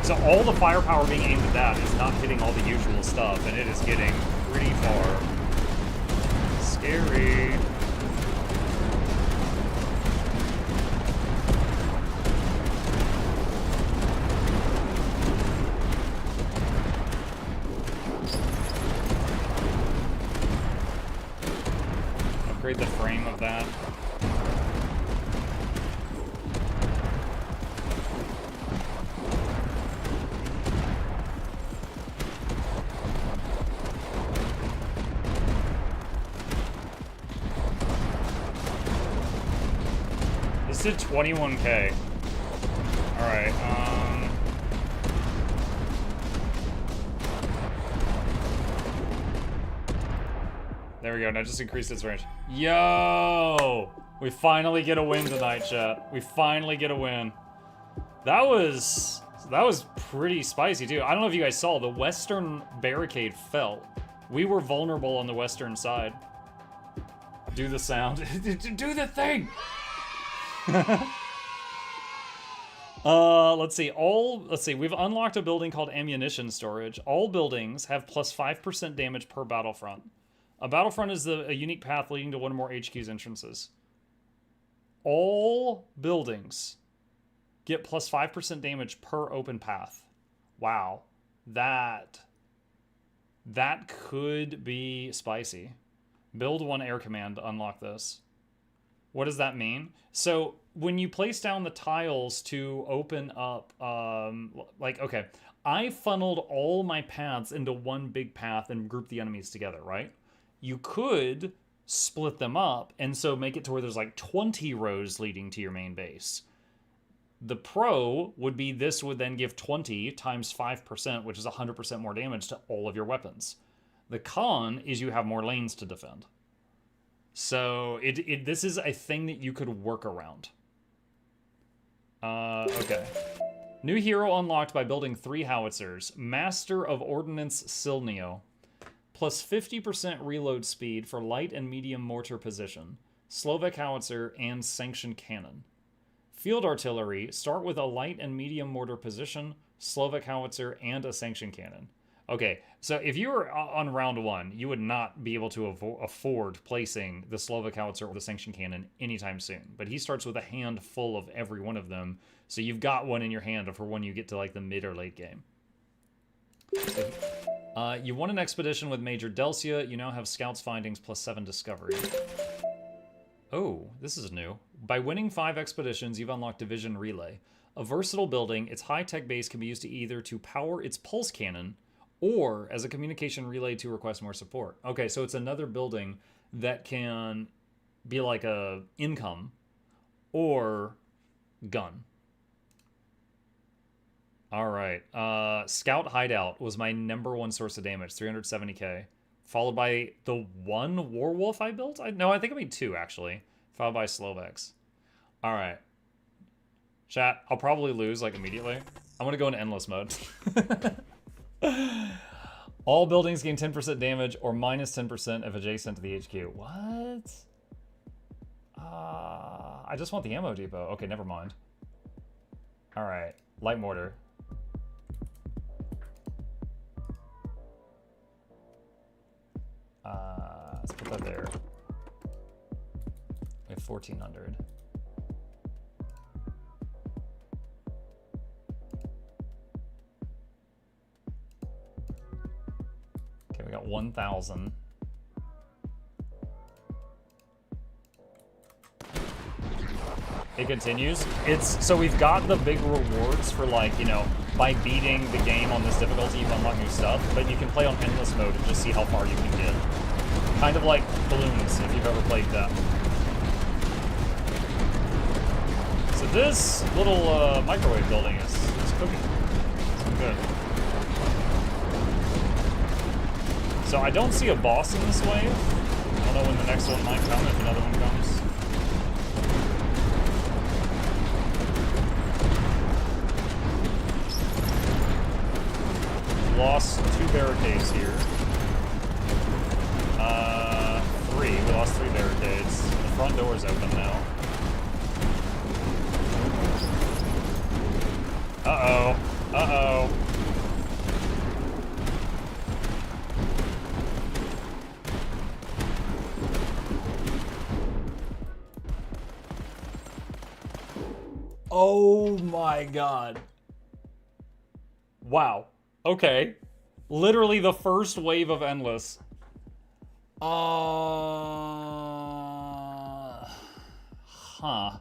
So all the firepower being aimed at that is not hitting all the usual stuff, and it is getting pretty far. Scary. Upgrade the frame of that. Did 21k. Alright, there we go, now just increased its range. Yo! We finally get a win tonight, chat. We finally get a win. That was pretty spicy, too. I don't know if you guys saw, the western barricade fell. We were vulnerable on the western side. Do the sound. Do the thing! Let's see. We've unlocked a building called ammunition storage. All buildings have plus 5% damage per battlefront. A battlefront is a unique path leading to one or more HQ's entrances. All buildings get plus 5% damage per open path. Wow. That could be spicy. Build one air command to unlock this. What does that mean? So when you place down the tiles to open up, okay, I funneled all my paths into one big path and grouped the enemies together, right? You could split them up and so make it to where there's like 20 rows leading to your main base. The pro would be this would then give 20 times 5%, which is 100% more damage to all of your weapons. The con is you have more lanes to defend. So this is a thing that you could work around. Okay. New hero unlocked by building 3 howitzers. Master of Ordnance Silnio. Plus 50% reload speed for light and medium mortar position. Slovak howitzer and sanctioned cannon. Field artillery. Start with a light and medium mortar position, Slovak howitzer, and a sanctioned cannon. Okay, so if you were on round 1, you would not be able to afford placing the Slovak howitzer or the sanction cannon anytime soon. But he starts with a hand full of every one of them, so you've got one in your hand for when you get to like the mid or late game. You won an expedition with Major Delcia. You now have Scouts Findings plus 7 Discovery. Oh, this is new. By winning 5 expeditions, you've unlocked Division Relay. A versatile building, its high-tech base can be used to either to power its pulse cannon or as a communication relay to request more support. Okay, so it's another building that can be like a income or gun. All right. Scout Hideout was my #1 source of damage, 370k. Followed by the 1 Warwolf I built? No, I think I made 2, actually. Followed by Slovex. All right. Chat, I'll probably lose, like, immediately. I'm going to go into endless mode. All buildings gain 10% damage or minus 10% if adjacent to the HQ. What? I just want the ammo depot. Okay, never mind. All right. Light mortar. Let's put that there. We have 1,400. Okay, we got 1,000. It continues. So we've got the big rewards for, like, you know, by beating the game on this difficulty, you unlock new stuff, but you can play on endless mode and just see how far you can get. Kind of like balloons, if you've ever played that. So this little microwave building is cooking. It's good. So I don't see a boss in this wave. I don't know when the next one might come, if another one comes. Lost 2 barricades here. 3. We lost 3 barricades. The front door is open now. Uh-oh. Uh-oh. Oh my god. Wow. Okay. Literally the first wave of Endless. Huh.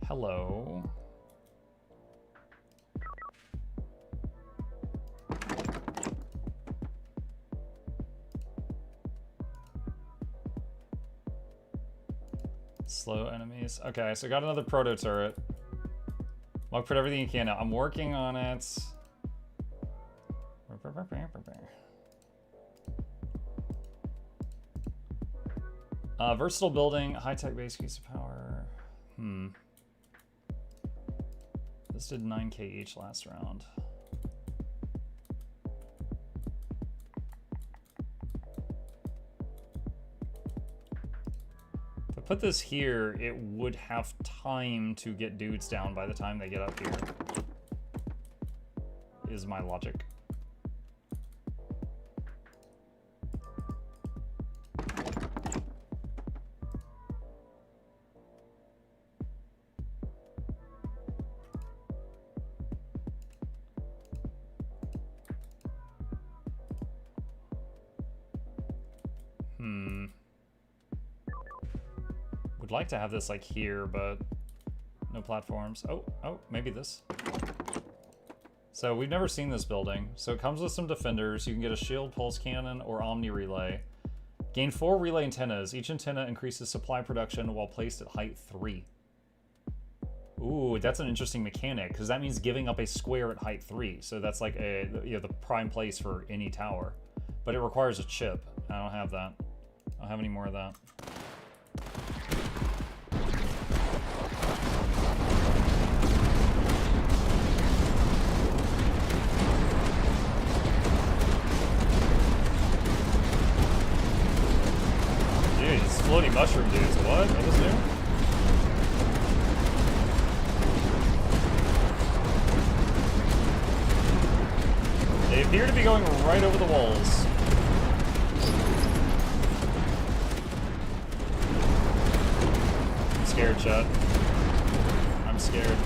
Hello. Slow enemies. Okay, so I got another proto turret. Mug, put everything you can now. I'm working on it. Versatile building, high-tech base use of power. This did 9k each last round. If I put this here, it would have time to get dudes down by the time they get up here. Is my logic. Would like to have this like here, but no platforms. Oh, maybe this. So we've never seen this building. So it comes with some defenders. You can get a shield, pulse cannon, or omni relay. Gain 4 relay antennas. Each antenna increases supply production while placed at height 3. Ooh, that's an interesting mechanic, because that means giving up a square at height 3. So that's like a, you know, the prime place for any tower. But it requires a chip. I don't have that. I don't have any more of that. Dude, these floating mushroom dudes. What? What is new? They appear to be going right over the walls. I'm scared, chat. I'm scared.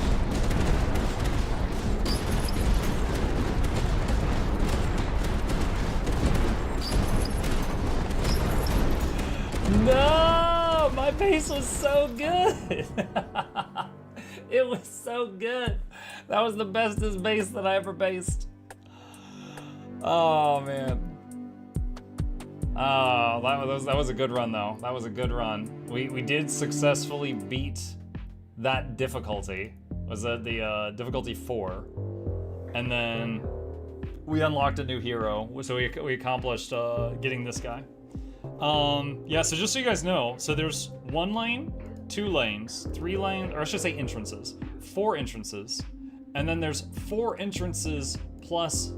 No! My base was so good! It was so good! That was the bestest base that I ever based. Oh, man. Oh, that was a good run, though. That was a good run. We did successfully beat that difficulty. Was that the difficulty 4? And then we unlocked a new hero, so we accomplished getting this guy. Yeah, so just so you guys know, so there's 1 lane, 2 lanes, 3 lanes, or I should say entrances, 4 entrances, and then there's 4 entrances plus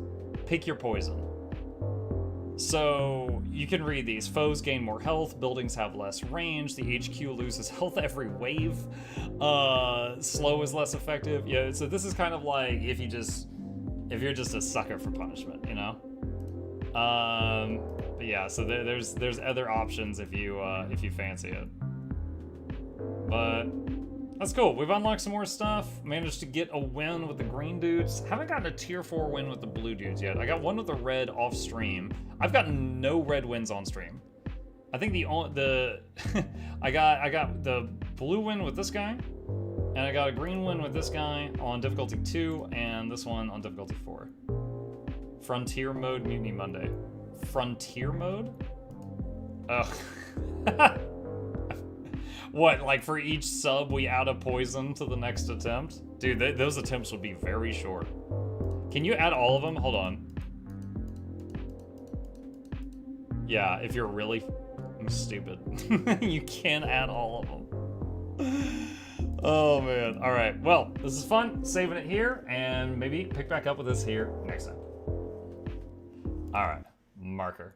pick your poison. So you can read these. Foes gain more health, buildings have less range, the HQ loses health every wave, slow is less effective. Yeah, so this is kind of like if you're just a sucker for punishment, you know? But yeah, so there's other options if you fancy it. But that's cool. We've unlocked some more stuff. Managed to get a win with the green dudes. Haven't gotten a tier 4 win with the blue dudes yet. I got one with the red off stream. I've gotten no red wins on stream. I think I got the blue win with this guy, And I got a green one with this guy on difficulty 2, and this one on difficulty 4. Frontier mode, Mutiny Monday. Frontier mode? Ugh. What, like for each sub we add a poison to the next attempt? Dude, those attempts would be very short. Can you add all of them? Hold on. Yeah, if you're really stupid. You can add all of them. Oh man. All right, well, this is fun. Saving it here, and maybe pick back up with this here next time. All right, marker.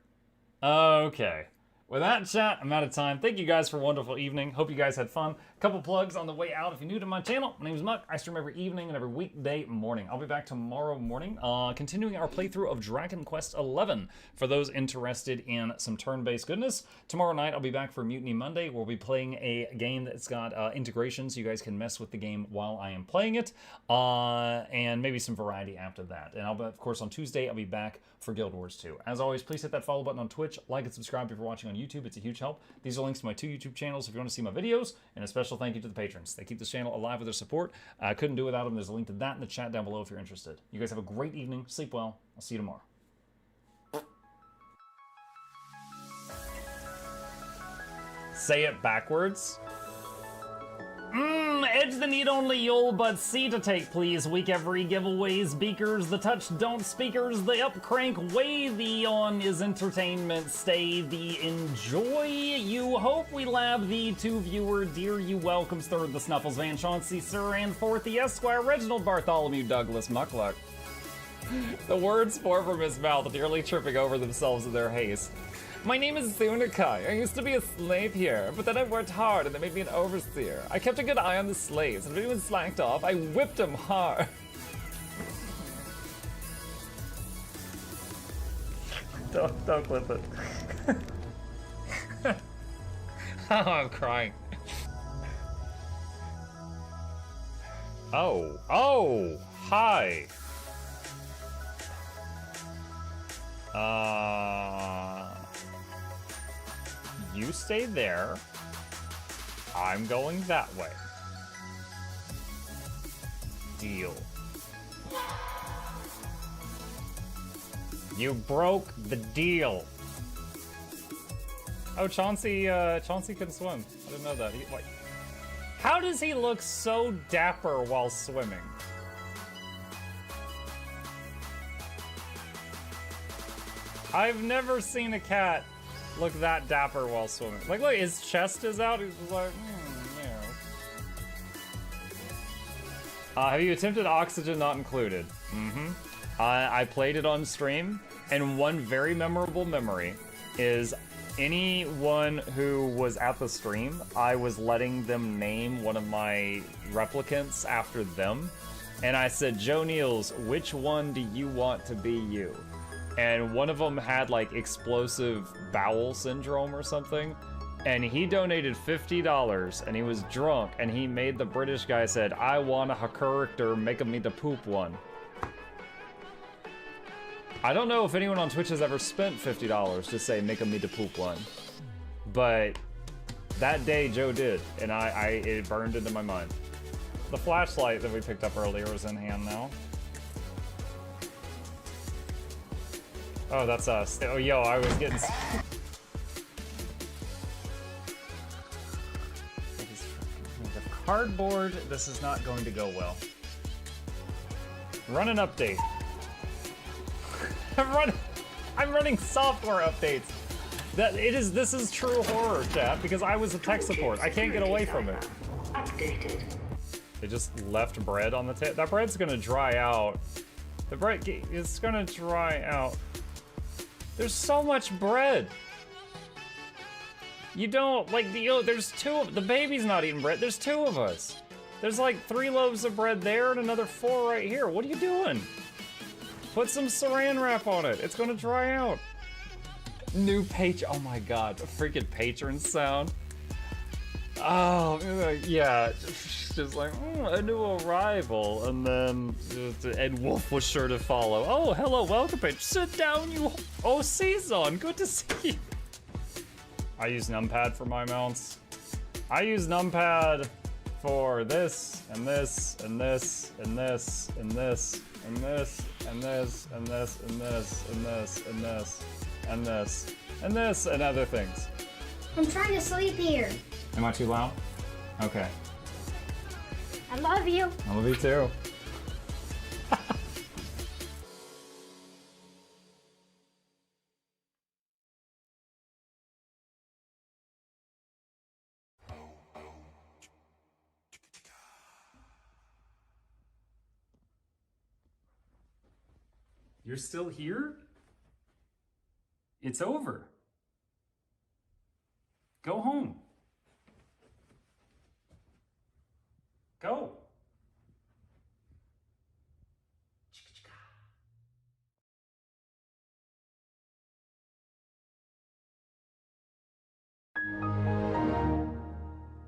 Okay. With that, chat, I'm out of time. Thank you guys for a wonderful evening. Hope you guys had fun. A couple plugs on the way out. If you're new to my channel, my name is Muck. I stream every evening and every weekday morning. I'll be back tomorrow morning, continuing our playthrough of Dragon Quest XI. For those interested in some turn-based goodness, tomorrow night I'll be back for Mutiny Monday. We'll be playing a game that's got integration, so you guys can mess with the game while I am playing it, and maybe some variety after that. And I'll, of course, on Tuesday, I'll be back for Guild Wars 2. As always, please hit that follow button on Twitch, like and subscribe if you're watching on YouTube. It's a huge help. These are links to my 2 YouTube channels if you want to see my videos, and a special thank you to the patrons. They keep this channel alive with their support. I couldn't do it without them. There's a link to that in the chat down below if you're interested. You guys have a great evening. Sleep well. I'll see you tomorrow. Say it backwards. Edge the need only you'll but see to take, please. Week every giveaways, beakers, the touch don't speakers, the up crank way, the on is entertainment, stay the enjoy. You hope we lab the 2 viewer, dear you welcomes, third the Snuffles, Van Chauncey, Sir, and fourth the Esquire, Reginald Bartholomew, Douglas, Mukluk. The words pour from his mouth, nearly tripping over themselves in their haste. My name is Zunikai. I used to be a slave here, but then I worked hard and they made me an overseer. I kept a good eye on the slaves, and if anyone slacked off, I whipped them hard. Don't clip it. Oh, I'm crying. Oh, hi. You stay there. I'm going that way. Deal. You broke the deal. Oh, Chauncey can swim. I didn't know that. How does he look so dapper while swimming? I've never seen a cat look that dapper while swimming. Like, look, his chest is out. He's just like, yeah. Have you attempted Oxygen Not Included? I played it on stream, and one very memorable memory is anyone who was at the stream, I was letting them name one of my replicants after them, and I said, Joe Niels, which one do you want to be you? And one of them had like explosive bowel syndrome or something, and he donated $50, and he was drunk, and he made the British guy said, I want a character, make me the poop one. I don't know if anyone on Twitch has ever spent $50 to say make me the poop one, but that day Joe did, and it burned into my mind. The flashlight that we picked up earlier is in hand now. Oh, that's us. Oh, yo, I was getting... Cardboard, this is not going to go well. Run an update. I'm running software updates. This is true horror, chat, because I was a tech support. I can't get away from it. Updated. They just left bread on the table. That bread's gonna dry out. The bread is gonna dry out. There's so much bread. You don't, like, there's the baby's not eating bread. There's 2 of us. There's like 3 loaves of bread there and another 4 right here. What are you doing? Put some saran wrap on it. It's gonna dry out. New oh my God, a freaking patron sound. Oh, yeah, just like, a new arrival, and then Ed Wolf was sure to follow. Oh, hello, welcome, page. Sit down, you. Oh, Season, good to see you. I use numpad for my mounts. I use numpad for this, and this, and this, and this, and this, and this, and this, and this, and this, and this, and this, and this, and this, and other things. I'm trying to sleep here. Am I too loud? Okay. I love you. I love you too. You're still here? It's over. Go home. Go.